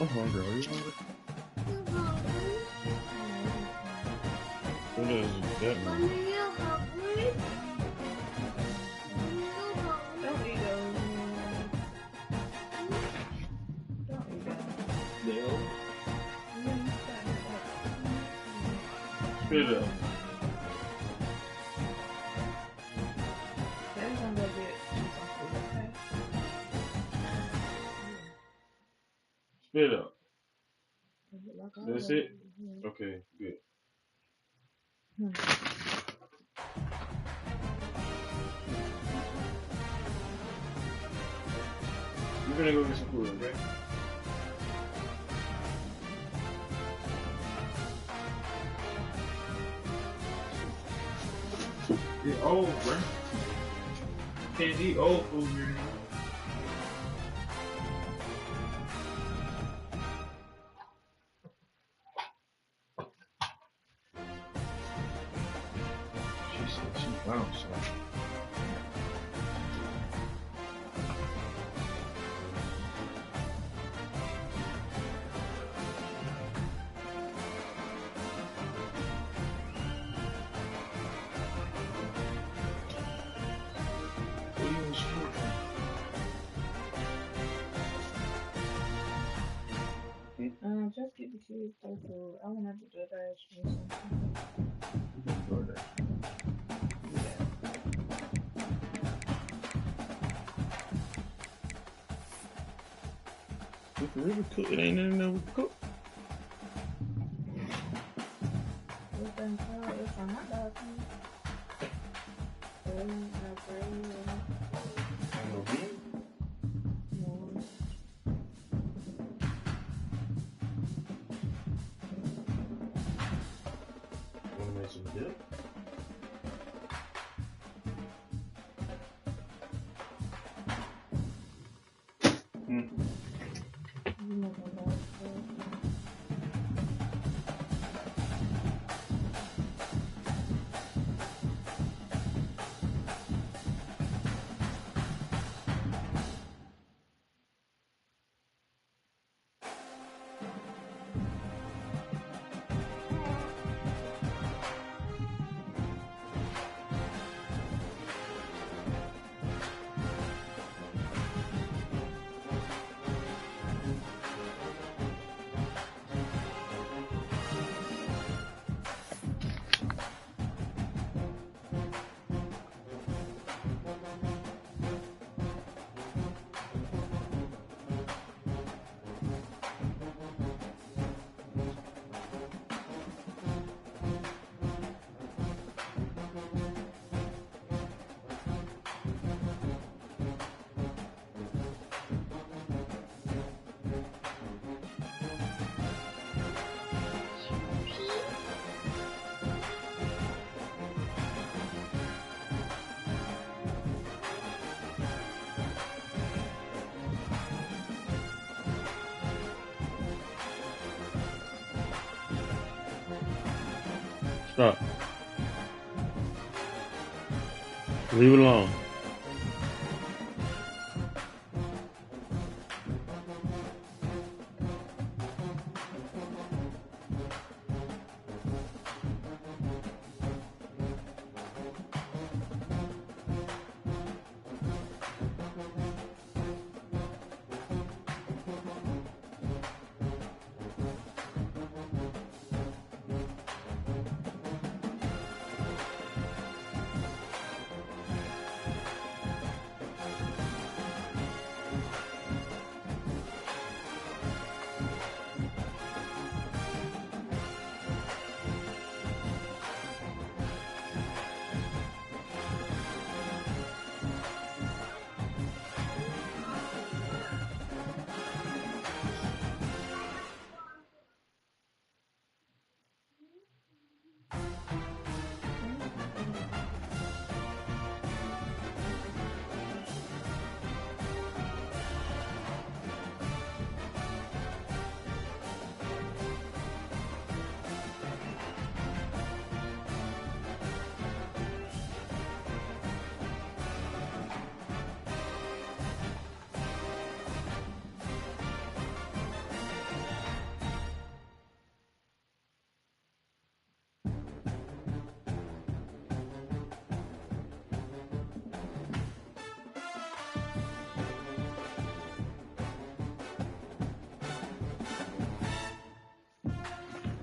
I'm hungry. Are you hungry? What does that mean? Don't eat those. Don't eat those. No. Spit it up. Daddy's gonna go get some food, okay? Spit up. Like I That's will. it? Okay, good. You're gonna go get some food, okay? Get old, bro. Can't eat old food here. She said she found something. What are you in school for? Just get the kids their food. I want to do that or something. You can enjoy that. We can really cook. It ain't nothing that we can cook. Everything cold. It's a hot dog. Ain't no beans. Wanna make some dip? Stop. Leave it alone.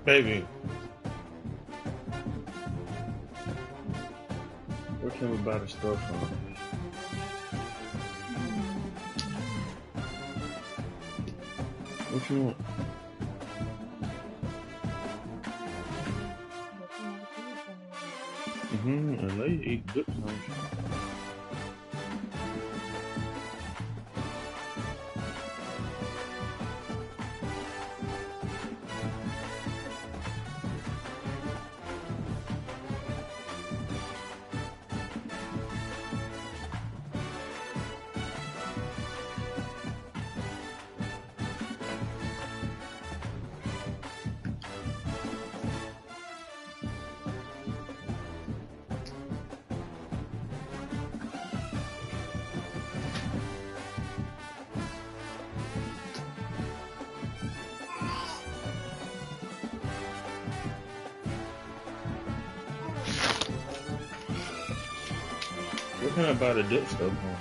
Baby. Where can we buy the stuff from? What you want? And they eat good things. What can I buy the dip stuff from?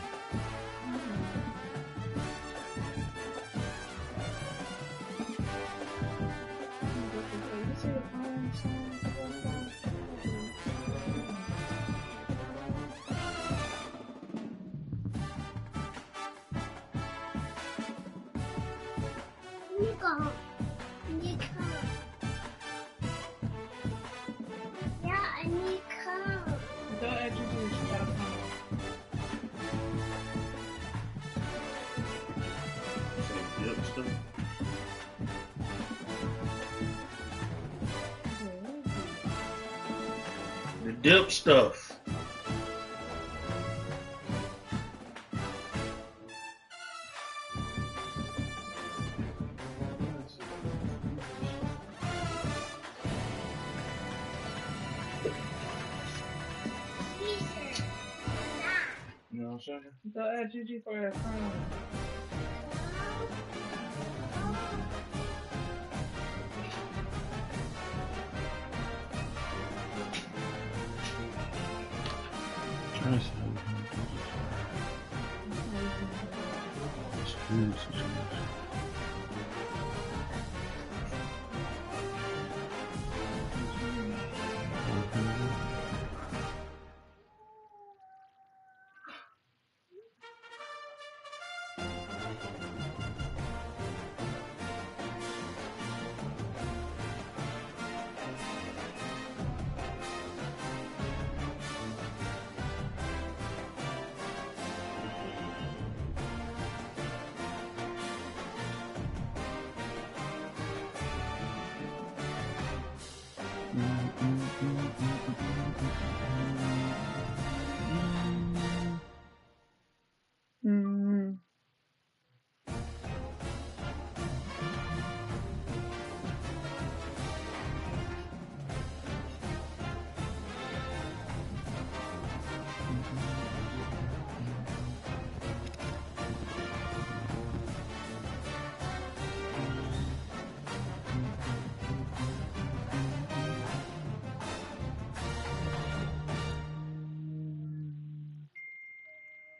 Nico. Yeah, Nico. Don't introduce yourself. Dip stuff. The dip stuff. You know what I'm saying? Don't add Gigi for your phone.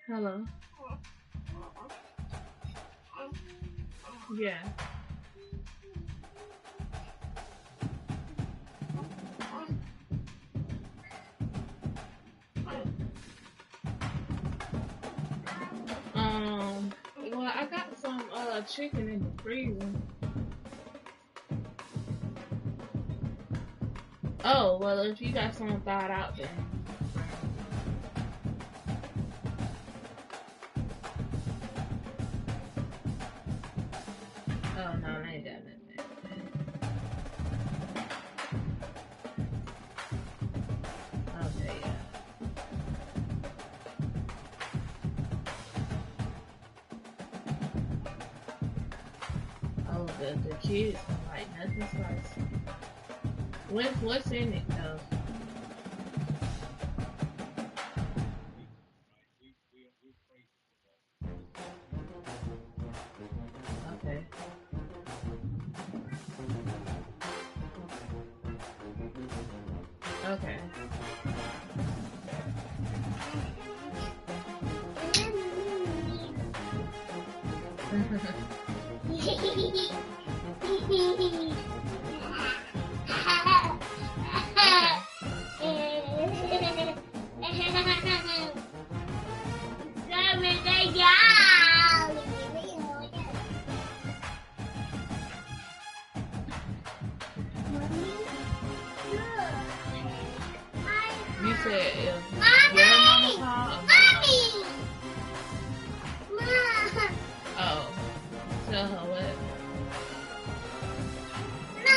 Hello. Yeah. Well, I got some chicken in the freezer. Oh, well, if you got some thawed out there. Oh, no, I ain't got nothing. Okay, yeah. Oh, the kids don't like nothing spicy. What's in it, though? Okay. Okay. You said if your Mommy! mama called. Mommy! Oh, tell her what? No.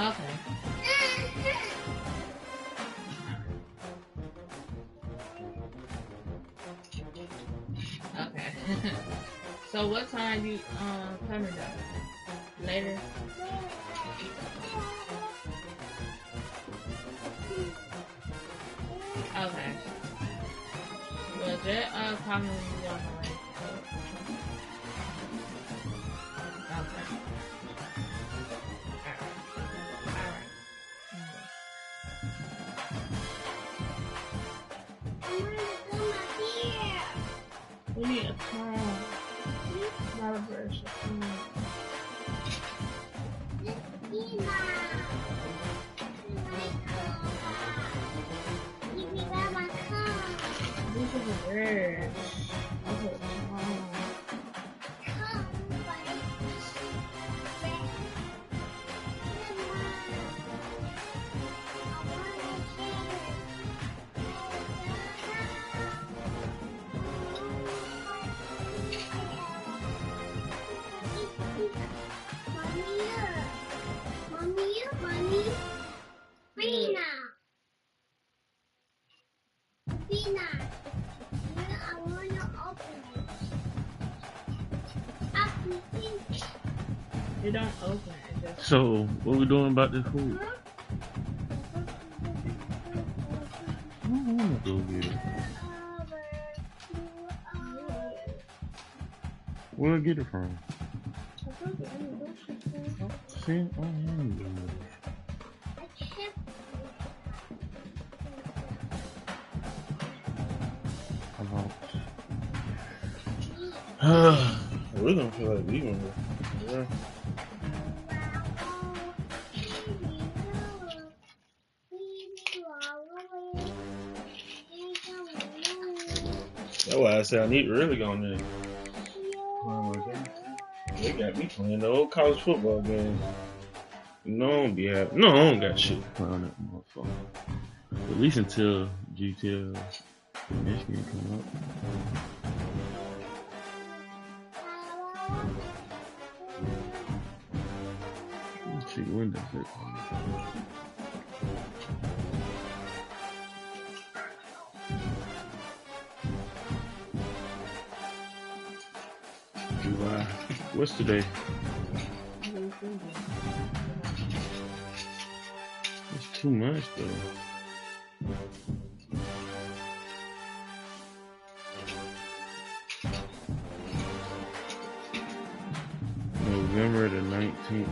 Okay. Okay. So what time you coming up? Later? Okay. Well, just call me when you're on the way. Okay. We need a comb. Not a brush. A comb. This is a brush. Okay, comb. It don't open. It just... So, what we doing about this food? I don't want to go get it. Where I get it from? See, I am doing it. We're gonna feel like leaving here. Yeah. That's why I said I need to really go in there. They got me playing the old college football game. No, I don't got shit to play on that motherfucker. At least until GTL Michigan come up. Let's see, when does it come? July. What's today? It's too much though. November the 19th.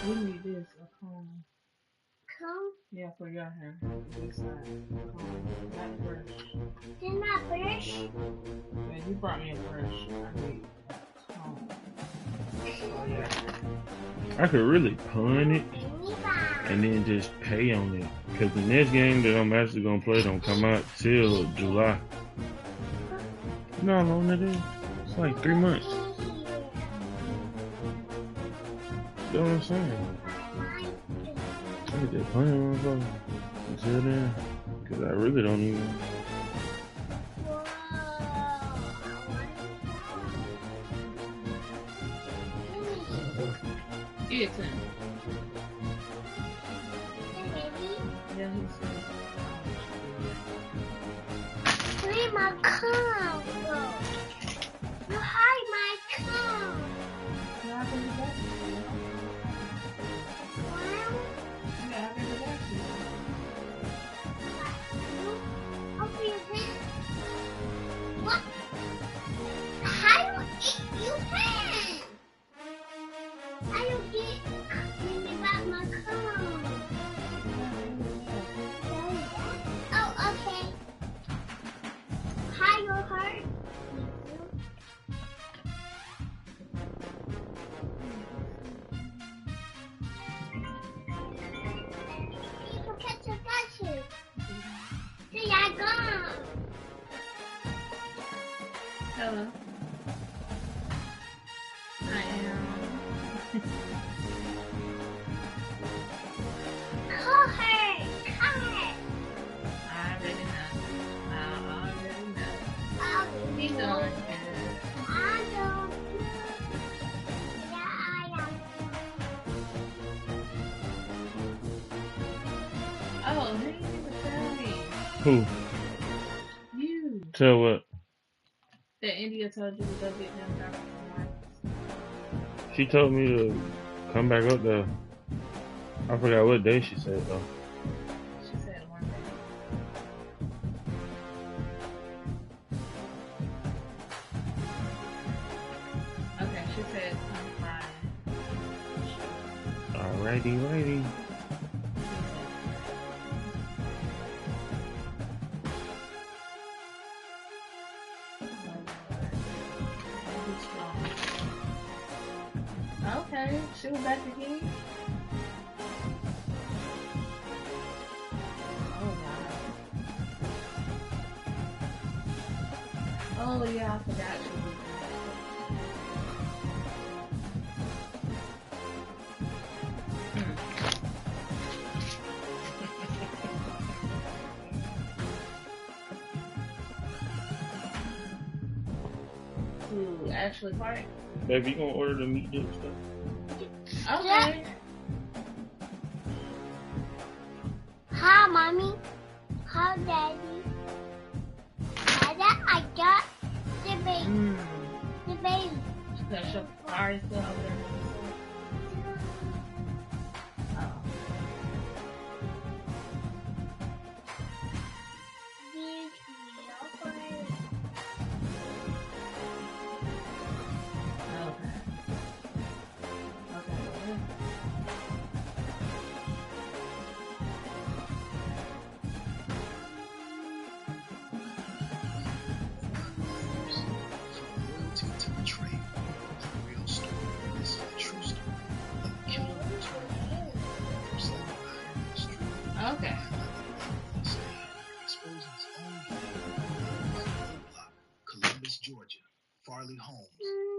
We need this, a comb. Comb? Yeah, for your hair. This side. Comb. Not a brush. Did not brush? Yeah, you brought me a brush. I need a comb. Oh, yeah. I could really pun it and then just pay on it. Because the next game that I'm actually going to play don't come out till July. You know how long that is? It's like 3 months. You know what I'm saying? I get that playing motherfucker. Until then, because I really don't even. Give it to him. Yeah, he's Where's my comb? You hide my comb. Yeah, I'll bring it back to you. Well, Yeah, I'll bring it back to you. I'll be there. What? How do you can? How do you give me back my comb? Oh, okay. How you hurt? You catch a gotcha. See, I gone. Hello. I am. Call her. Call her. I already know. I already know. Oh, He's on. I don't. Yeah, I am. Oh, he didn't even tell me. Who? You. Tell what? That India told you to go get them driver's license. She told me to come back up there. I forgot what day she said though. She said one day. Okay, she said come Friday. Alrighty. Okay, she was back again. Oh wow. Oh yeah, I forgot she was back. Ooh, Ashley Park. Baby, you gonna order the meat dip stuff? Okay. Hi, mommy. Hi, daddy. Dada, I got the baby. The baby. Because your car is still over there. Oh. Okay. Columbus, Georgia. Farley Holmes,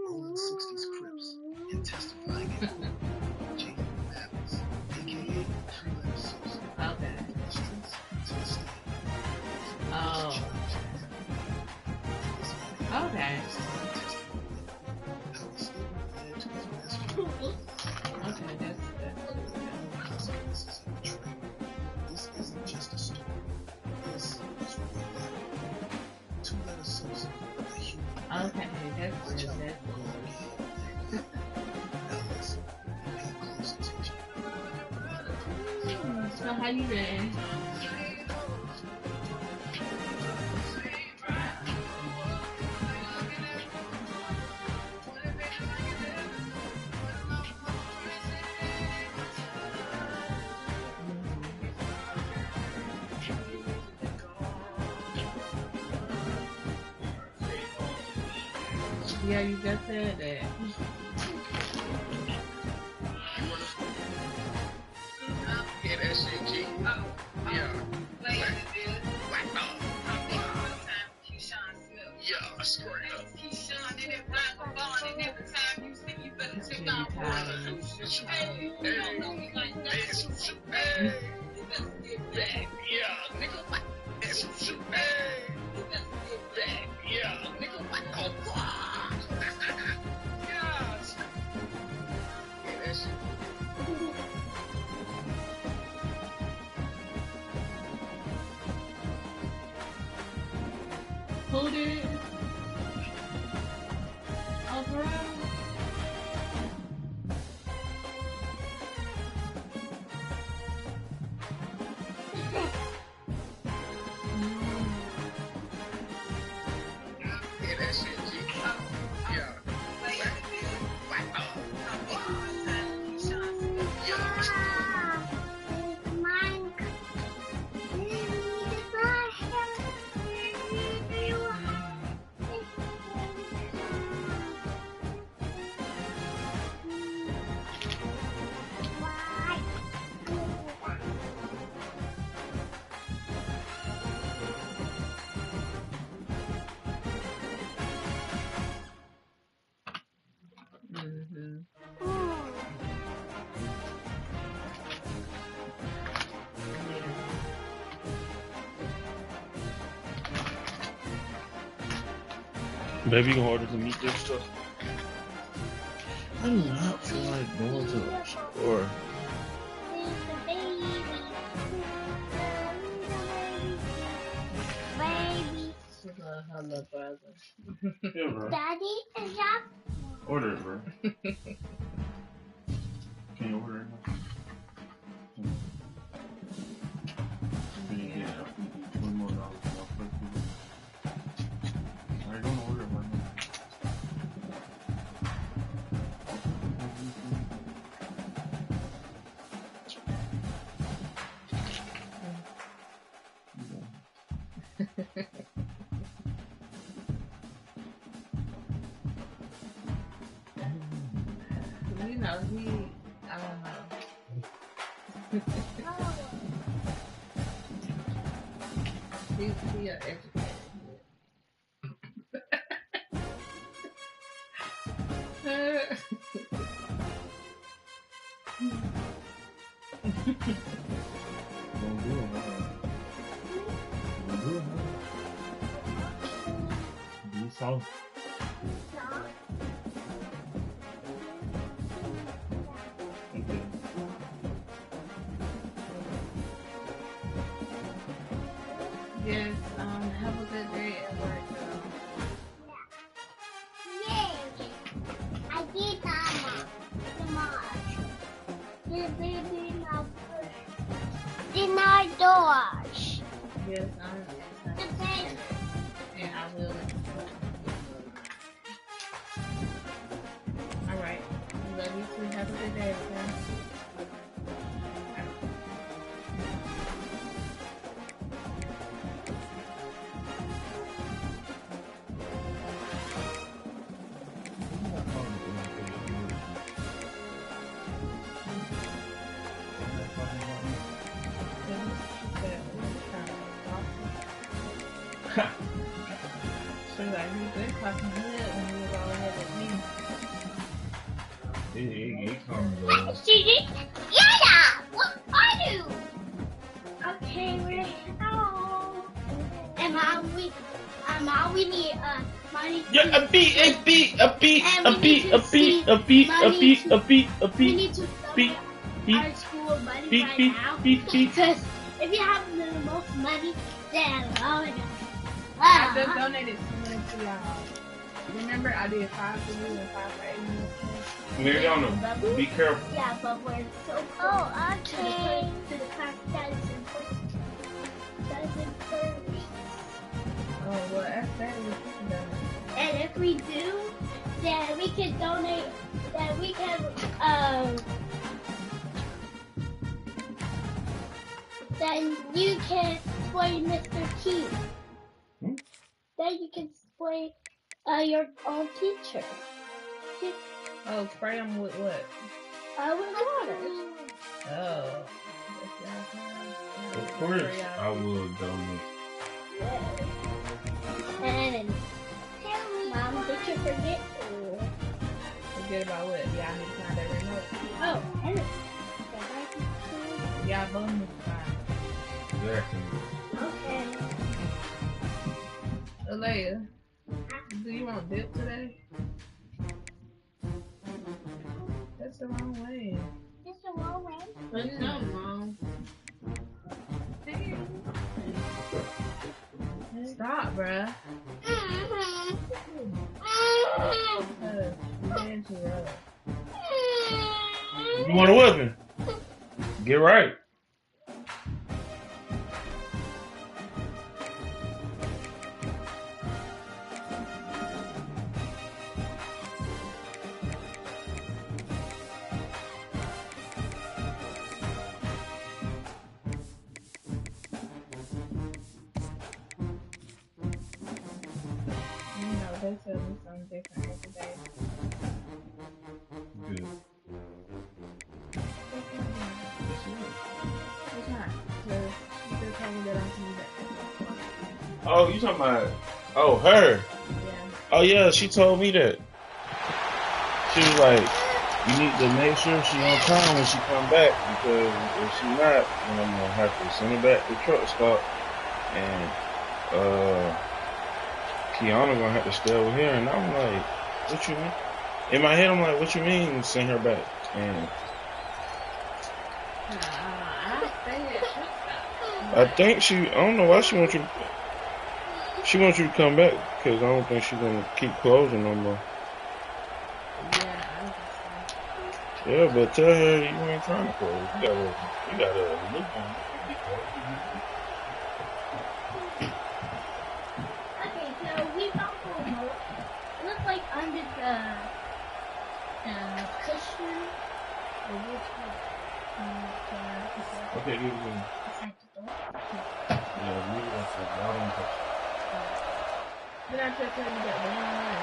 rolling 60s Crips, and testifying in court. Jacob Mathis, a.k.a. Three-Letter Susan. Okay. Streets to the state. Oh. Okay. Okay, that's consequences of betrayal. This isn't just a story. This is real life. Two-Letter Susan, a human. okay, that's good. So how you been? Yeah, you just said that. Yeah, that shit, G. Yeah. Yeah, straight up. Who did? Overall? Baby, you can order some meat this stuff. I do not feel like going to the store. Hello, brother. Yeah, bro. Daddy, is that? Order it, bro. Can you order it now? Can you get $1 more off? I don't order it right now. You know, I don't know. He educated. Don't do it, man. Don't do it, man. Be soft. Okay. Yes, have a good day at work, girl. Yay! I did that, Mom. In our doors. Yes, The bed. and I will. Alright. Love you too. Have a good day, okay? So like he been talking good when he was all ahead of me. He calm down. Gigi, yeah! What are you? Okay, we're home. And we need money. Yeah, a beat. We need to beat, our school money right now. Because if you have the most money, then I just donated some money to y'all. Remember, I did 5 for you and 5 for Amy. Mariana, be careful. Yeah, but we're so close to the class that is in first. Oh, well, that's better if you can. And if we do, then we can donate, then we can, then you can spray Mr. T. Then you can spray your own teacher. Oh, spray them with what? With water. Oh. Of course, I will donate. And Mom, did you forget? Forget about what? Yeah, I need to find that remote. Oh, and Y'all both move fine. Exactly. Okay. Alea, do you want dip today? That's the wrong way. It's the wrong way. But no, Mom. Stop, bruh. You want a whipping? Get right. They tell me something different every day. Good. It's not. Because she just told me that I'm coming back. Oh, you talking about? Oh, her. Yeah. Oh yeah, she told me that. She was like, you need to make sure she on time when she come back, because if she not, then I'm gonna have to send her back to truck stop, and Kiana gonna have to stay over here. And I'm like, what you mean? In my head, I'm like, what you mean send her back? And I think I don't know why she wants you to come back, because I don't think she's gonna keep closing no more. Yeah, but tell her you ain't trying to close. You gotta look on it. Okay, so we found the remote. It looks like under the cushion. Or which one? Okay, give me. Beside the door. Yeah, maybe that's a lot on top. Then I took her to get the wrong way.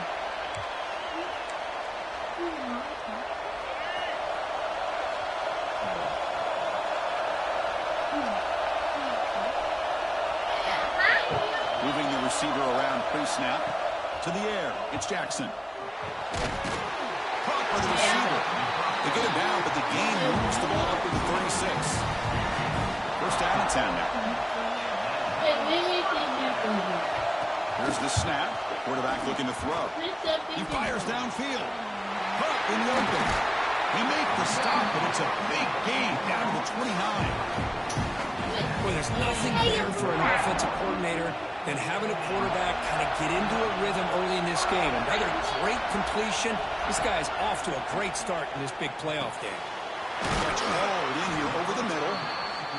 Moving the receiver around pre-snap. To the air. It's Jackson. Caught by the receiver. They get him down, but the game moves the ball up to the 36. First down and 10 now. Here's the snap. Quarterback looking to throw. He fires downfield. Caught in the open. They make the stop, but it's a big gain down to the 29. Well, there's nothing better for an offensive coordinator than having a quarterback kind of get into a rhythm early in this game. Another great completion. This guy is off to a great start in this big playoff game. Catch hauled in here over the middle.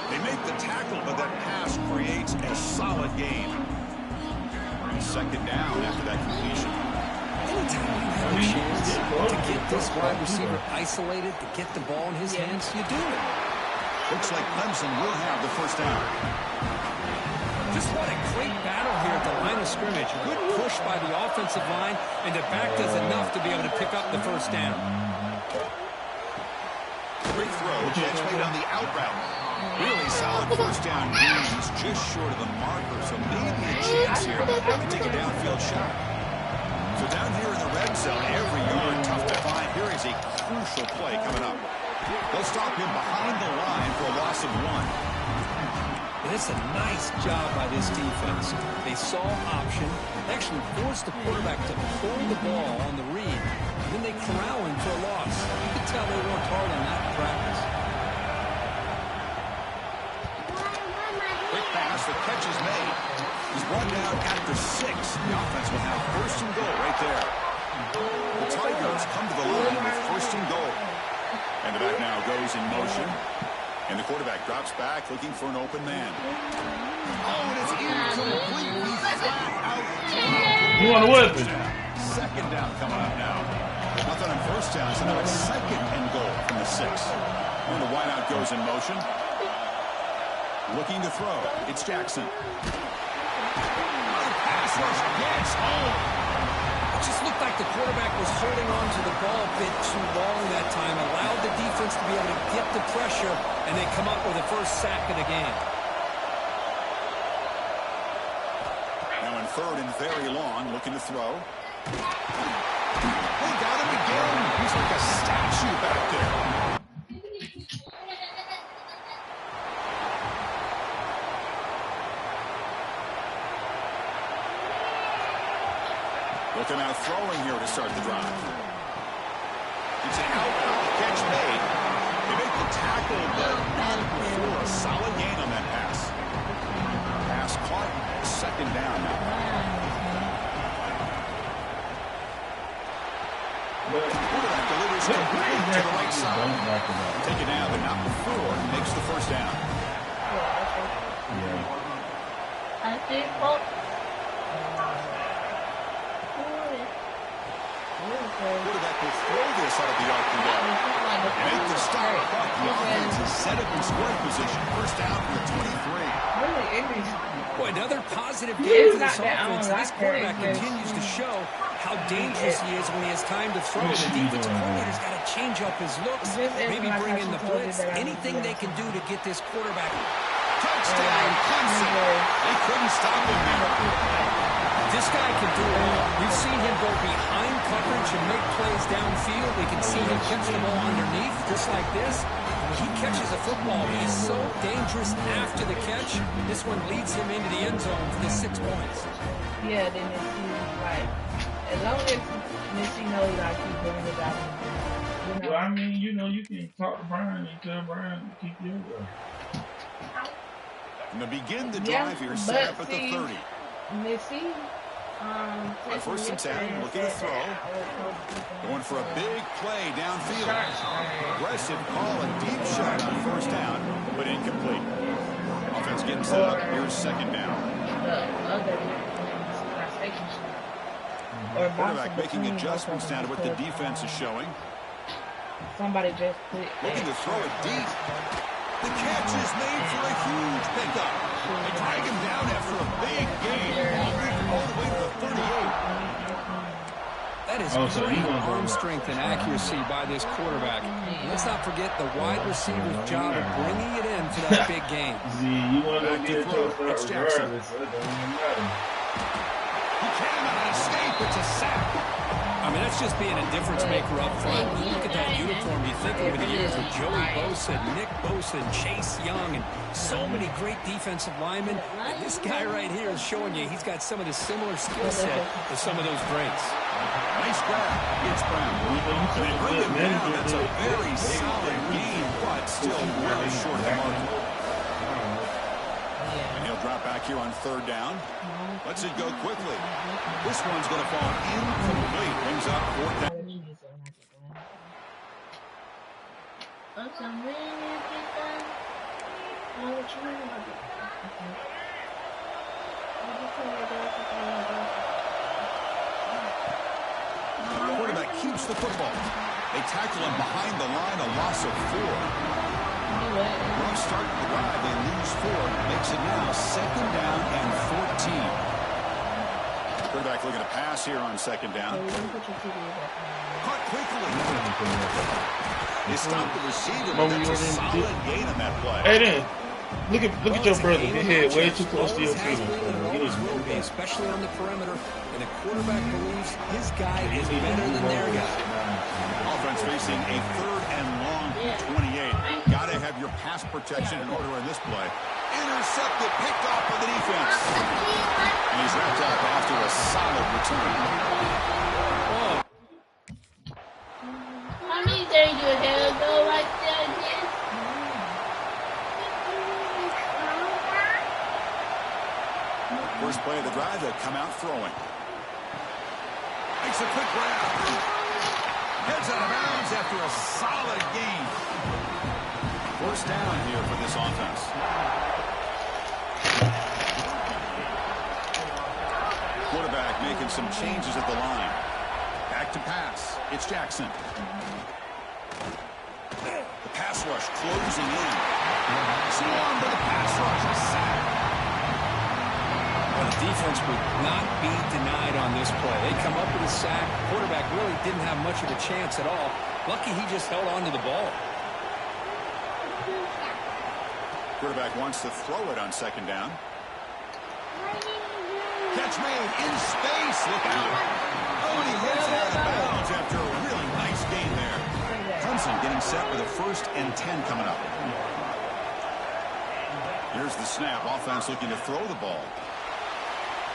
They make the tackle, but that pass creates a solid gain. Second down after that completion. Anytime you have a chance to get this wide receiver isolated, to get the ball in his hands, you do it. Looks like Clemson will have the first down. Just what a great battle here at the line of scrimmage. Good push by the offensive line, and the back does enough to be able to pick up the first down. Great throw, Jets played on the out route. Really solid first down gain. He's just short of the marker, so maybe a chance here to take a downfield shot. So down here in the red zone, every yard tough to find. Here is a crucial play coming up. They'll stop him behind the line for a loss of 1. And it's a nice job by this defense. They saw option, actually forced the quarterback to pull the ball on the read, and then they corral him for a loss. You could tell they worked hard on that in practice. Quick pass, the catch is made. He's brought down after 6. The offense will have first and goal right there. The Tigers come to the line with first and goal. And the back now goes in motion. And the quarterback drops back, looking for an open man. Oh, and it's incompletely flat out. You want a weapon? Second down coming up now. Nothing on first down, so now it's second and goal from the 6. And the wideout goes in motion. Looking to throw. It's Jackson. Pass rush gets home. It just looked like the quarterback was holding on to the ball a bit too long that time, allowed the defense to be able to get the pressure, and they come up with the first sack of the game. Now in third and very long, looking to throw. They got him again. He's like a statue back there. They'll come out throwing here to start the drive. It's an out catch made. They make the tackle, but not before a solid gain on that pass. Pass caught, second down now. Quarterback delivers complete to the right side. Take it down, but not before. Makes the first down. I think both. Quarterback will throw this out of the RPO. Make the stop. The offense is set up in scoring position. First down from the 23. Boy, another positive game for this offense. This quarterback continues to show how dangerous he is when he has time to throw. The defensive coordinator's got to change up his looks, maybe bring in the blitz, anything they can do to get this quarterback. Touchdown, Clemson. They couldn't stop him there. This guy can do it all. We've seen him go behind coverage and make plays downfield. We can see him catch the ball underneath, just like this. When he catches a football, he's so dangerous after the catch. This one leads him into the end zone for the 6 points. Yeah, then it's like, as long as Missy knows I keep doing it out. Well, I mean, you know, you can talk to Brian and tell Brian to keep your And to begin the drive here, set up at the 30. Missy, on first and 10, looking to throw. Going for a big play downfield. Aggressive call, a deep shot on first down, but incomplete. Offense getting set up. Here's second down. Quarterback making adjustments down to what the defense is showing. Somebody just looking to throw it deep. The catch is made for a huge pickup. They drag him down after a big gain. All the way to the 38. That is great arm strength and accuracy by this quarterback. Let's not forget the wide receiver's job of bringing it in for that big game. You want to get it's Jackson. He cannot escape. It's a sack. I mean, that's just being a difference maker up front. You look at that uniform, you think over the years with Joey Bosa, Nick Bosa, and Chase Young, and so many great defensive linemen. And this guy right here is showing you he's got some of the similar skill set to some of those greats. Nice grab. It's Brown. And bring him down. That's a very solid game, but still really short of the mark. And he'll drop back here on third down. Lets it go quickly. This one's going to fall incomplete. Brings up fourth down. Quarterback keeps the football. They tackle him behind the line, a loss of 4. Rough start to the drive, they lose 4. Makes it now second down and 14. Quarterback looking to pass here on second down. Caught quickly. They stopped the receiver, but that's a solid gain on that play. Hey, then, look at your brother. His head way too close to your feet. Especially on the perimeter, and the quarterback believes his guy is better than their guy. Offense facing a third and long 28. Got to have your pass protection in order in this play. Intercepted, picked off by the defense. And he's wrapped up after a solid return. How many days do you go like that? First play of the drive, they'll come out throwing. Makes a quick grab. Heads out of bounds after a solid gain. First down here for this offense. Quarterback making some changes at the line. Back to pass. It's Jackson. The pass rush closing in. Swarmed by the pass rush. A sack. Well, the defense would not be denied on this play. They come up with a sack. Quarterback really didn't have much of a chance at all. Lucky he just held on to the ball. Quarterback wants to throw it on second down. Catch made in space. Look out. Oh, and he hits it out of bounds after a really nice gain there. Clemson getting set with a first and 10 coming up. Here's the snap. Offense looking to throw the ball.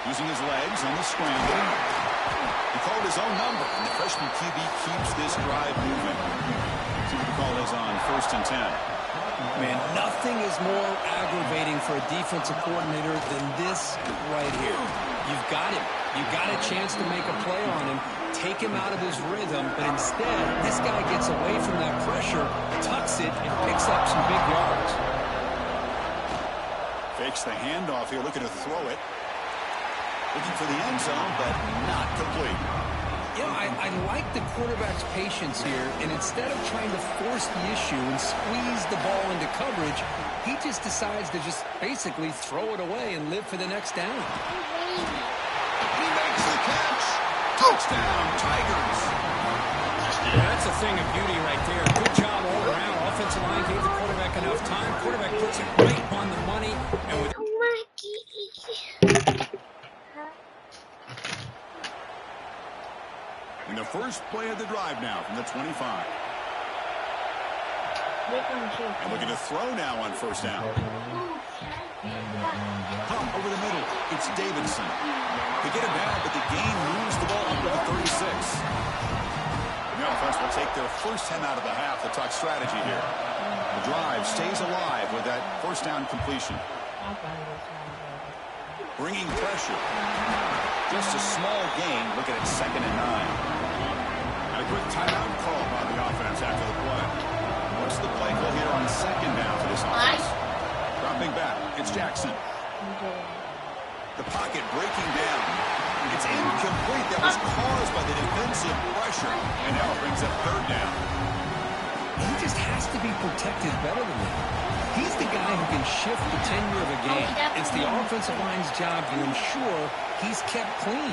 Using his legs on the scramble. He called his own number, and the freshman QB keeps this drive moving. See what the call is on 1st and 10. Man, nothing is more aggravating for a defensive coordinator than this right here. You've got him. You've got a chance to make a play on him, take him out of his rhythm, but instead, this guy gets away from that pressure, tucks it, and picks up some big yards. Fakes the handoff here, looking to throw it. Looking for the end zone, but not complete. You know, I like the quarterback's patience here, and instead of trying to force the issue and squeeze the ball into coverage, he just decides to just basically throw it away and live for the next down. He makes the catch. Touchdown, Tigers. Yeah, that's a thing of beauty right there. Good job all around. Offensive line gave the quarterback enough time. Quarterback puts it right on the money. And with in the first play of the drive now from the 25. And looking to throw now on 1st down. Pump over the middle. It's Davidson. They get it back, but the gain moves the ball up to the 36. The offense will take their first 10 out of the half to talk strategy here. The drive stays alive with that 1st down completion. Bringing pressure. Just a small gain. Look at it, 2nd and 9. And a quick timeout call by the offense after the play. What's the play call here on 2nd down for this offense? Dropping back, it's Jackson. The pocket breaking down. It's incomplete. That was caused by the defensive pressure. And now it brings up 3rd down. he just has to be protected better than that. He's the guy who can shift the tenure of a game. It's the offensive line's job to ensure he's kept clean.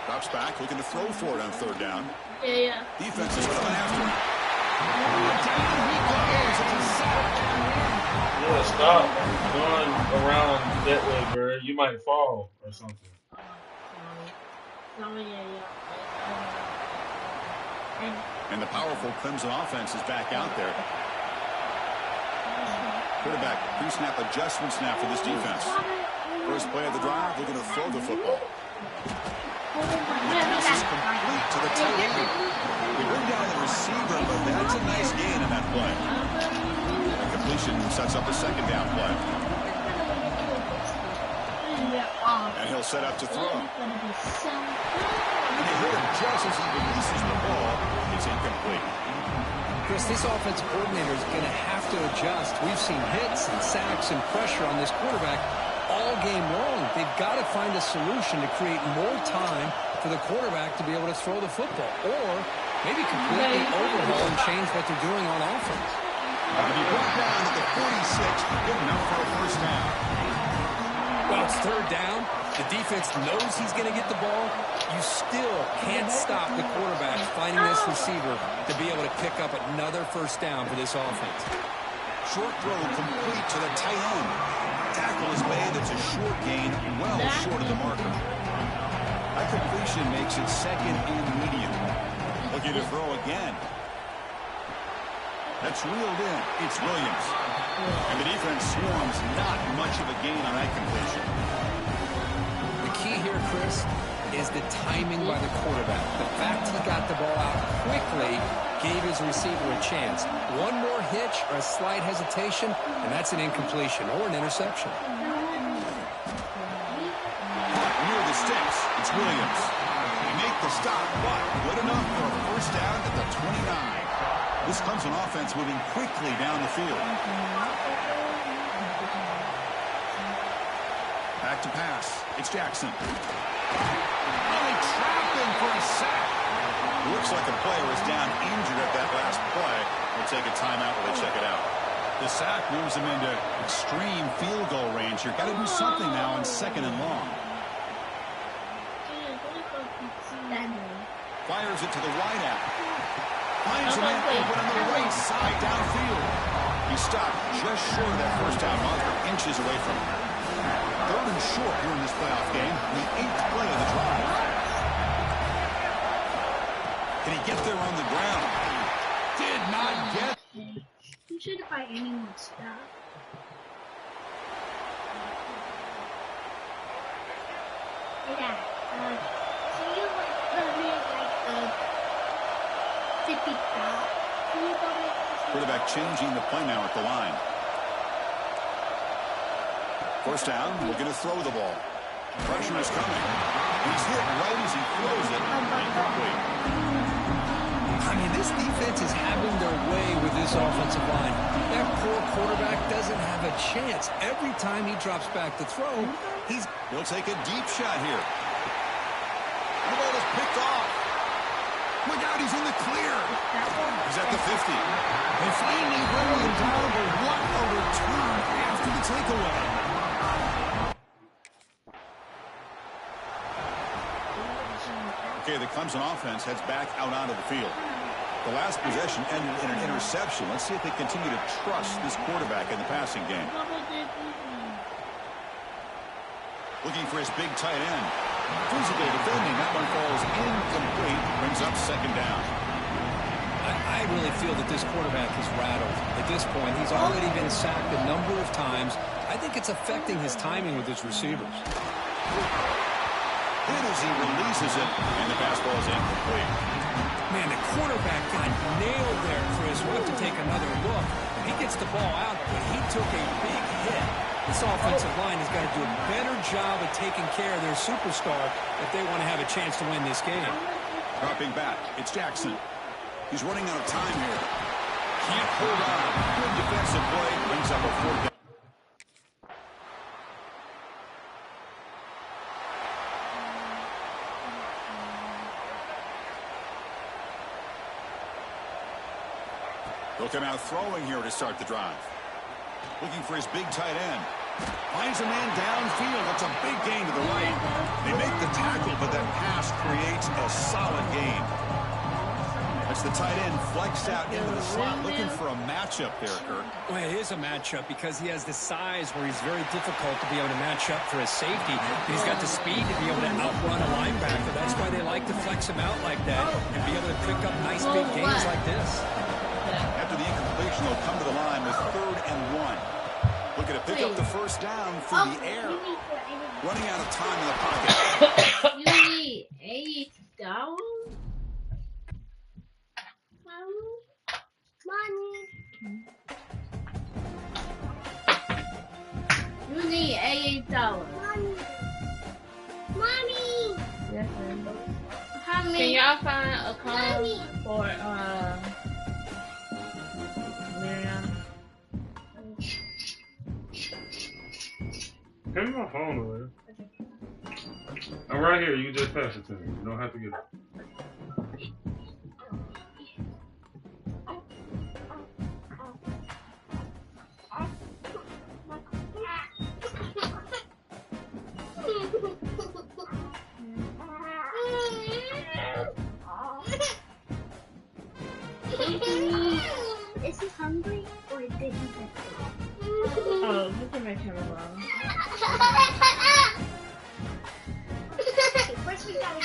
Drops back, looking to throw for it on 3rd down. Yeah. Defense is coming after him. Down he goes. It's a sack. Yeah, stop going around that way, bro. You might fall or something. And the powerful Clemson offense is back out there. Quarterback pre-snap adjustment snap for this defense. First play of the drive, looking to throw the football. The pass is complete to the tight end. They bring down the receiver, but that's a nice gain in that play. The completion sets up a 2nd down play. And he'll set up to throw. And they hit him just as he releases the ball. It's incomplete. Chris, this offensive coordinator is going to have to adjust. We've seen hits and sacks and pressure on this quarterback all game long. They've got to find a solution to create more time for the quarterback to be able to throw the football, or maybe completely overhaul and change what they're doing on offense. And he brought down to the 46, good enough for a 1st down. Well, it's 3rd down. The defense knows he's going to get the ball. You still can't stop the quarterback finding this receiver to be able to pick up another 1st down for this offense. Short throw complete to the tight end. Tackle is made. It's a short gain, well short of the marker. That completion makes it 2nd and medium. Looking to throw again. That's reeled in. It's Williams. And the defense swarms not much of a gain on that completion. The key here, Chris, is the timing by the quarterback. The fact he got the ball out quickly gave his receiver a chance. One more hitch or a slight hesitation, and that's an incompletion or an interception. Near the sticks, it's Williams. They make the stop, but good enough for a 1st down at the 29. This Clemson offense moving quickly down the field. Back to pass. It's Jackson. Really trapped him for a sack. Looks like a player is down injured at that last play. We'll take a timeout while they check it out. The sack moves him into extreme field goal range here. Got to do something now on 2nd and long. Fires it to the wide out. Finds a man open on the right side downfield. He stopped just short of that 1st down marker, inches away from him. 3rd and short here in this playoff game, the 8th play of the drive. Can he get there on the ground? Did not get. You should buy any more stuff. Yeah. See you later. Quarterback changing the play now at the line. First down, looking to throw the ball. Pressure is coming. He's hit right as he throws it. Incomplete. I mean, this defense is having their way with this offensive line. That poor quarterback doesn't have a chance. Every time he drops back to throw, he'll take a deep shot here. The ball is picked off. Look out, he's in the clear. He's at the 50. They finally roll him down, but what a return after the takeaway. Okay, the Clemson offense heads back out onto the field. The last possession ended in an interception. Let's see if they continue to trust this quarterback in the passing game. Looking for his big tight end. Physical defending. That one falls incomplete. Brings up second down. I really feel that this quarterback is rattled. At this point, he's already been sacked a number of times. I think it's affecting his timing with his receivers. And as he releases it, and the pass ball is incomplete. Man, the quarterback got nailed there, Chris. We'll have to take another look. He gets the ball out, but he took a big hit. This offensive line has got to do a better job of taking care of their superstar if they want to have a chance to win this game. Dropping back, it's Jackson. He's running out of time here. Can't hold on. Good defensive play. Brings up a fourth down. They'll come out throwing here to start the drive. Looking for his big tight end. Finds a man downfield. That's a big gain to the right. They make the tackle, but that pass creates a solid gain. That's the tight end flexed out into the slot. Looking for a matchup there, Kirk. Well, it is a matchup because he has the size where he's very difficult to be able to match up for his safety. He's got the speed to be able to outrun a linebacker. That's why they like to flex him out like that and be able to pick up nice big gains like this. After the incompletion, they'll come to the line with 3rd and 1. Looking to pick up the first down through the air. Running out of time in the pocket. You need 8 down? Mommy. You need $88. Mommy. Yes, ma'am. How many? Can y'all find a code for Mariana? Hand me my phone away. I'm right here. You just pass it to me. You don't have to get it. Is he hungry or did he just Oh, you can make him alone. First we gotta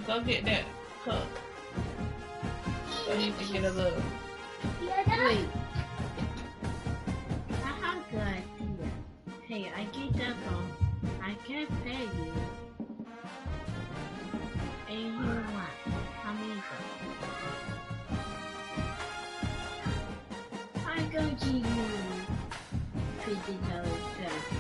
Go get that cup. So you can get a little. Wait. How good I feel. Hey, I get that phone. I can't pay you. And you what? How many I'm going to give you $50 back.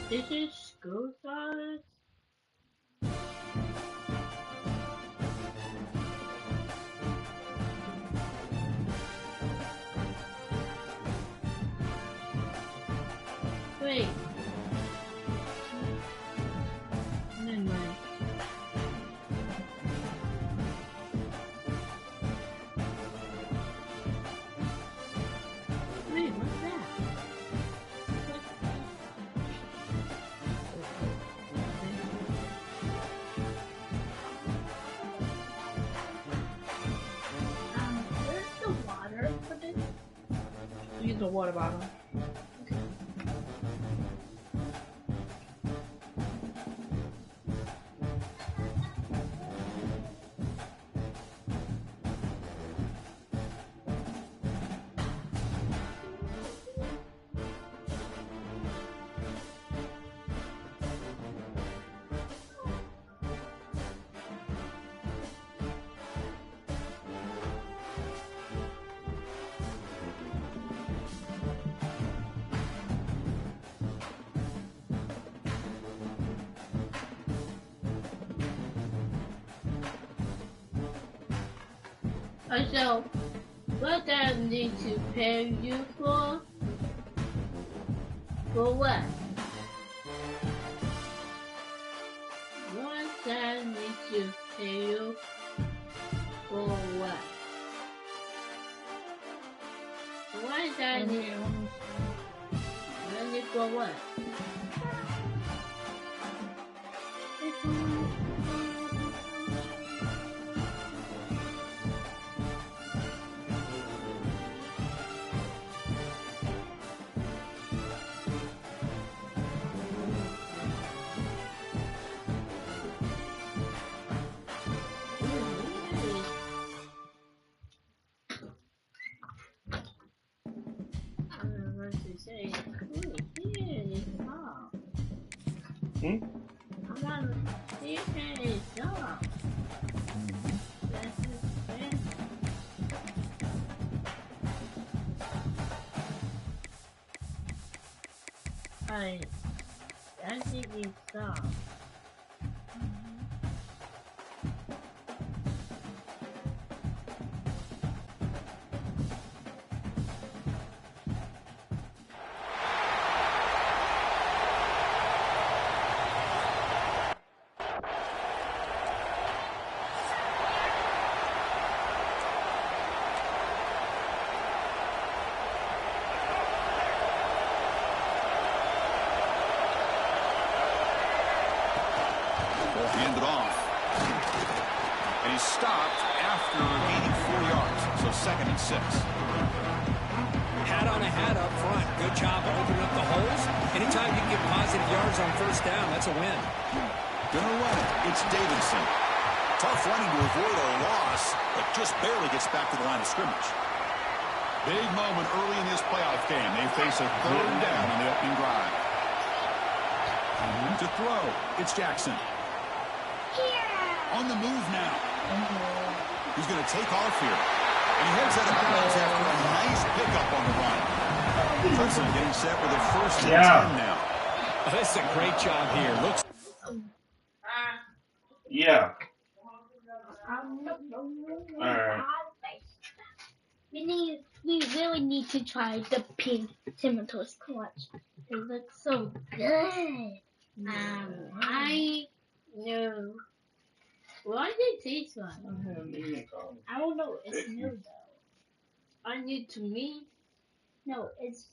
This is school size. Wait. Never mind. use a water bottle. So, what do I need to pay you for? For what? What do I need to pay you for what? What do I need? Money for what? I think you stop. Hand it off. And he's stopped after gaining 4 yards. So 2nd and 6. Hat on a hat up front. Good job opening up the holes. Anytime you can get positive yards on first down, that's a win. Gonna run it. It's Davidson. Tough running to avoid a loss, but just barely gets back to the line of scrimmage. Big moment early in this playoff game. They face a 3rd down on the opening drive. To throw, it's Jackson. On the move now. He's going to take off here. And he heads out of bounds after a nice pickup on the run. Hudson getting set with a 1st and 10 now. Oh, this is a great job here. Looks. Yeah. Alright. We really need to try the pink tomatoes clutch. It looks so good. I know. What did it taste like? I don't know. It's new though. I need to me. No, it's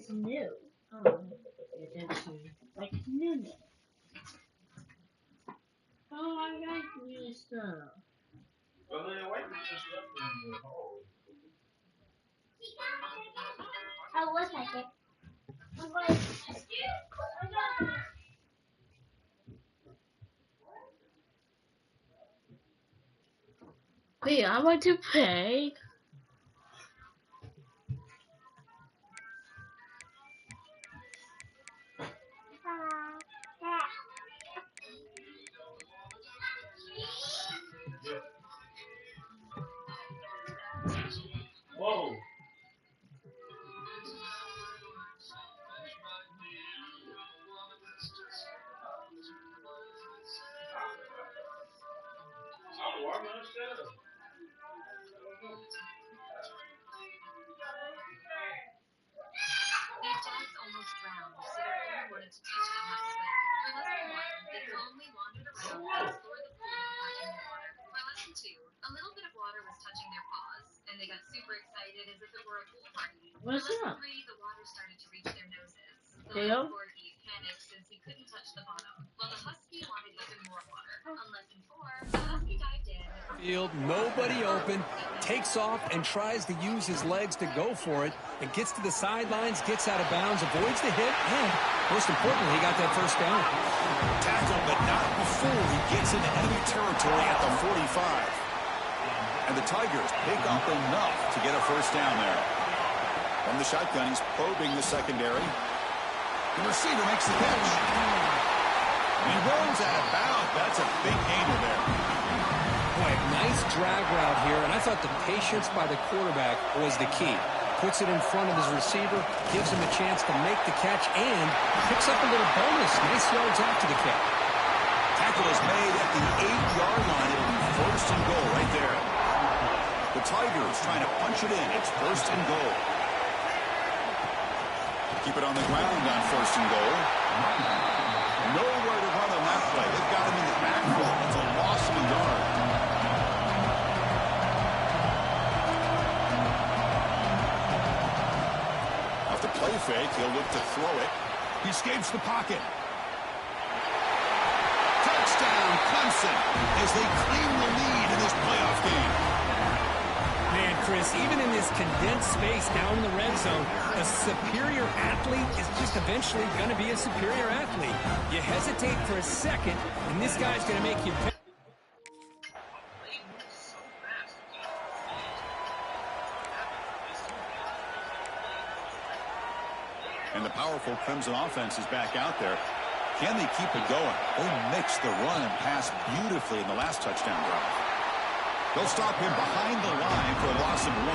new. Oh, like new. Oh, I like new stuff. Oh, what's that? I'm going. Wait, I want to play. Whoa. What's up? Dale? panicked since he couldn't touch the bottom. Well, the Husky wanted even more water. On lesson 4, the Husky dived in. Field, nobody open, takes off and tries to use his legs to go for it, and gets to the sidelines, gets out of bounds, avoids the hit, and most importantly, he got that first down. Tackle, but not before he gets into enemy territory at the 45. And the Tigers pick up enough to get a first down there. From the shotgun, he's probing the secondary. The receiver makes the catch. He rolls out of bounds. That's a big gainer there. Boy, nice drag route here, and I thought the patience by the quarterback was the key. Puts it in front of his receiver, gives him a chance to make the catch, and picks up a little bonus. Nice yards after the catch. Tackle is made at the 8-yard line. It'll be first and goal right there. The Tigers trying to punch it in. It's first and goal. Keep it on the ground on first and goal. Nowhere to run on that play. They've got him in the backfield. It's a loss of a yard. Off the play fake, he'll look to throw it. He escapes the pocket. Touchdown, Clemson, as they claim the lead in this playoff game. Man, Chris, even in this condensed space down in the red zone, a superior athlete is just eventually going to be a superior athlete. You hesitate for a second, and this guy's going to make you pay. And the powerful Crimson offense is back out there. Can they keep it going? They mixed the run and pass beautifully in the last touchdown drive. They'll stop him behind the line for a loss of 1.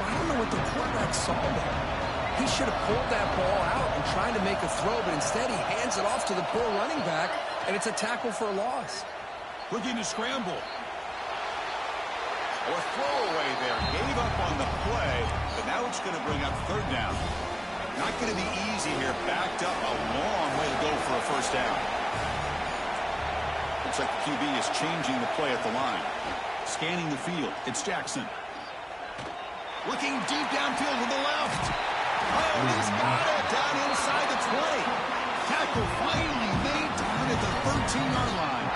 I don't know what the quarterback saw there. He should have pulled that ball out and tried to make a throw, but instead he hands it off to the poor running back, and it's a tackle for a loss. Looking to scramble. Or throwaway there. Gave up on the play, but now it's going to bring up third down. Not going to be easy here. Backed up a long way to go for a first down. Looks like the QB is changing the play at the line. Scanning the field. It's Jackson. Looking deep downfield to the left. Oh, he's got it down inside the 20. Tackle finally made down at the 13-yard line.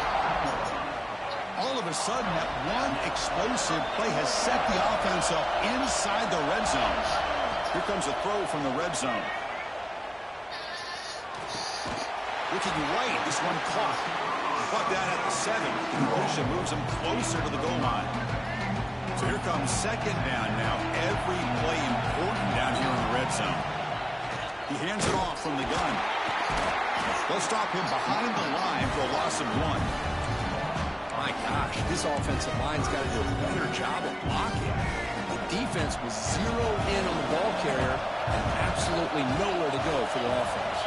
All of a sudden, that one explosive play has set the offense up inside the red zone. Here comes a throw from the red zone. Looking right, this one caught. Caught down at the 7. The motion moves him closer to the goal line. So here comes second down now. Every play important down here in the red zone. He hands it off from the gun. They'll stop him behind the line for a loss of 1. My gosh, this offensive line's got to do a better job of blocking. The defense was zeroed in on the ball carrier and absolutely nowhere to go for the offense.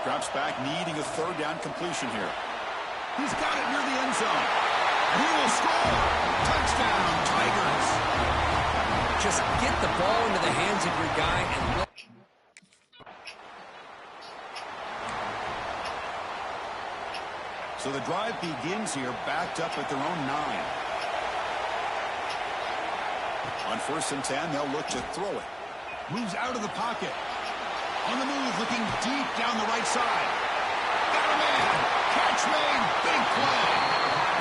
Drops back, needing a third down completion here. He's got it near the end zone. And he will score. Touchdown, Tigers. Just get the ball into the hands of your guy and let. So the drive begins here, backed up at their own 9. On 1st and 10, they'll look to throw it. Moves out of the pocket. On the move, looking deep down the right side. Got a man. Catch made. Big play.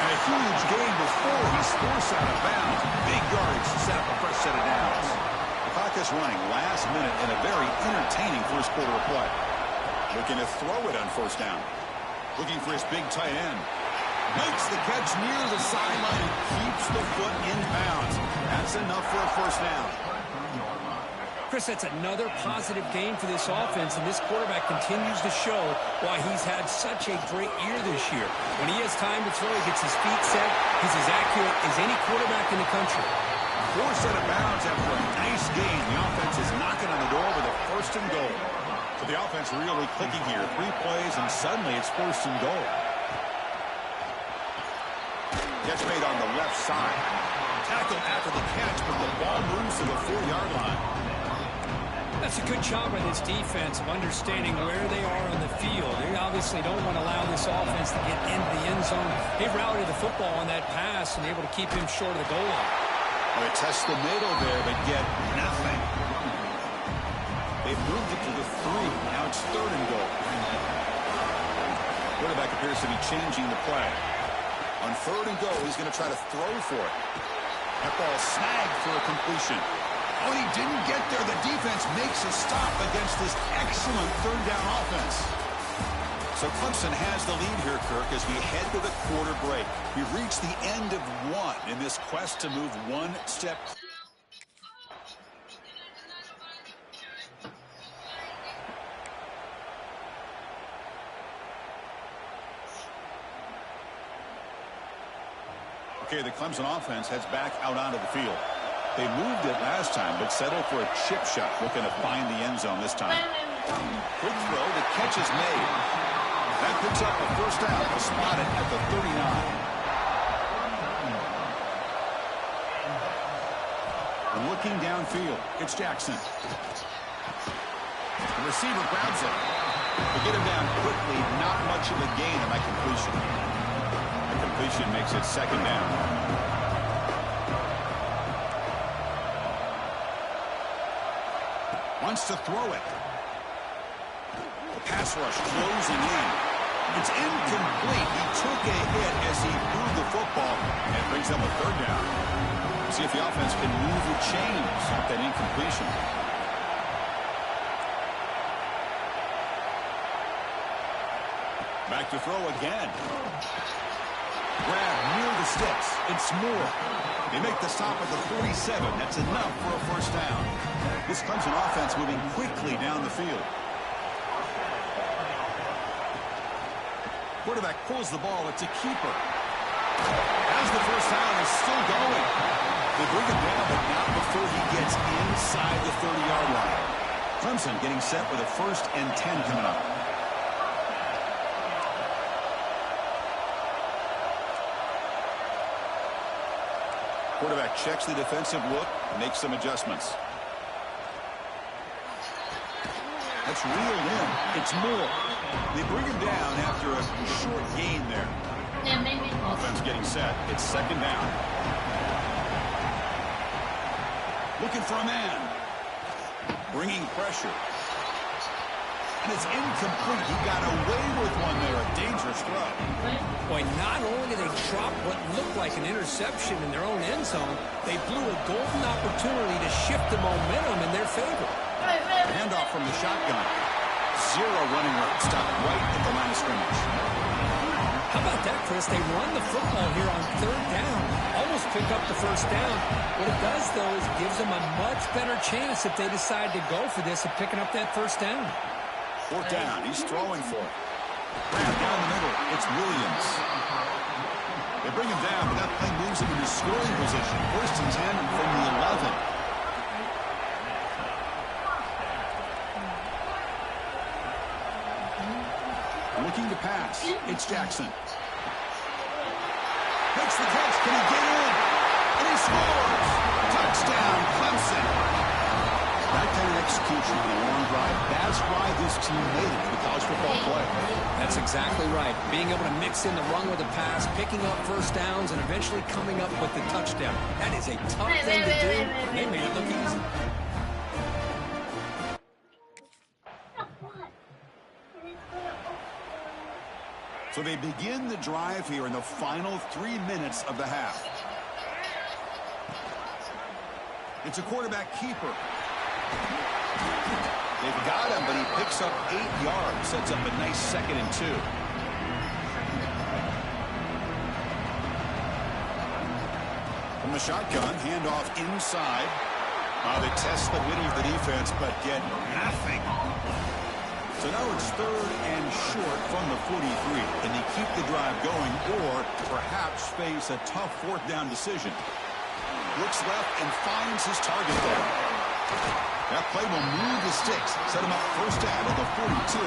And a huge gain before he's forced out of bounds. Big yardage to set up a fresh set of downs. The clock is running last minute in a very entertaining first quarter of play. Looking to throw it on 1st down. Looking for his big tight end. Makes the catch near the sideline and keeps the foot in bounds. That's enough for a first down. Chris, that's another positive game for this offense, and this quarterback continues to show why he's had such a great year this year. When he has time to throw, he gets his feet set. He's as accurate as any quarterback in the country. Forced out of bounds after a nice gain. The offense is knocking on the door with a 1st and goal. So the offense really clicking here. 3 plays, and suddenly it's 1st and goal. Catch made on the left side. Tackled after the catch, but the ball moves to the 4-yard line. That's a good job by this defense of understanding where they are on the field. They obviously don't want to allow this offense to get into the end zone. They routed the football on that pass and able to keep him short of the goal line. They test the middle there, but get nothing. They They've moved it to the 3. Now it's 3rd and goal. Quarterback appears to be changing the play. On 3rd and goal, he's going to try to throw for it. That ball snagged for a completion. Oh, and he didn't get there. The defense makes a stop against this excellent 3rd down offense. So Clemson has the lead here, Kirk, as we head to the quarter break. We've reached the end of 1 in this quest to move 1 step. Okay, the Clemson offense heads back out onto the field. They moved it last time, but settled for a chip shot, looking to find the end zone this time. Quick throw, the catch is made. That picks up a first down, spotted at the 39. And looking downfield, it's Jackson. The receiver grabs it. They get him down quickly, not much of a gain on that completion. Completion makes it 2nd down. Wants to throw it. The pass rush closing in. It's incomplete. He took a hit as he threw the football and brings up a 3rd down. See if the offense can move the chains off that incompletion. Back to throw again. Grab near the sticks. It's Moore. They make the stop at the 47. That's enough for a first down. This Clemson offense moving quickly down the field. Quarterback pulls the ball. It's a keeper. As the first down is still going. They bring him down, but not before he gets inside the 30-yard line. Clemson getting set with a 1st and 10 coming up. Quarterback checks the defensive look, makes some adjustments. That's reeled in. It's Moore. They bring him down after a short gain there. Offense getting set. It's 2nd down. Looking for a man. Bringing pressure. And it's incomplete. He got away with one there. A dangerous throw. Boy, not only did they drop what looked like an interception in their own end zone, they blew a golden opportunity to shift the momentum in their favor. Handoff from the shotgun. 0 running route. Stopped right at the line of scrimmage. How about that, Chris? They run the football here on 3rd down. Almost pick up the first down. What it does, though, is it gives them a much better chance if they decide to go for this of picking up that first down. 4th down. He's throwing for it. Down the middle. It's Williams. They bring him down, but that play moves him into scoring position. 1st and 10 from the 11. Looking to pass. It's Jackson. Makes the catch. Can he get in? And he scores! Touchdown, Clemson! That kind of execution on a long drive. That's why this team made it to the college football play. That's exactly right. Being able to mix in the run with the pass, picking up first downs, and eventually coming up with the touchdown. That is a tough thing to do. They made it look easy. So they begin the drive here in the final 3 minutes of the half. It's a quarterback keeper. They've got him, but he picks up 8 yards. Sets up a nice 2nd and 2. From the shotgun, handoff inside. They test the middle of the defense, but get nothing. So now it's 3rd and short from the 43. Can they keep the drive going or perhaps face a tough 4th down decision? Looks left and finds his target there. That play will move the sticks. Set him up 1st down at the 42.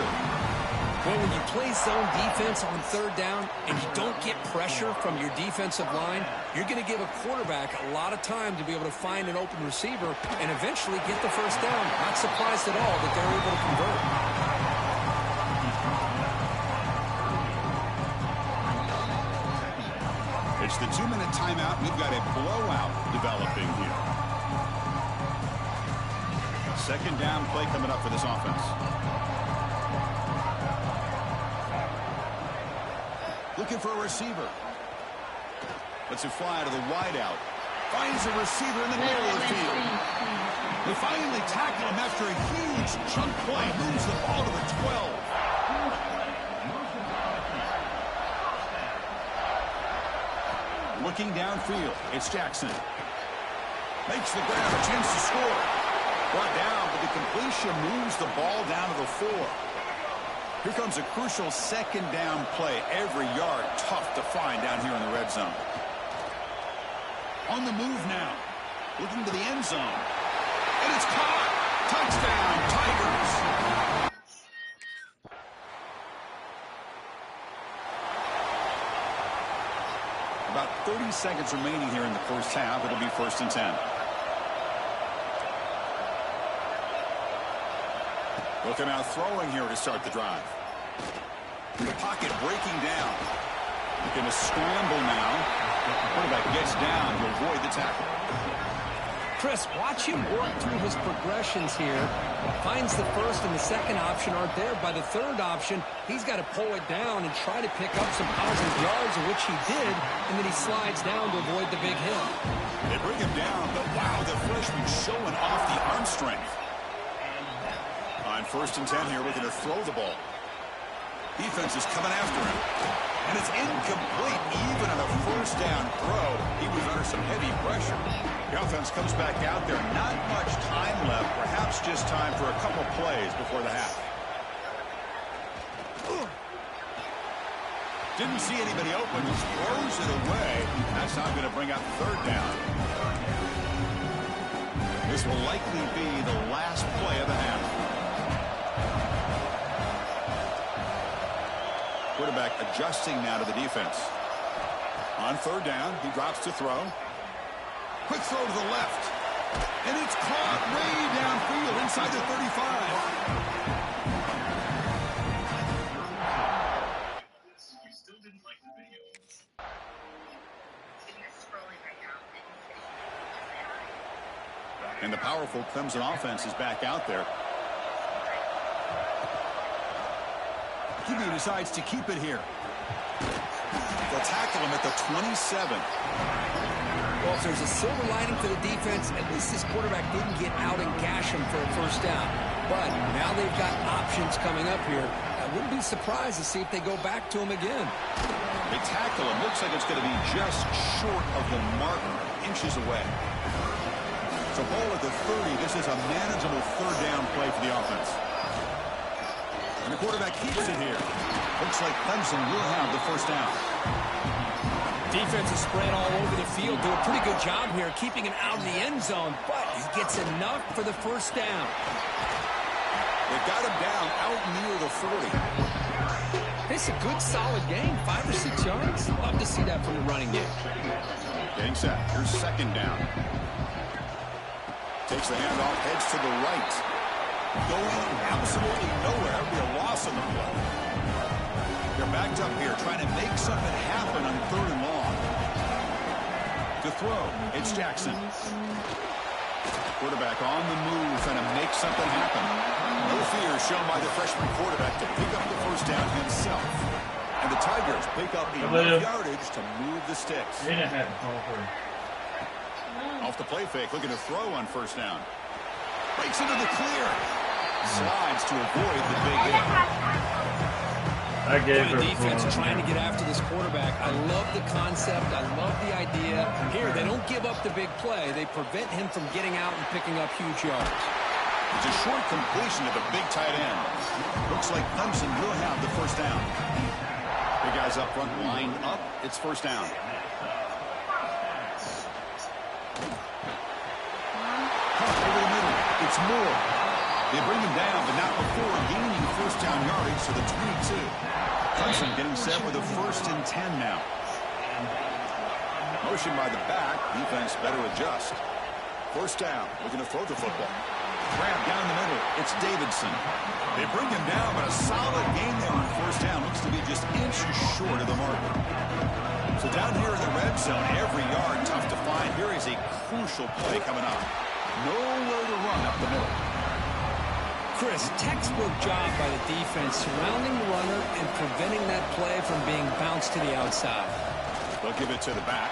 Well, when you play zone defense on 3rd down and you don't get pressure from your defensive line, you're going to give a quarterback a lot of time to be able to find an open receiver and eventually get the first down. Not surprised at all that they're able to convert. It's the 2-minute timeout. We've got a blowout developing here. Second down play coming up for this offense. Looking for a receiver. Lets it fly to the wideout. Finds a receiver in the middle of the field. They finally tackle him after a huge chunk play. Moves the ball to the 12. Looking downfield, it's Jackson. Makes the grab, a chance to score. Brought down, but the completion moves the ball down to the 4. Here comes a crucial second down play. Every yard tough to find down here in the red zone. On the move now. Looking to the end zone. And it's caught. Touchdown, Tigers. About 30 seconds remaining here in the first half. It'll be 1st and 10. Looking out throwing here to start the drive. The pocket breaking down. Looking to scramble now. Quarterback gets down to avoid the tackle. Chris, watch him work through his progressions here. Finds the first and the second option aren't there. By the third option, he's got to pull it down and try to pick up some positive yards, of which he did, and then he slides down to avoid the big hit. They bring him down, but wow, the freshman showing off the arm strength. On 1st and 10 here, looking to throw the ball. Defense is coming after him. And it's incomplete. Even on a 1st down throw, he was under some heavy pressure. The offense comes back out there. Not much time left. Perhaps just time for a couple plays before the half. Didn't see anybody open. Just throws it away. That's not going to bring up 3rd down. This will likely be the last play of the half. Quarterback adjusting now to the defense. On 3rd down, he drops to throw. Quick throw to the left. And it's caught way downfield inside the 35. And the powerful Clemson offense is back out there. QB decides to keep it here. They'll tackle him at the 27. Well, if there's a silver lining for the defense, at least this quarterback didn't get out and gash him for a 1st down. But now they've got options coming up here. I wouldn't be surprised to see if they go back to him again. They tackle him. Looks like it's going to be just short of the marker, inches away. So ball at the 30. This is a manageable 3rd down play for the offense. And the quarterback keeps it here. Looks like Clemson will have the 1st down. Defense is spread all over the field. Do a pretty good job here keeping him out of the end zone, but he gets enough for the 1st down. They got him down out near the 40. It's a good, solid game. 5 or 6 yards. Love to see that from the running game. Getting set. Here's 2nd down. Takes the handoff, heads to the right. Going absolutely nowhere. That would be a loss on the play. They're backed up here trying to make something happen on 3rd and long. To throw, it's Jackson. Quarterback on the move trying to make something happen. No fear shown by the freshman quarterback to pick up the 1st down himself. And the Tigers pick up enough yardage to move the sticks. Off the play fake, looking to throw on 1st down. Breaks into the clear. Slides to avoid the big hit. I gave her defense trying to get after this quarterback. I love the concept. I love the idea. Here, they don't give up the big play. They prevent him from getting out and picking up huge yards. It's a short completion to the big tight end. Looks like Clemson will have the 1st down. Big guys up front lined up. It's 1st down. Over the middle. It's Moore. They bring him down, but not before gaining 1st down yardage to the 22. Clemson getting set with a 1st and 10 now. Motion by the back. Defense better adjust. 1st down. Looking to throw the football. Grab down the middle. It's Davidson. They bring him down, but a solid game there on 1st down. Looks to be just inches short of the marker. So down here in the red zone, every yard tough to find. Here is a crucial play coming up. Nowhere to run up the middle. Chris, textbook job by the defense surrounding the runner and preventing that play from being bounced to the outside. They'll give it to the back.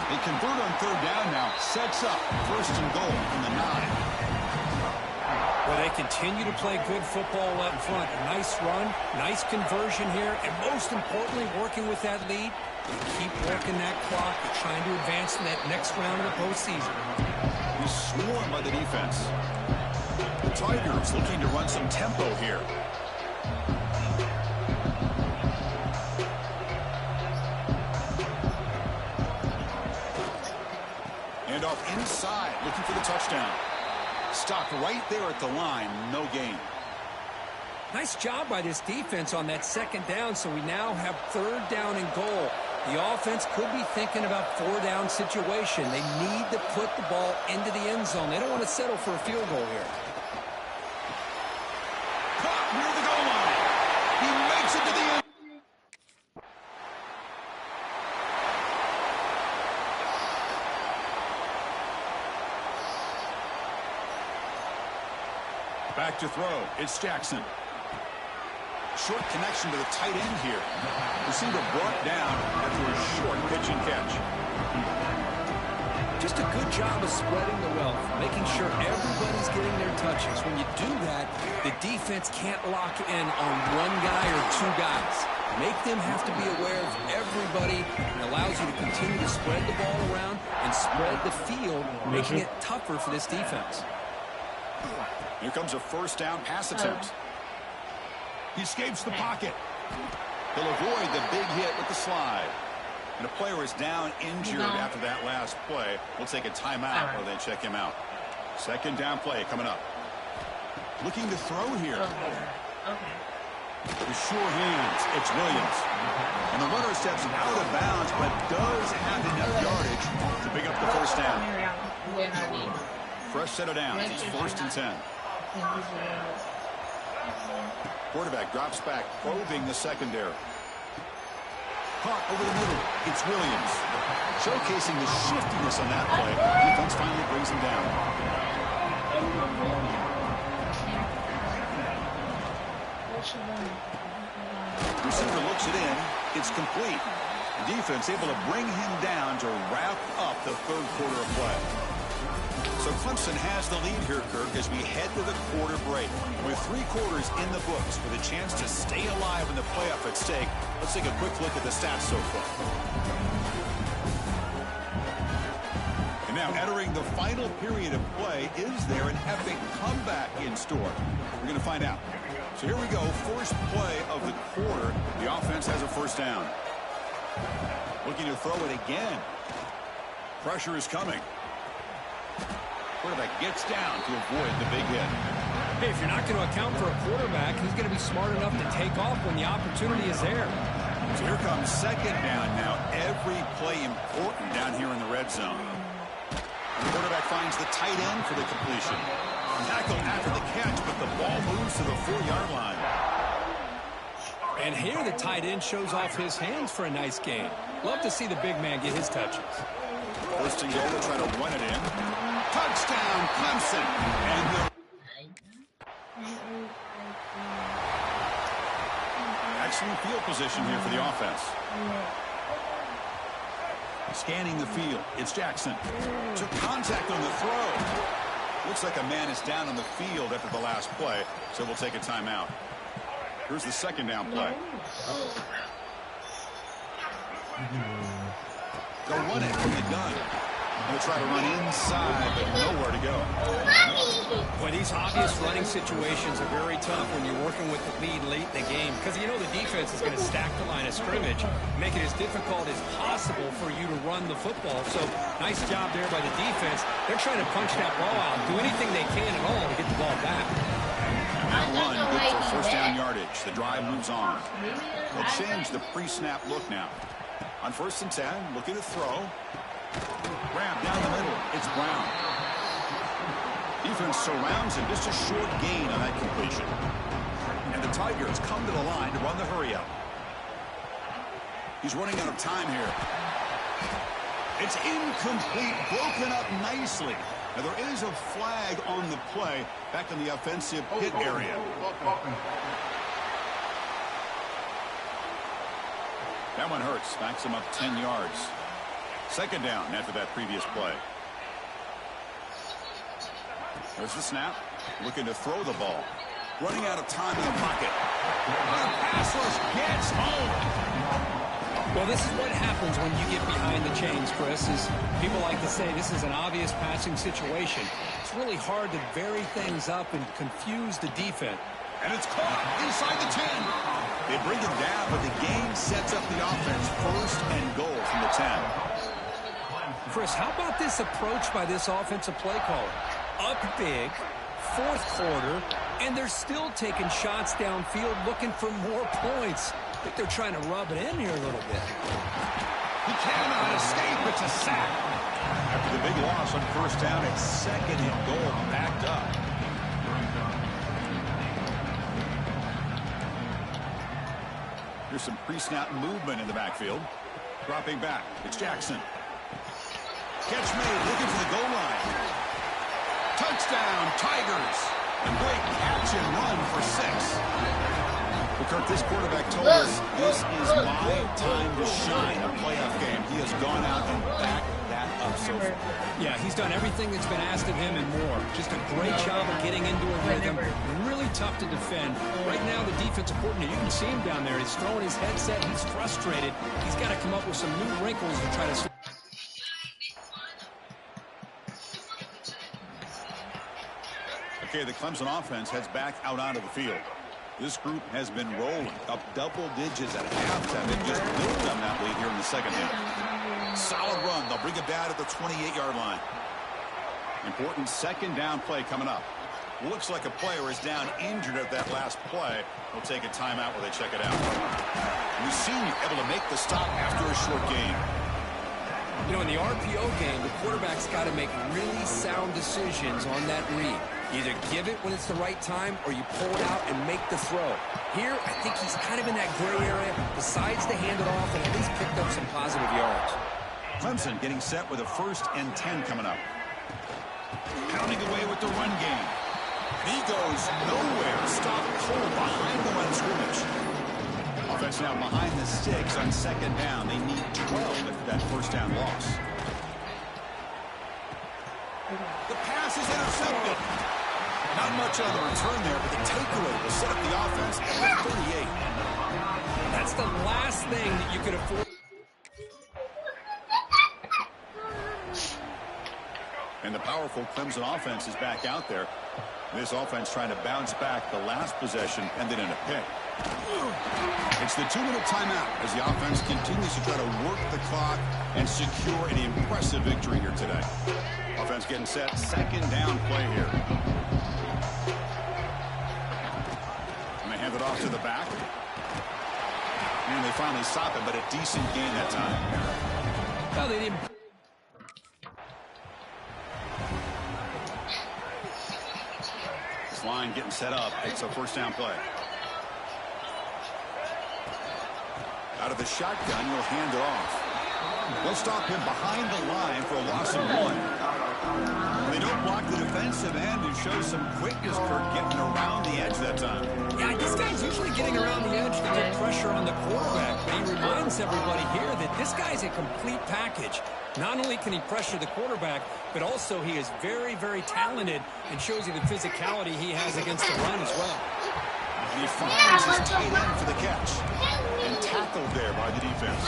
They convert on third down now. Sets up first and goal from the 9. Well, they continue to play good football up front. A nice run, nice conversion here, and most importantly, working with that lead, they keep working that clock and trying to advance in that next round of the postseason. He's swarmed by the defense. The Tigers looking to run some tempo here. And off inside, looking for the touchdown. Stopped right there at the line, no gain. Nice job by this defense on that second down, so we now have third down and goal. The offense could be thinking about four-down situation. They need to put the ball into the end zone. They don't want to settle for a field goal here. Caught near the goal line. He makes it to the end. Back to throw. It's Jackson. Short connection to the tight end here. Receiver brought down after a short pitch and catch. Just a good job of spreading the wealth, making sure everybody's getting their touches. When you do that, the defense can't lock in on one guy or two guys. Make them have to be aware of everybody, and allows you to continue to spread the ball around and spread the field, making it tougher for this defense. Here comes a first down pass attempt. He escapes the pocket. He'll avoid the big hit with the slide. And a player is down injured after that last play. We'll take a timeout while they check him out. Second down play coming up. Looking to throw here. With sure hands, it's Williams. And the runner steps out of bounds, but does have enough yardage to pick up the first down. Fresh set of downs. It's 1st and 10. Quarterback drops back, probing the secondary. Caught over the middle. It's Williams. Showcasing the shiftiness on that play. Defense finally brings him down. Receiver looks it in. It's complete. Defense able to bring him down to wrap up the third quarter of play. So Clemson has the lead here, Kirk, as we head to the quarter break. With 3 quarters in the books with a chance to stay alive in the playoff at stake, let's take a quick look at the stats so far. And now entering the final period of play, is there an epic comeback in store? We're going to find out. So here we go, first play of the quarter. The offense has a first down. Looking to throw it again. Pressure is coming. Quarterback gets down to avoid the big hit. Hey, if you're not going to account for a quarterback, he's going to be smart enough to take off when the opportunity is there. So here comes second down now. Every play important down here in the red zone. The quarterback finds the tight end for the completion. Tackle after the catch, but the ball moves to the 4-yard line. And here the tight end shows off his hands for a nice gain. Love to see the big man get his touches. First and goal to try to run it in. Touchdown, Clemson. And excellent field position here for the offense. Scanning the field. It's Jackson. Took contact on the throw. Looks like a man is down on the field after the last play, so we'll take a timeout. Here's the second down play. They'll run it from the gun. They'll try to run inside, but nowhere to go. Boy, these obvious running situations are very tough when you're working with the lead late in the game, because you know the defense is going to stack the line of scrimmage, make it as difficult as possible for you to run the football. So nice job there by the defense. They're trying to punch that ball out, do anything they can at all to get the ball back. That run good for first down yardage. The drive moves on. They'll change the pre-snap look now. On 1st and 10, looking to throw. Grab down the middle. It's Brown. Defense surrounds him. Just a short gain on that completion. And the Tigers come to the line to run the hurry up. He's running out of time here. It's incomplete, broken up nicely. Now, there is a flag on the play back in the offensive hit area. That one hurts. Backs him up 10 yards. Second down after that previous play. There's the snap. Looking to throw the ball. Running out of time in the pocket. The pass rush gets home. Well, this is what happens when you get behind the chains, Chris, is people like to say this is an obvious passing situation. It's really hard to vary things up and confuse the defense. And it's caught inside the 10. They bring him down, but the game sets up the offense first and goal from the 10. Chris, how about this approach by this offensive play caller? Up big, fourth quarter, and they're still taking shots downfield looking for more points. I think they're trying to rub it in here a little bit. He cannot escape. It's a sack. After the big loss on first down, it's second and goal, backed up. Here's some pre-snap movement in the backfield. Dropping back. It's Jackson. Catch made, looking for the goal line. Touchdown, Tigers. A great catch and run for 6. But Kirk, this quarterback told us this is my time to shine, a playoff game. He has gone out and backed that up so far. Yeah, he's done everything that's been asked of him and more. Just a great job of getting into a rhythm. Really tough to defend. Right now, the defensive coordinator, you can see him down there. He's throwing his headset. He's frustrated. He's got to come up with some new wrinkles to try to... Okay, the Clemson offense heads back out onto the field. This group has been rolling up double digits at halftime. They've just built on that lead here in the second half. Solid run. They'll bring it down at the 28-yard line. Important second down play coming up. Looks like a player is down injured at that last play. They'll take a timeout while they check it out. Mussini able to make the stop after a short gain. You know, in the RPO game, the quarterback's got to make really sound decisions on that read. Either give it when it's the right time or you pull it out and make the throw. Here, I think he's kind of in that gray area, decides to hand it off and at least picked up some positive yards. Clemson getting set with a 1st and 10 coming up. Pounding away with the run game. He goes nowhere. Stop cold behind the line of scrimmage. Offense now behind the sticks on second down. They need 12 after that first down loss. The pass is intercepted. Not much on the return there, but the takeaway will set up the offense at the 38. That's the last thing that you could afford. And the powerful Clemson offense is back out there. This offense trying to bounce back. The last possession ended in a pick. It's the 2-minute timeout as the offense continues to try to work the clock and secure an impressive victory here today. Offense getting set. Second down play here. And they hand it off to the back. And they finally stop it, but a decent gain that time. Well, they didn't. This line getting set up. It's a first down play. Out of the shotgun, he'll hand it off. They'll stop him behind the line for a loss of 1. They don't block the defensive end and show some quickness, Kirk, getting around the edge that time. Yeah, this guy's usually getting around the edge to get pressure on the quarterback, but he reminds everybody here that this guy's a complete package. Not only can he pressure the quarterback, but also he is very, very talented and shows you the physicality he has against the run as well. And he finds his tight end for the catch. And tackled there by the defense.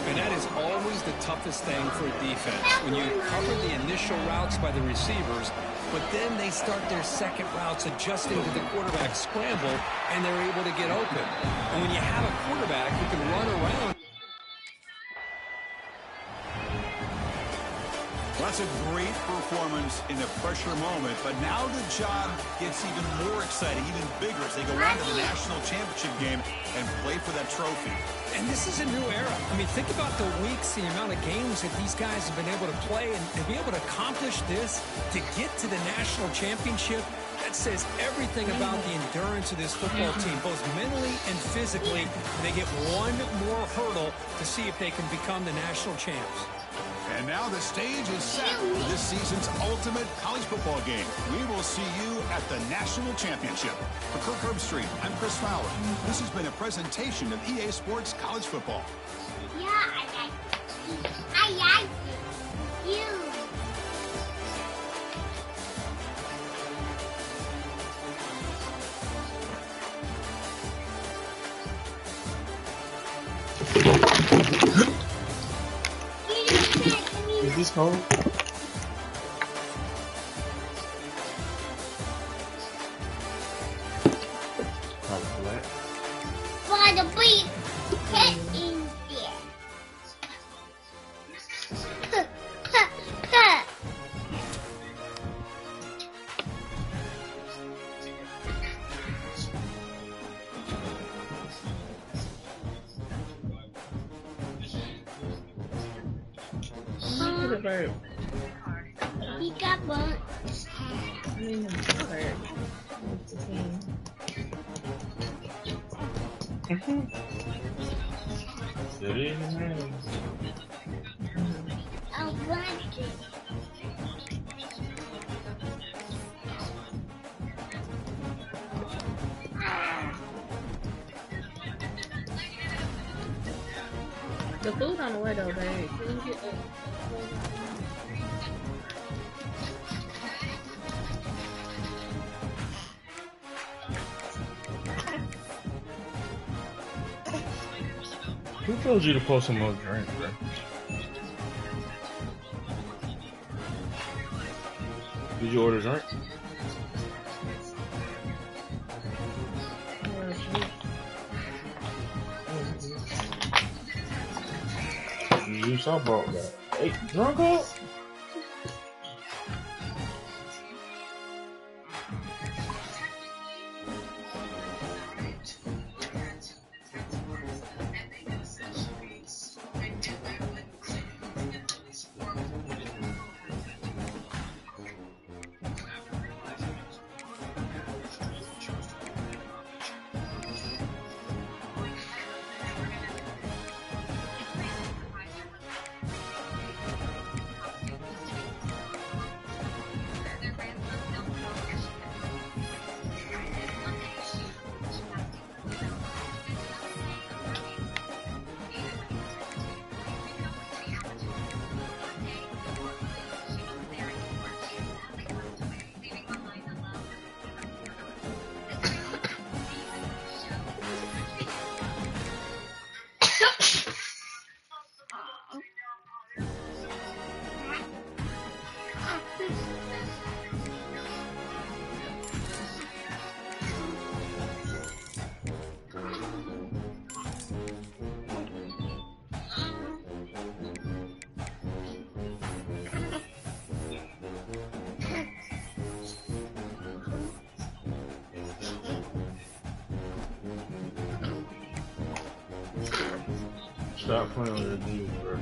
And that is always the toughest thing for a defense. When you cover the initial routes by the receivers, but then they start their second routes adjusting to the quarterback scramble, and they're able to get open. And when you have a quarterback who can run around, Well, that's a great performance in a pressure moment, but now the job gets even more exciting, even bigger as they go on to the national championship game and play for that trophy. And this is a new era. I mean, think about the weeks, the amount of games that these guys have been able to play, and to be able to accomplish this, to get to the national championship, that says everything about the endurance of this football team, both mentally and physically. They get one more hurdle to see if they can become the national champs. And now the stage is set for this season's ultimate college football game. We will see you at the national championship. For Kirk Herbstreit, I'm Chris Fowler. This has been a presentation of EA Sports College Football. Yeah, I like it. You. Is this cold? For the beef, get in there. He got one. I want it. The food on the way though, babe. Can you get Who told you to pour some more drink, bro? Did you order drink? You saw brought that. Hey, drunk up? Stop playing with the dude, bro.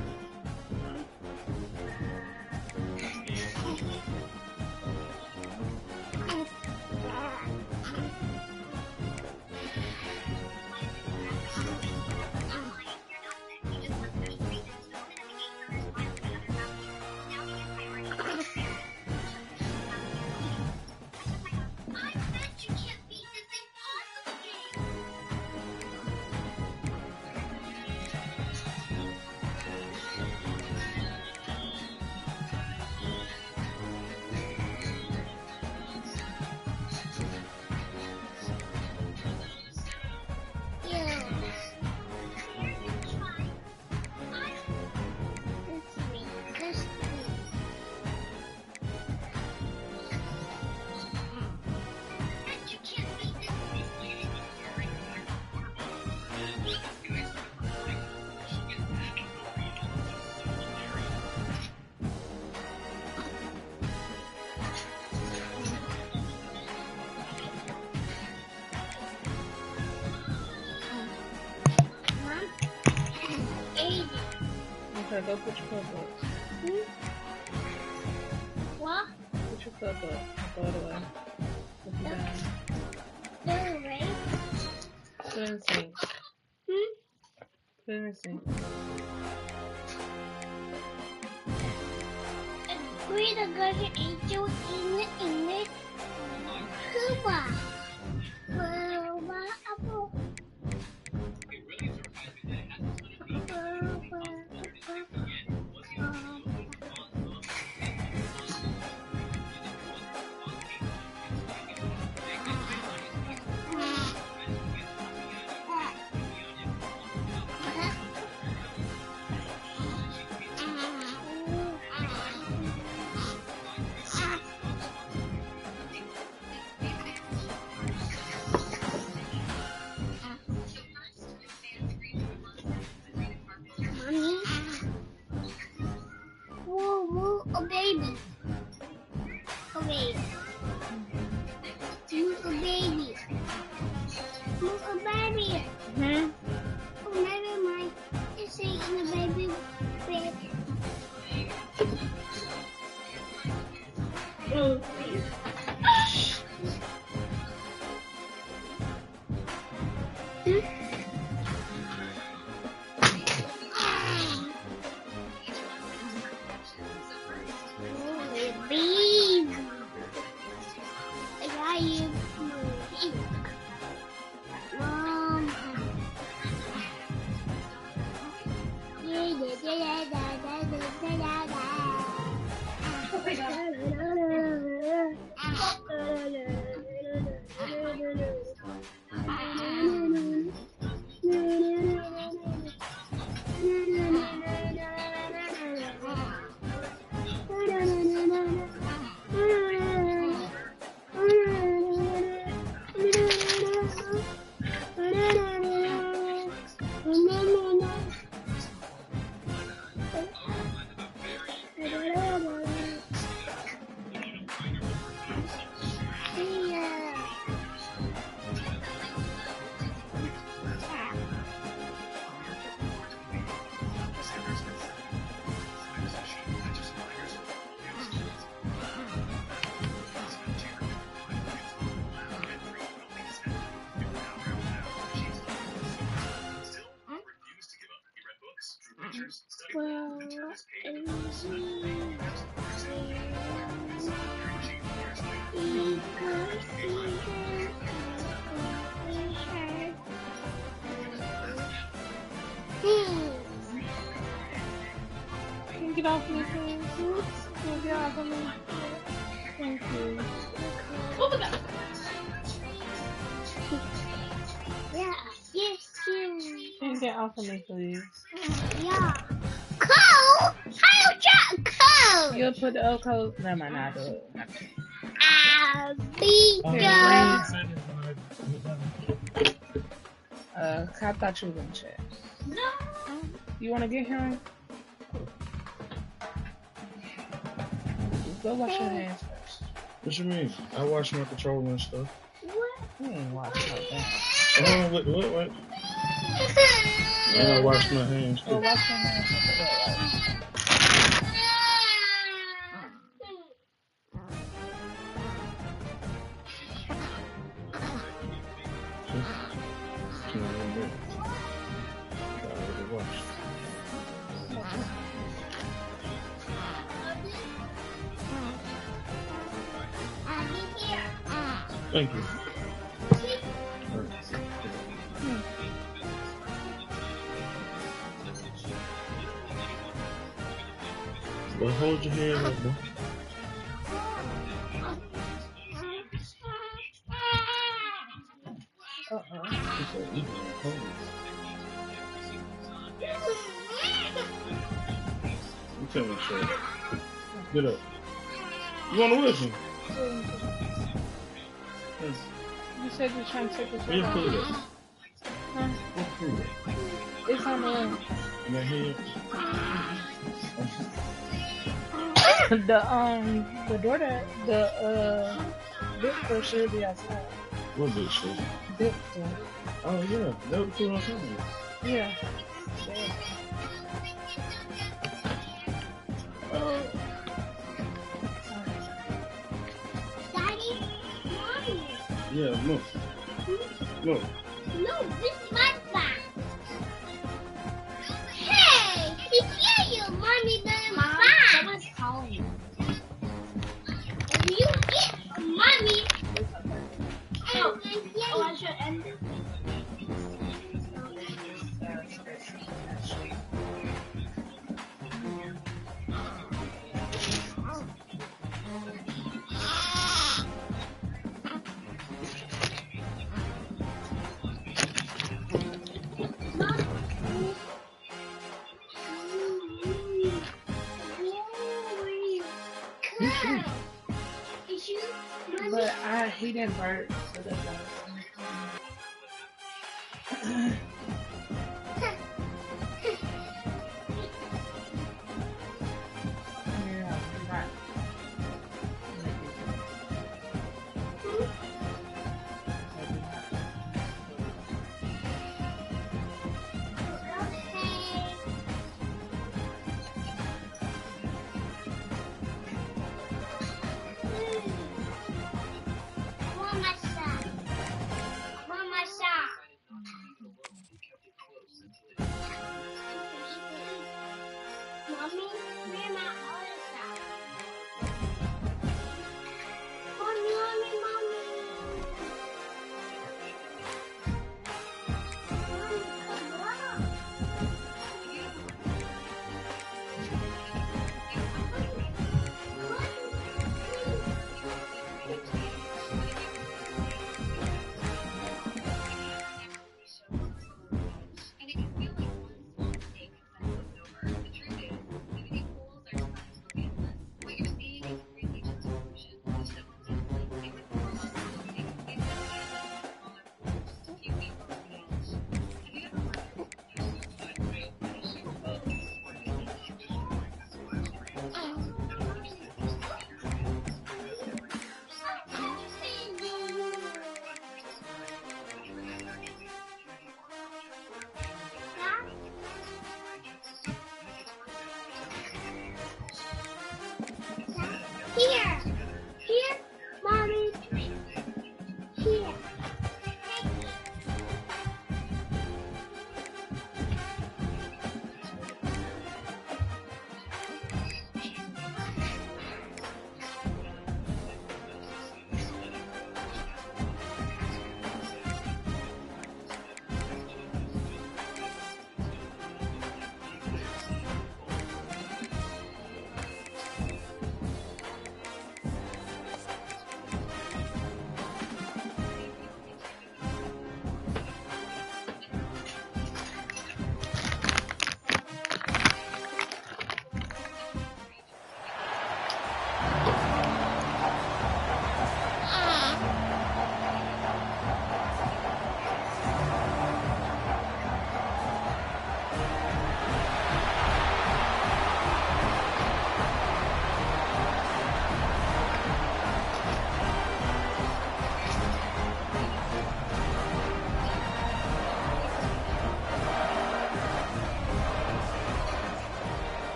Okay, go put your cup up. What? Put your cup up. Throw it away. Put it down. Throw it away? Put it in the sink. Put it in the sink. We're the girl angel in it. Cuba. Apple. A baby. A baby. A baby. A baby. Oh, never mind. It's in the baby bed. Get off me, please. Get off of me. Thank you. Open up. Yeah. Yes, you. Can you get off of me, please? Yeah. Cold? How you cold? You'll put the old coat. Never mind, I'll do it. I thought you were going to check. No. You want to get him? Go wash your hands first. What you mean? I wash my controller and stuff. What? You ain't washing like that. What? And I wash my hands too. Go wash your hands with the Thank you. Well, hold your hand up, boy. You tell me straight. Get up. You want to listen? You said you're trying to take this Where your food at? Huh? What food? It's on the way. In that hand? The door that Victor should be outside. What big shit? Victor. Oh yeah, that was the food on something. Yeah. Yeah, look. Look. No, this is my spot. Hey, it's you, mommy, the Mom, spot. someone's calling you. If you get mommy, Oh, I should end it. But he didn't burp, so that's why. Yeah, right. Mommy, where my other sock? Mommy. Here, mommy. Here.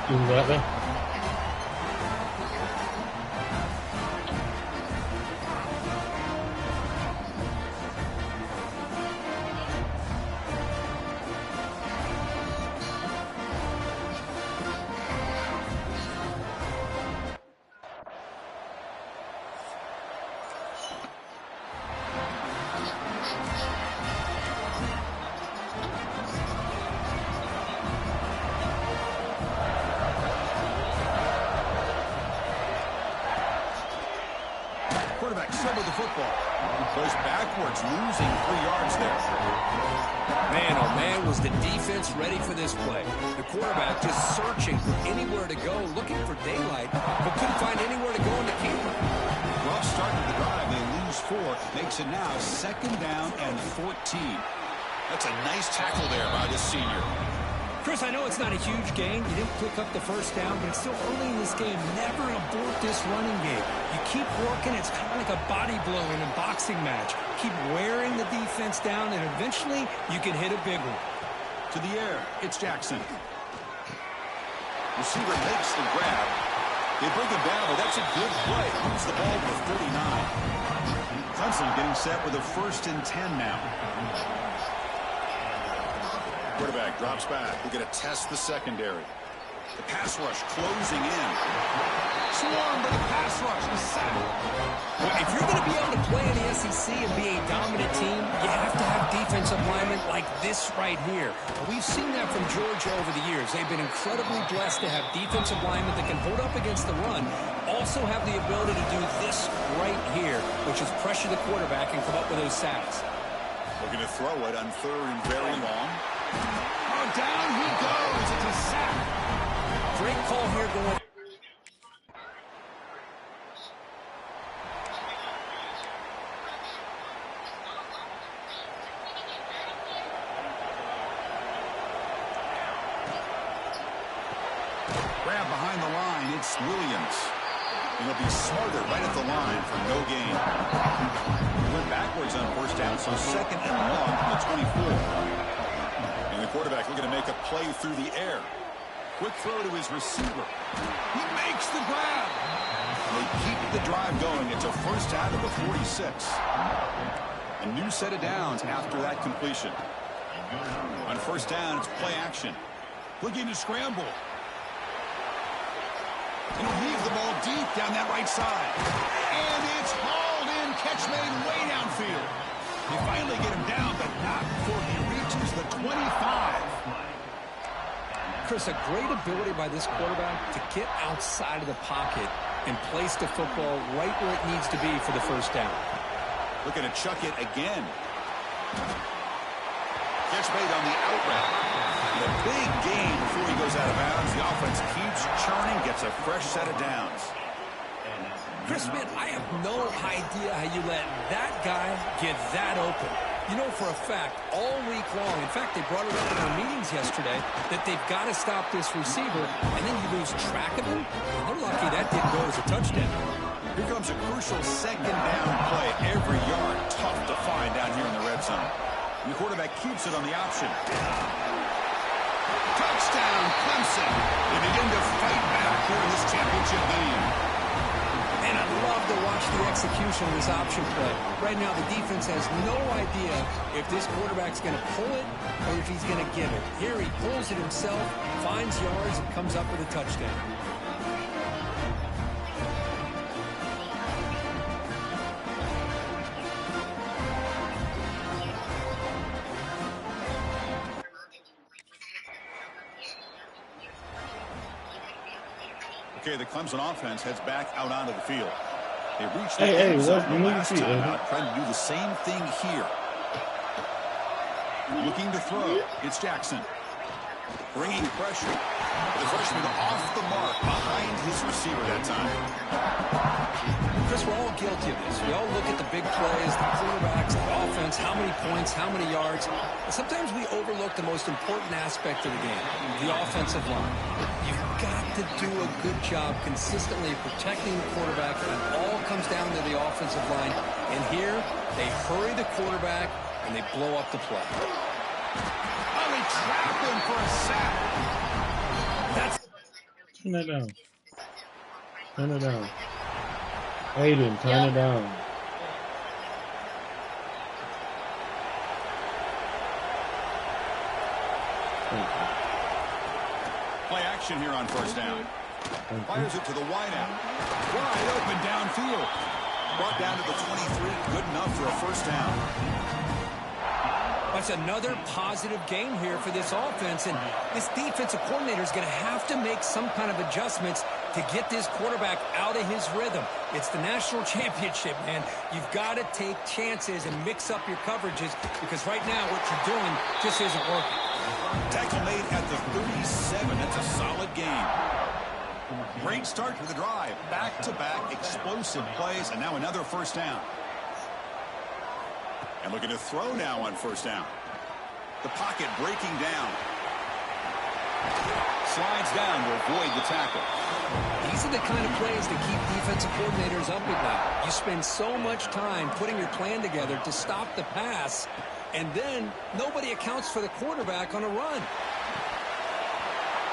You got that? Quarterback still with the football. Goes backwards, losing 3 yards there. Man, oh man, was the defense ready for this play. The quarterback just searching for anywhere to go, looking for daylight, but couldn't find anywhere to go in the keeper. Rough start to the drive. They lose 4. Makes it now 2nd down and 14. That's a nice tackle there by the senior. Chris, I know it's not a huge gain. You didn't pick up the first down, but it's still early in this game. Never abort this running game. You keep working. It's kind of like a body blow in a boxing match. Keep wearing the defense down, and eventually you can hit a big one. To the air, it's Jackson. Receiver makes the grab. They bring him down, but that's a good play. Moves the ball to 39. Clemson getting set with a 1st and 10 now. Quarterback drops back. We're going to test the secondary. The pass rush closing in. Swarmed by the pass rush. The sack. Well, if you're going to be able to play in the SEC and be a dominant team, you have to have defensive linemen like this right here. We've seen that from Georgia over the years. They've been incredibly blessed to have defensive linemen that can hold up against the run, also have the ability to do this right here, which is pressure the quarterback and come up with those sacks. Looking to throw it on 3rd and very long. Oh, down he goes. It's a sack. Great call here going. Grab behind the line. It's Williams. And he'll be smarter right at the line for no gain. He went backwards on 1st down, so 2nd and long from the 24. And the quarterback looking to make a play through the air. Quick throw to his receiver. He makes the grab. They keep the drive going. It's a 1st out of the 46. A new set of downs after that completion. On 1st down, it's play action. Looking to scramble. He'll leave the ball deep down that right side. And it's hauled in. Catch made way downfield. They finally get him down, but not before he reaches the 25. Chris, a great ability by this quarterback to get outside of the pocket and place the football right where it needs to be for the 1st down. Looking to chuck it again. Catch made on the out route. And a big gain before he goes out of bounds. The offense keeps churning, gets a fresh set of downs. Chris, man, I have no idea how you let that guy get that open. You know for a fact, all week long, in fact, they brought it up in our meetings yesterday, that they've got to stop this receiver, and then you lose track of him. And they're lucky that didn't go as a touchdown. Here comes a crucial 2nd down play. Every yard tough to find down here in the red zone. And the quarterback keeps it on the option. Touchdown, Clemson. They begin to fight back here in this championship game. And I love to watch the execution of this option play. Right now, the defense has no idea if this quarterback's going to pull it or if he's going to give it. Here, he pulls it himself, finds yards, and comes up with a touchdown. Okay, the Clemson offense heads back out onto the field. They reach the end zone last time out, trying to do the same thing here. Looking to throw. It's Jackson. Bringing pressure. The freshman off the mark behind his receiver that time. Chris, we're all guilty of this. We all look at the big plays, the quarterbacks, the offense, how many points, how many yards. And sometimes we overlook the most important aspect of the game, the offensive line. You've got to do a good job consistently protecting the quarterback, and it all comes down to the offensive line. And here, they hurry the quarterback, and they blow up the play. Oh, they trap him for a sack. Turn that down. Turn it down. Aiden, turn it down. Play action here on 1st down. Fires it to the wideout. Wide open downfield. Brought down to the 23. Good enough for a 1st down. That's another positive game here for this offense, and this defensive coordinator is going to have to make some kind of adjustments to get this quarterback out of his rhythm. It's the national championship, man. You've got to take chances and mix up your coverages, because right now what you're doing just isn't working. Tackle made at the 37. That's a solid game. Great start to the drive. Back-to-back explosive plays, and now another 1st down. And looking to throw now on 1st down. The pocket breaking down. Slides down to avoid the tackle. These are the kind of plays that keep defensive coordinators up at night. You spend so much time putting your plan together to stop the pass, and then nobody accounts for the quarterback on a run.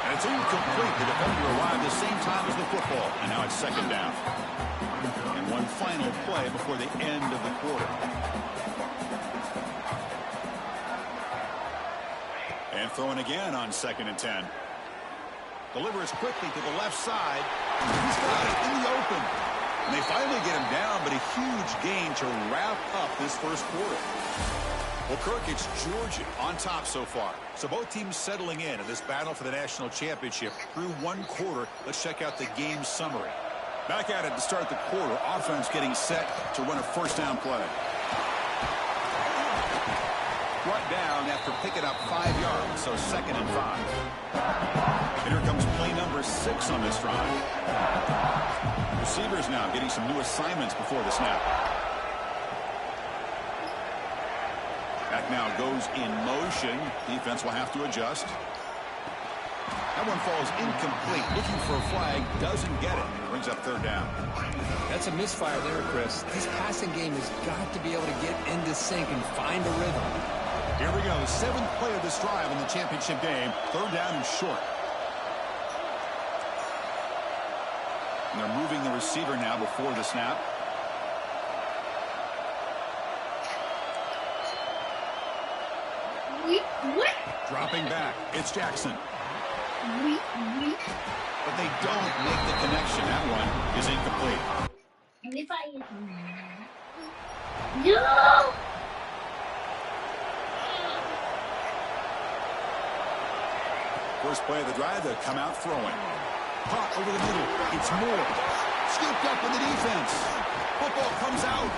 And it's incomplete. The defender arrived the same time as the football. And now it's second down. And one final play before the end of the quarter. And throwing again on 2nd and 10. Delivers quickly to the left side. He's got it in the open. And they finally get him down, but a huge gain to wrap up this first quarter. Well, Kirk, it's Georgia on top so far. So both teams settling in this battle for the national championship through one quarter. Let's check out the game summary. Back at it to start the quarter. Offense getting set to run a first down play. Brought down after picking up 5 yards, so 2nd and 5. And here comes play number 6 on this drive. Receivers now getting some new assignments before the snap. Back now goes in motion. Defense will have to adjust. That one falls incomplete. Looking for a flag. Doesn't get it. Brings up 3rd down. That's a misfire there, Chris. This passing game has got to be able to get into sync and find a rhythm. Here we go. 7th play of this drive in the championship game. 3rd down and short. And they're moving the receiver now before the snap. What? Dropping back. It's Jackson. But they don't make the connection. That one is incomplete. No! First play of the drive, they'll come out throwing. Caught over the middle. It's Moore. Scooped up in the defense. Football comes out.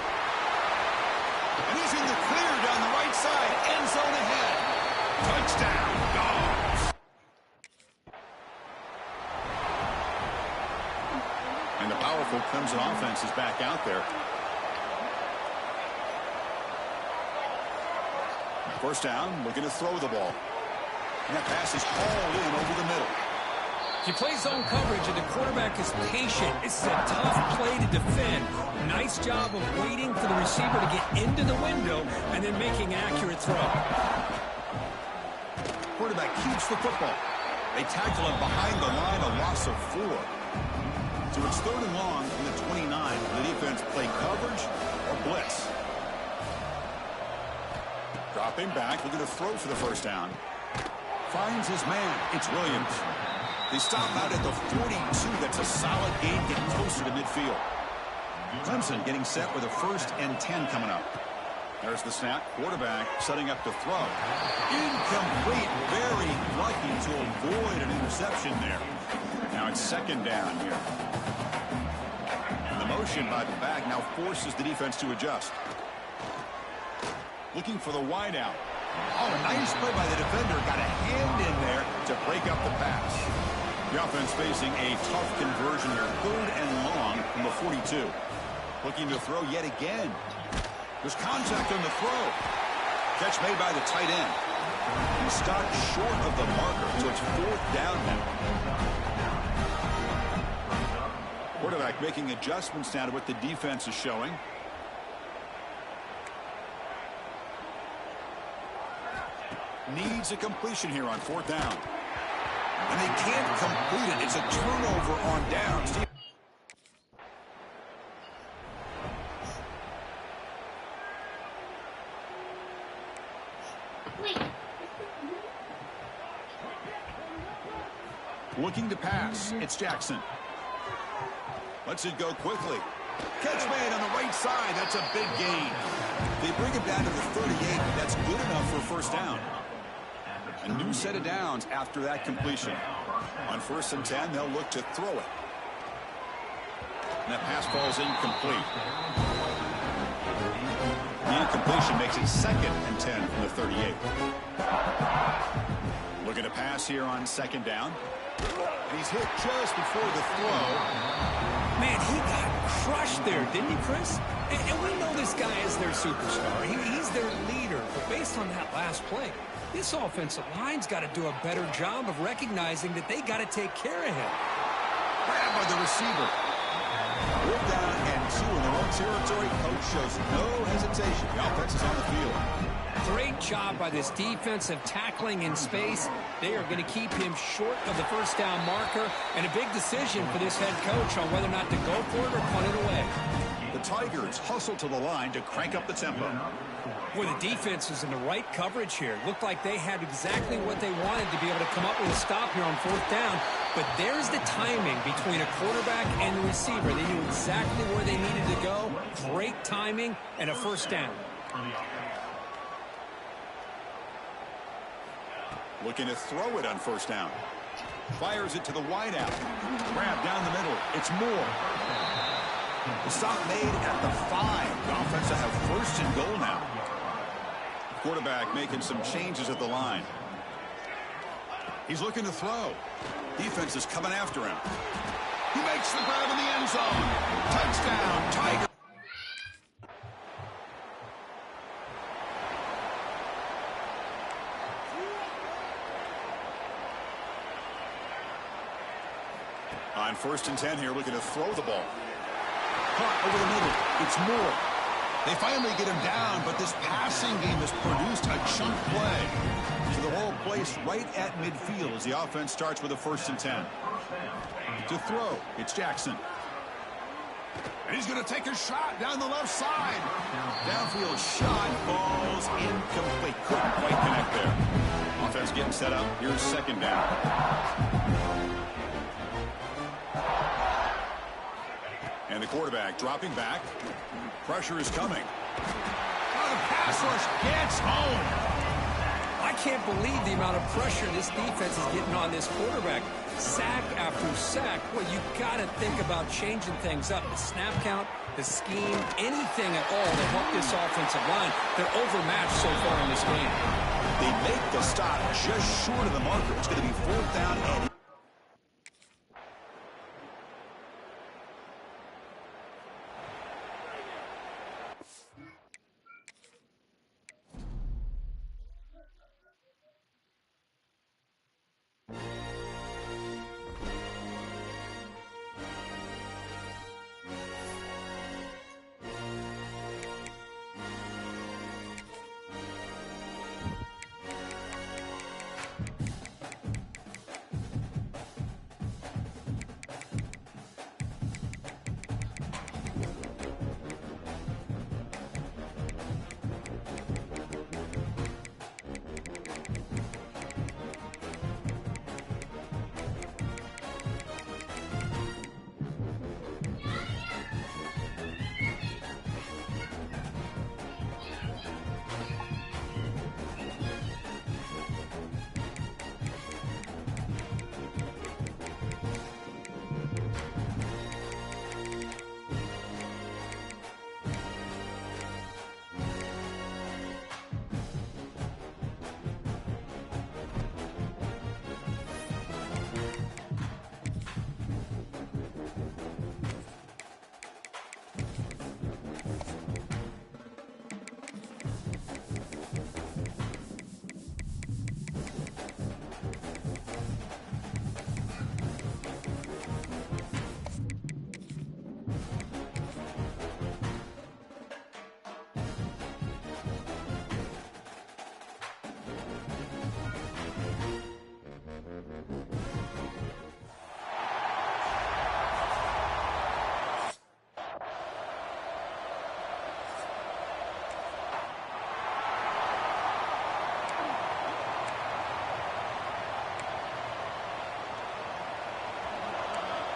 And he's in the clear down the right side. End zone ahead. Touchdown, Dogs. And the powerful Clemson offense is back out there. First down, looking to throw the ball. And that pass is hauled in over the middle. If you play zone coverage and the quarterback is patient, this is a tough play to defend. Nice job of waiting for the receiver to get into the window and then making an accurate throw. Quarterback keeps the football. They tackle him behind the line, a loss of 4. So it's 3rd and long from the 29. The defense play coverage or blitz. Dropping back, looking to throw for the first down. Finds his man. It's Williams. They stop out at the 42. That's a solid gain, getting closer to midfield. Clemson getting set with a 1st and 10 coming up. There's the snap. Quarterback setting up to throw. Incomplete. Very lucky to avoid an interception there. Now it's 2nd down here. And the motion by the back now forces the defense to adjust. Looking for the wide out. Oh, a nice play by the defender. Got a hand in there to break up the pass. The offense facing a tough conversion here. 3rd and long from the 42. Looking to throw yet again. There's contact on the throw. Catch made by the tight end. He stopped short of the marker, so it's 4th down now. Quarterback making adjustments now to what the defense is showing. Needs a completion here on 4th down. And they can't complete it. It's a turnover on downs. Looking to pass. It's Jackson. Lets it go quickly. Catch made on the right side. That's a big gain. They bring it down to the 38. That's good enough for a 1st down. A new set of downs after that completion. On 1st and 10, they'll look to throw it. And that pass falls incomplete. The incompletion makes it 2nd and 10 from the 38. Looking to pass here on 2nd down. And he's hit just before the throw. Man, he got crushed there, didn't he, Chris? And we know this guy is their superstar. He's their leader. But based on that last play, this offensive line's got to do a better job of recognizing that they got to take care of him. Grabbed by the receiver. 4th down and 2 in their own territory. Coach shows no hesitation. The offense is on the field. 3rd Great job by this defensive tackling in space. They are going to keep him short of the first down marker, and a big decision for this head coach on whether or not to go for it or punt it away. The Tigers hustle to the line to crank up the tempo. Boy, the defense is in the right coverage here. Looked like they had exactly what they wanted to be able to come up with a stop here on fourth down. But there's the timing between a quarterback and the receiver. They knew exactly where they needed to go. Great timing and a first down. Looking to throw it on first down. Fires it to the wideout. Grab down the middle. It's Moore. The stop made at the 5. The offense will have first and goal now. Quarterback making some changes at the line. He's looking to throw. Defense is coming after him. He makes the grab in the end zone. Touchdown, Tiger. On first and 10 here, looking to throw the ball. Caught over the middle. It's Moore. They finally get him down, but this passing game has produced a chunk play. So the ball placed right at midfield as the offense starts with a first and 10. To throw, it's Jackson. And he's going to take a shot down the left side. Downfield shot falls incomplete. Couldn't quite connect there. Offense getting set up. Here's second down. And the quarterback dropping back. Pressure is coming. Oh, the pass rush gets home. I can't believe the amount of pressure this defense is getting on this quarterback. Sack after sack. Well, you got to think about changing things up. The snap count, the scheme, anything at all to help this offensive line. They're overmatched so far in this game. They make the stop just short of the marker. It's going to be fourth down and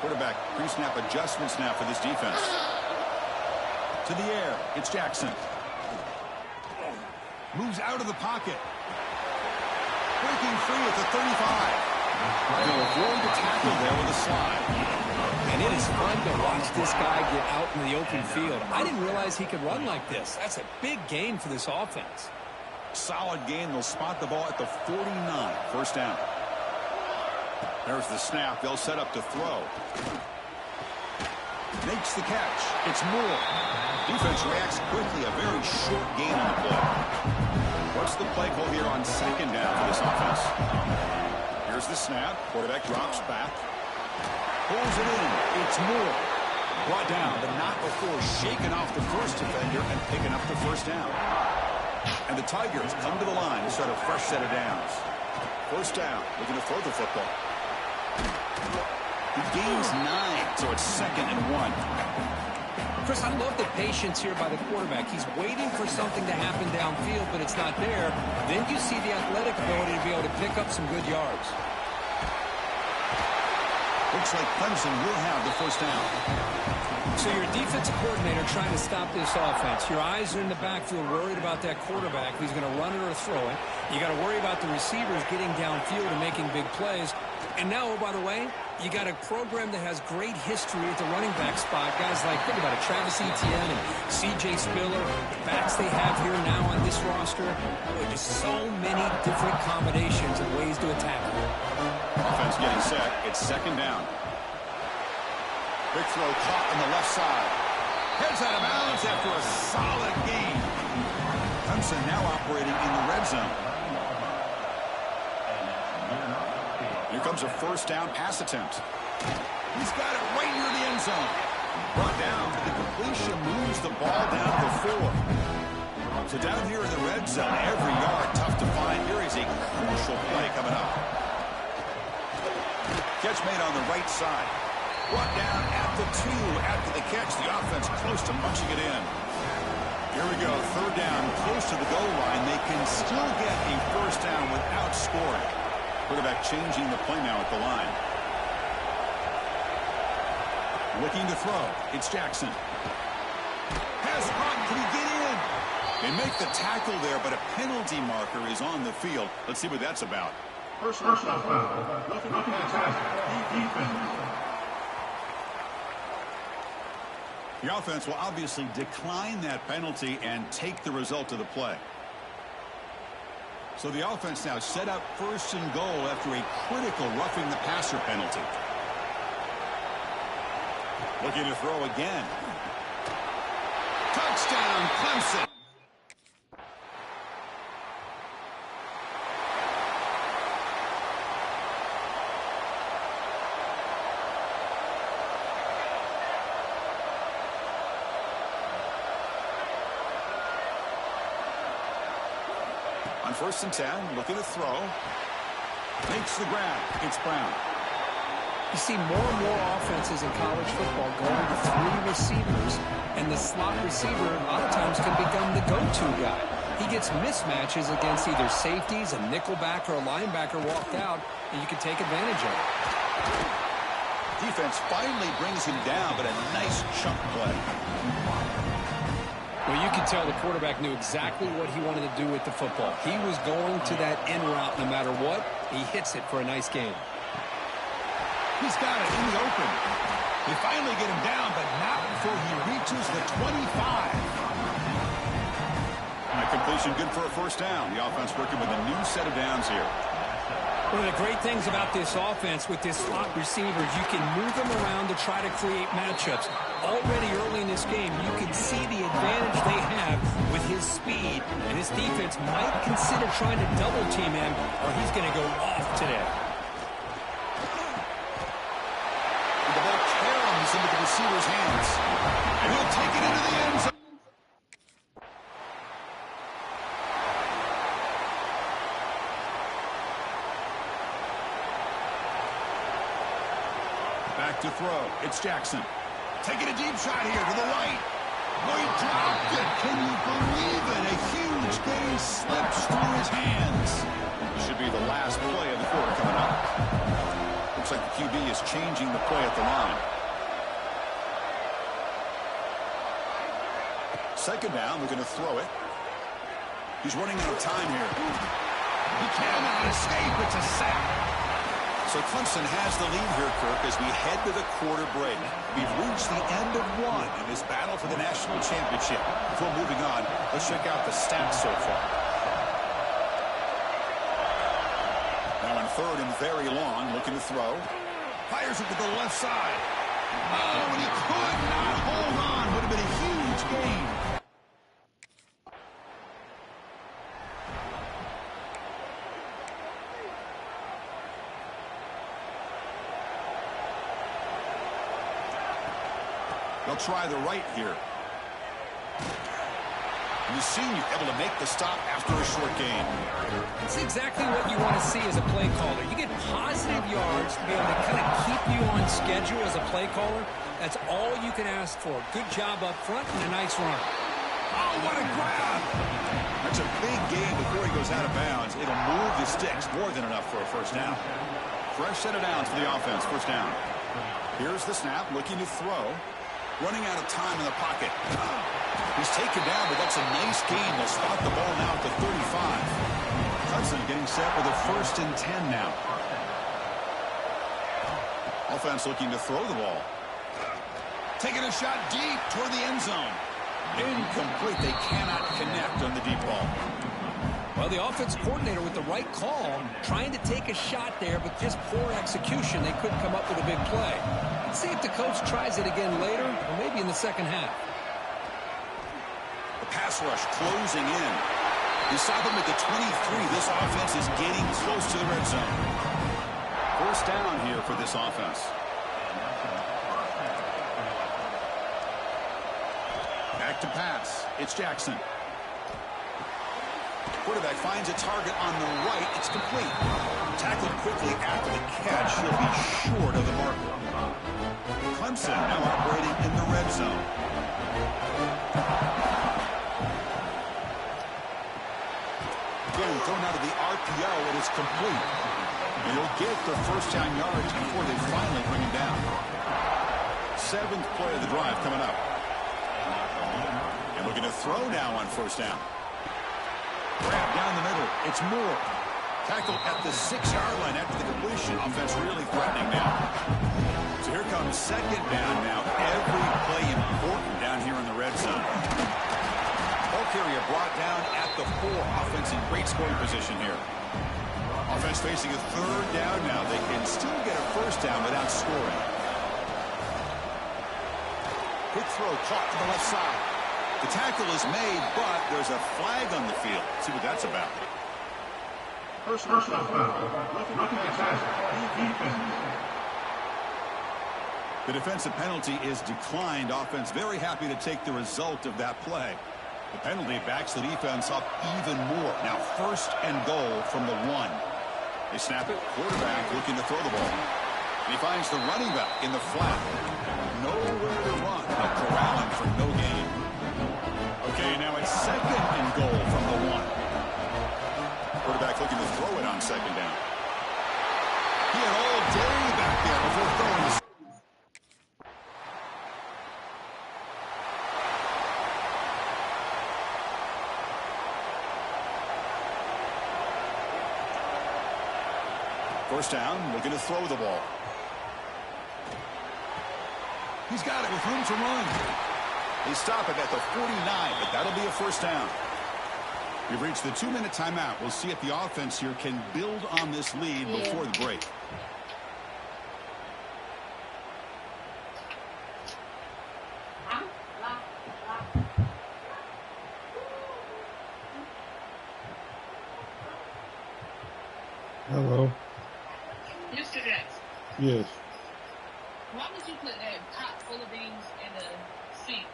quarterback pre-snap adjustment snap for this defense. To the air, it's Jackson. Moves out of the pocket. Breaking free at the 35. They'll avoid the tackle there with a slide. And it is fun to watch this guy get out in the open field. I didn't realize he could run like this. That's a big gain for this offense. Solid gain. They'll spot the ball at the 49. First down. There's the snap. They'll set up to throw. Makes the catch. It's Moore. Defense reacts quickly. A very short gain on the play. What's the play call here on second down for this offense? Here's the snap. Quarterback drops back. Pulls it in. It's Moore. Brought down, but not before shaking off the first defender and picking up the first down. And the Tigers come to the line to start a fresh set of downs. First down, looking to throw the football. He gains 9, so it's 2nd and 1. Chris, I love the patience here by the quarterback. He's waiting for something to happen downfield, but it's not there. Then you see the athletic ability to be able to pick up some good yards. Looks like Clemson will have the first down. So you're a defensive coordinator trying to stop this offense. Your eyes are in the backfield worried about that quarterback who's going to run it or throw it. You got to worry about the receivers getting downfield and making big plays. And now, oh, by the way, you got a program that has great history at the running back spot. Guys like, think about it, Travis Etienne and C.J. Spiller, the backs they have here now on this roster. Boy, just so many different combinations and ways to attack them. Offense getting set. It's 2nd down. Big throw caught on the left side. Heads out of bounds after a solid gain. Clemson now operating in the red zone. Here comes a first down pass attempt. He's got it right near the end zone. Brought down, but the completion moves the ball down to 4. So down here in the red zone, every yard tough to find. Here is a crucial play coming up. Catch made on the right side. Brought down at the 2 after the catch. The offense close to punching it in. Here we go. 3rd down, close to the goal line. They can still get a first down without scoring. Quarterback changing the play now at the line. Looking to throw. It's Jackson. Has Hunt. Can he get in? They make the tackle there, but a penalty marker is on the field. Let's see what that's about. Personal foul. Nothing to tackle. Defense. The offense will obviously decline that penalty and take the result of the play. So the offense now set up 1st and goal after a critical roughing the passer penalty. Looking to throw again. Touchdown, Clemson. On 1st and 10, looking to throw. Makes the grab. It's Brown. You see more and more offenses in college football going to 3 receivers, and the slot receiver a lot of times can become the go-to guy. He gets mismatches against either safeties, a nickelback, or a linebacker walked out, and you can take advantage of it. Defense finally brings him down, but a nice chunk play. Well, you could tell the quarterback knew exactly what he wanted to do with the football. He was going to that end route no matter what. He hits it for a nice gain. He's got it in the open. They finally get him down, but not before he reaches the 25. And a completion good for a first down. The offense working with a new set of downs here. One of the great things about this offense with this slot receivers, you can move them around to try to create matchups. Already early in this game, you can see the advantage they have with his speed, and his defense might consider trying to double team him, or he's going to go off today. And the ball caroms into the receiver's hands, and he'll take it into the end zone. Back to throw. It's Jackson. Taking a deep shot here to the right. Oh, he dropped it. Can you believe it? A huge gain slips through his hands. Should be the last play of the quarter coming up. Looks like the QB is changing the play at the line. 2nd down. We're going to throw it. He's running out of time here. He cannot escape. It's a sack. So Clemson has the lead here, Kirk, as we head to the quarter break. We've reached the end of 1 in this battle for the national championship. Before moving on, let's check out the stats so far. Now on 3rd and very long, looking to throw. Fires it to the left side. Oh, and he could not hold on. Would have been a huge gain. They'll try the right here. And the senior able to make the stop after a short gain. It's exactly what you want to see as a play caller. You get positive yards to be able to kind of keep you on schedule as a play caller. That's all you can ask for. Good job up front and a nice run. Oh, what a grab! That's a big gain before he goes out of bounds. It'll move the sticks more than enough for a first down. Fresh set of downs for the offense. First down. Here's the snap, looking to throw. Running out of time in the pocket. He's taken down, but that's a nice gain. They'll spot the ball now at the 35. Hudson getting set with a 1st and 10 now. Offense looking to throw the ball. Taking a shot deep toward the end zone. Incomplete. They cannot connect on the deep ball. Well, the offense coordinator with the right call, trying to take a shot there, but just poor execution. They couldn't come up with a big play. Let's see if the coach tries it again later, or maybe in the second half. The pass rush closing in. They stop him at the 23. This offense is getting close to the red zone. First down here for this offense. Back to pass. It's Jackson. Quarterback finds a target on the right. It's complete. Tackled quickly after the catch. He'll be short of the marker. Clemson now operating in the red zone. Again, thrown out of the RPO. It is complete. And he'll get the first down yards before they finally bring him down. 7th play of the drive coming up. And looking to throw now on first down. Grab down the middle. It's Moore. Tackle at the 6-yard line after the completion. Offense really threatening now. So here comes second down now. Every play important down here in the red zone. Ball carrier brought down at the 4. Offense in great scoring position here. Offense facing a 3rd down now. They can still get a first down without scoring. Quick throw caught to the left side. The tackle is made, but there's a flag on the field. Let's see what that's about. Personal foul. Roughing the passer. The defensive penalty is declined. Offense very happy to take the result of that play. The penalty backs the defense up even more. Now 1st and goal from the 1. They snap it. Quarterback looking to throw the ball. And he finds the running back in the flat. Nowhere to run. Corralling for no gain. Okay, now it's 2nd and goal from the 1. Quarterback looking to throw it on 2nd down. He had all day back there before throwing the first down, looking to throw the ball. He's got it with room to run. They stop it at the 49, but that'll be a first down. We've reached the 2-minute timeout. We'll see if the offense here can build on this lead before the break. Hello. Mr. Jackson. Yes. Why would you put that pot full of beans in the sink?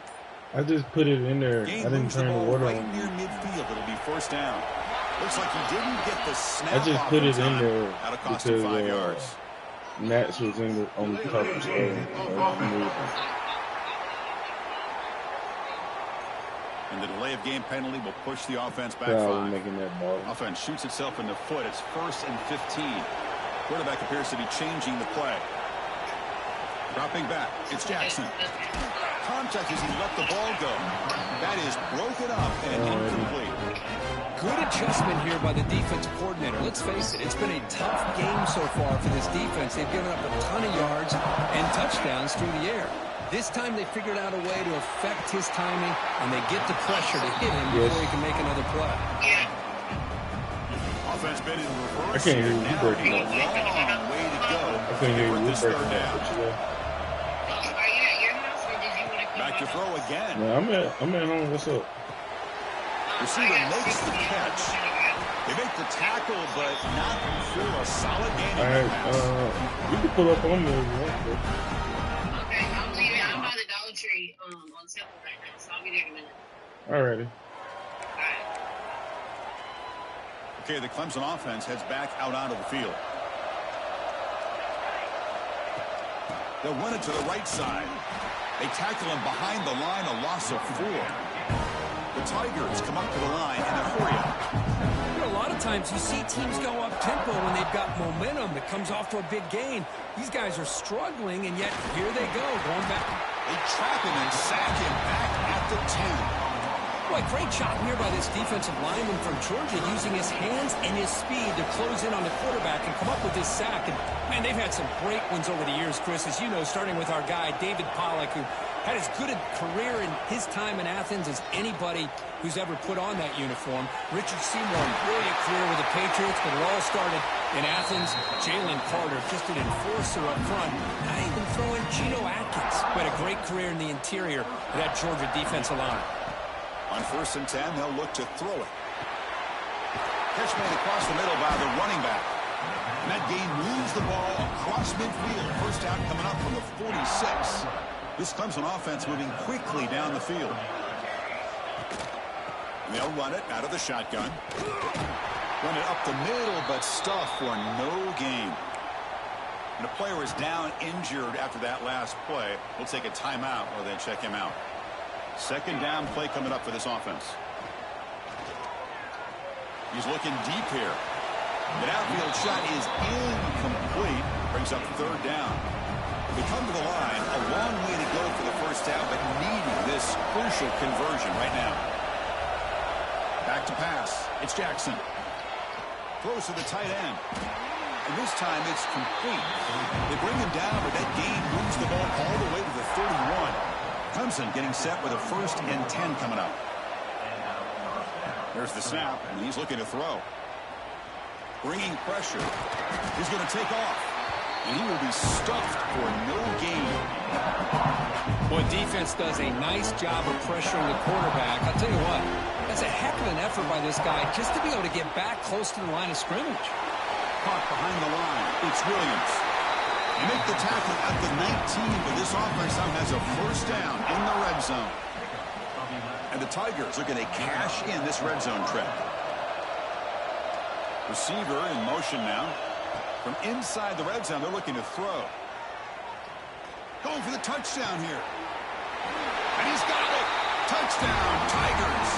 I just put it in there. Game I didn't turn the water right on. near midfield. It'll be first down. Looks like he didn't get the snap. I just put it in there That'll cost because him 5 yards. Nats was on the top of the screen. And the delay of game penalty will push the offense back Yeah, 5. making that ball. Offense shoots itself in the foot. It's 1st and 15. Quarterback appears to be changing the play. Dropping back. It's Jackson. Contact as he let the ball go. That is broken up and incomplete. Good adjustment here by the defensive coordinator. Let's face it, it's been a tough game so far for this defense. They've given up a ton of yards and touchdowns through the air. This time they figured out a way to affect his timing, and they get the pressure to hit him before he can make another play. Offense been in reverse. I can't hear you breaking A up. long way to go. I can't hear you This breaking third down. up. What you got? Back to throw again. Yeah, I'm at home. What's up? Receiver makes the catch. They make the tackle, but not for a solid gain. All right, you can pull up on me if you want to. Okay, I'm by the Dollar Tree on Temple right now, so I'll be there in a minute. Alrighty. Okay, the Clemson offense heads back out onto the field. They'll run it to the right side. They tackle him behind the line, a loss of 4. The Tigers come up to the line in a hurry up. You know, a lot of times you see teams go up-tempo when they've got momentum that comes off to a big gain. These guys are struggling, and yet here they go, going back. They trap him and sack him back at the 10. Boy, great job here by this defensive lineman from Georgia, using his hands and his speed to close in on the quarterback and come up with this sack. And, man, they've had some great ones over the years, Chris, as you know, starting with our guy, David Pollack, who had as good a career in his time in Athens as anybody who's ever put on that uniform. Richard Seymour, brilliant career with the Patriots, but it all started in Athens. Jalen Carter, just an enforcer up front. Now even throwing Geno Atkins, who had a great career in the interior of that Georgia defensive line. On 1st and 10, they'll look to throw it. Catch made across the middle by the running back. And that gain moves the ball across midfield. First down coming up from the 46. This Clemson offense moving quickly down the field. And they'll run it out of the shotgun. Run it up the middle, but stuff for no gain. And the player is down injured after that last play. We'll take a timeout or then check him out. Second down play coming up for this offense. He's looking deep here. The outfield shot is incomplete. Brings up 3rd down. We come to the line. A long way to go for the first down, but needing this crucial conversion right now. Back to pass. It's Jackson. Throws to the tight end. And this time it's complete. They bring him down, but that gain moves the ball all the way to the 31. Clemson getting set with a 1st and 10 coming up. There's the snap, and he's looking to throw. Bringing pressure. He's going to take off. And he will be stuffed for no gain. Boy, defense does a nice job of pressuring the quarterback. I'll tell you what, that's a heck of an effort by this guy just to be able to get back close to the line of scrimmage. Caught behind the line. It's Williams. They make the tackle at the 19, but this offense now has a 1st down in the red zone. And the Tigers looking to cash in this red zone trip. Receiver in motion now. From inside the red zone, they're looking to throw. Going for the touchdown here. And he's got it. Touchdown, Tigers.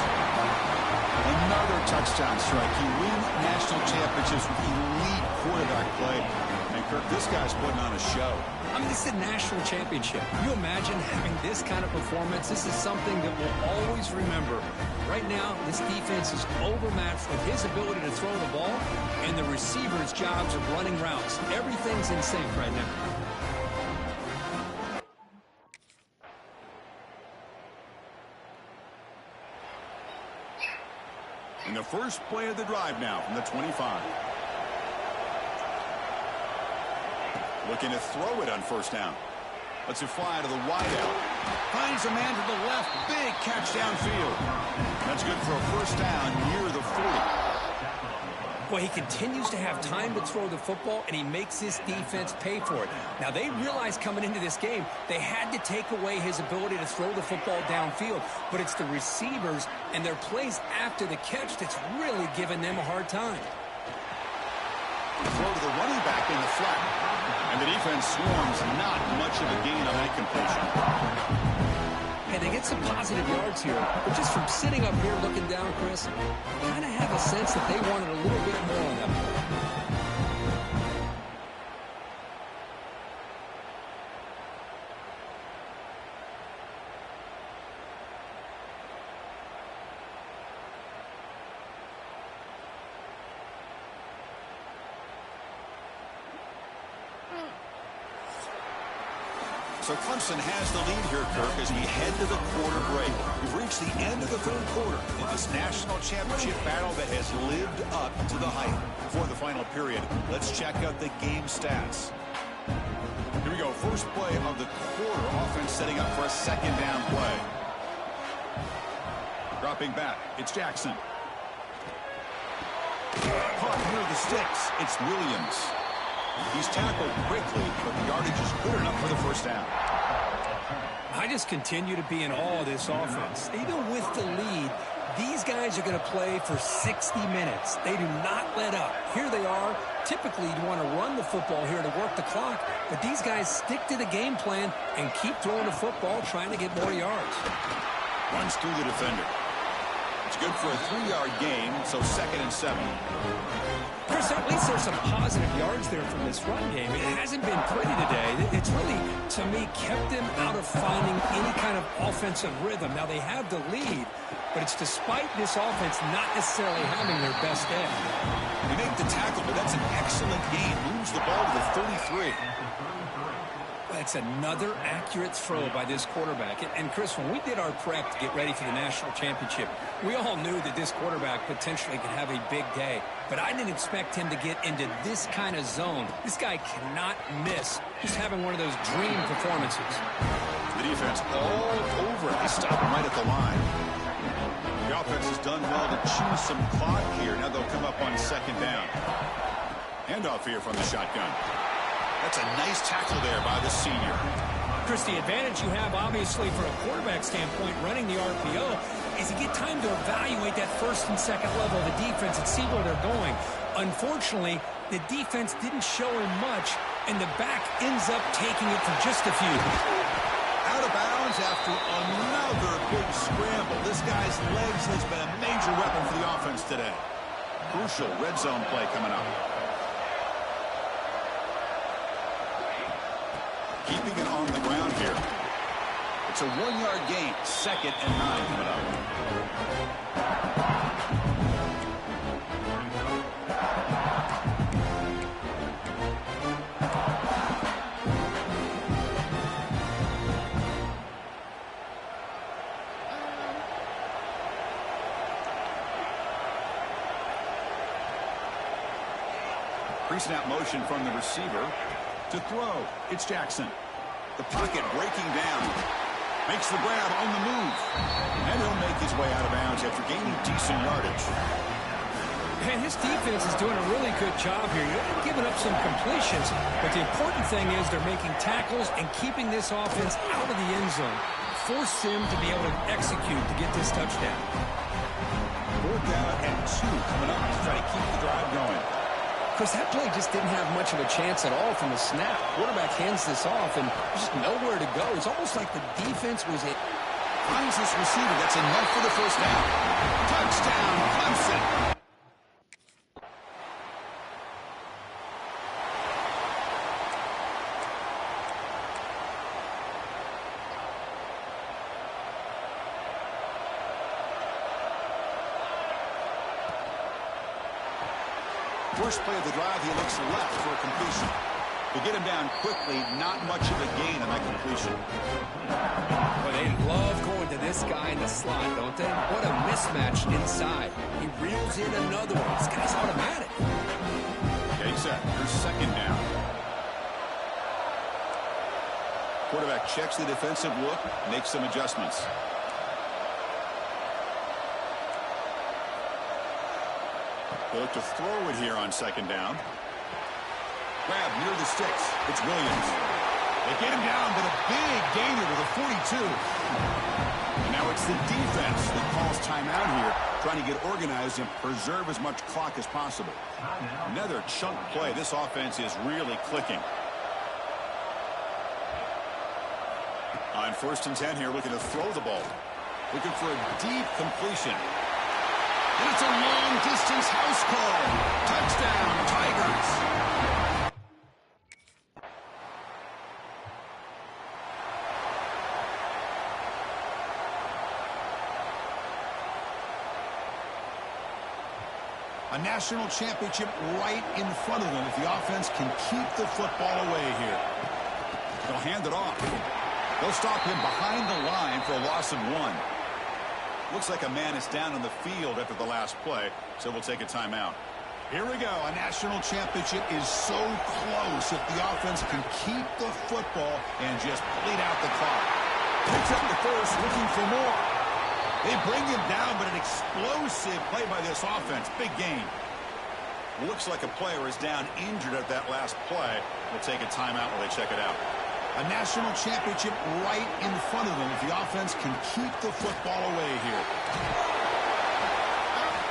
Another touchdown strike. You win national championships with elite quarterback play. And Kirk, this guy's putting on a show. I mean, this is a national championship. Can you imagine having this kind of performance? This is something that we'll always remember. Right now, this defense is overmatched with his ability to throw the ball and the receiver's jobs of running routes. Everything's in sync right now. In the first play of the drive now from the 25. Looking to throw it on 1st down. Lets it fly to the wideout. Finds a man to the left. Big catch downfield. That's good for a 1st down near the 40. Boy, he continues to have time to throw the football, and he makes his defense pay for it. Now, they realized coming into this game they had to take away his ability to throw the football downfield, but it's the receivers and their plays after the catch that's really giving them a hard time. Throw to the running back in the flat. And the defense swarms, not much of a gain on that completion. Hey, they get some positive yards here, but just from sitting up here looking down, Chris, I kind of have a sense that they wanted a little bit more on that play. So Clemson has the lead here, Kirk, as we head to the quarter break. We've reached the end of the 3rd quarter in this national championship battle that has lived up to the hype. For the final period, let's check out the game stats. Here we go. First play of the quarter. Offense setting up for a 2nd down play. Dropping back. It's Jackson. Caught near the sticks. It's Williams. He's tackled quickly, but the yardage is good enough for the 1st down. I just continue to be in awe of this offense. Even with the lead, These guys are going to play for 60 minutes. They do not let up. Here they are. Typically, you'd want to run the football here to work the clock, but these guys stick to the game plan and keep throwing the football, trying to get more yards. Runs through the defender. It's good for a 3-yard gain, so 2nd and 7. Chris, at least there's some positive yards there from this run game. It hasn't been pretty today. It's really, to me, kept them out of finding any kind of offensive rhythm. Now, they have the lead, but it's despite this offense not necessarily having their best day. They make the tackle, but that's an excellent gain. Moves the ball to the 33. That's another accurate throw by this quarterback. And Chris, when we did our prep to get ready for the national championship, we all knew that this quarterback potentially could have a big day. But I didn't expect him to get into this kind of zone. This guy cannot miss. Just having one of those dream performances. The defense all over it. They stop him right at the line. The offense has done well to chew some clock here. Now they'll come up on 2nd down. Handoff here from the shotgun. That's a nice tackle there by the senior. Chris, the advantage you have, obviously, from a quarterback standpoint, running the RPO, is you get time to evaluate that 1st and 2nd level of the defense and see where they're going. Unfortunately, the defense didn't show him much, and the back ends up taking it for just a few. Out of bounds after another big scramble. This guy's legs has been a major weapon for the offense today. Crucial red zone play coming up. Keeping it on the ground here. It's a 1-yard gain. 2nd and 9 coming up. Pre-snap motion from the receiver. To throw, it's Jackson. The pocket breaking down. Makes the grab on the move. And he'll make his way out of bounds after gaining decent yardage. And his defense is doing a really good job here. They're giving up some completions, but the important thing is they're making tackles and keeping this offense out of the end zone. Force him to be able to execute to get this touchdown. 4th down and 2 coming up to try to keep the drive going. Chris, that play just didn't have much of a chance at all from the snap. Quarterback hands this off, and just nowhere to go. It's almost like the defense was it. Finds this receiver. That's enough for the 1st down. Touchdown, Clemson. First play of the drive, he looks left for a completion. To get him down quickly, not much of a gain on that completion. Well, they love going to this guy in the slot, don't they? What a mismatch inside. He reels in another one. This guy's automatic. Getting set. Here's 2nd down. Quarterback checks the defensive look, makes some adjustments. They look to throw it here on 2nd down. Grab near the sticks. It's Williams. They get him down, but a big gainer to the 42. And now it's the defense that calls timeout here, trying to get organized and preserve as much clock as possible. Another chunk play. This offense is really clicking. On 1st and 10 here, looking to throw the ball. Looking for a deep completion. And it's a long-distance house call. Touchdown, Tigers. A national championship right in front of them if the offense can keep the football away here. They'll hand it off. They'll stop him behind the line for a loss of 1. Looks like a man is down on the field after the last play, so we'll take a timeout. Here we go. A national championship is so close if the offense can keep the football and just bleed out the clock. Picks up the first, looking for more. They bring him down, but an explosive play by this offense. Big gain. Looks like a player is down injured at that last play. We'll take a timeout while they check it out. A national championship right in front of them if the offense can keep the football away here.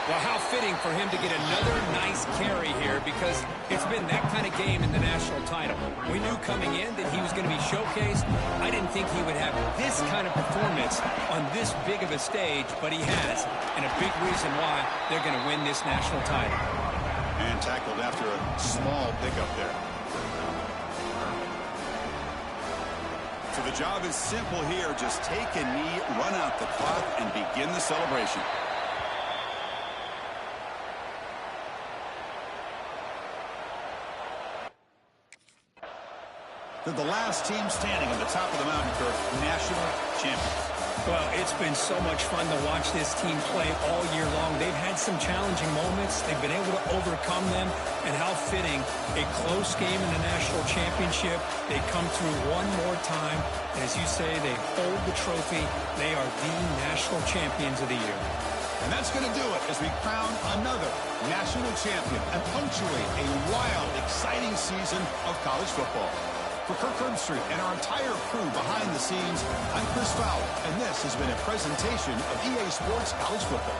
Well, how fitting for him to get another nice carry here, because it's been that kind of game in the national title. We knew coming in that he was going to be showcased. I didn't think he would have this kind of performance on this big of a stage, but he has, and a big reason why they're going to win this national title. And tackled after a small pickup there. So the job is simple here. Just take a knee, run out the clock, and begin the celebration. They're the last team standing on the top of the mountain, Kirk, national champions. Well, it's been so much fun to watch this team play all year long. They've had some challenging moments. They've been able to overcome them. And how fitting, a close game in the national championship. They come through one more time. And as you say, they hold the trophy. They are the national champions of the year. And that's going to do it as we crown another national champion and punctuate a wild, exciting season of college football. For Kirk Herbstreit and our entire crew behind the scenes, I'm Chris Fowler, and this has been a presentation of EA Sports College Football.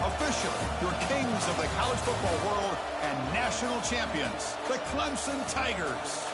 Officially, your kings of the college football world and national champions, the Clemson Tigers.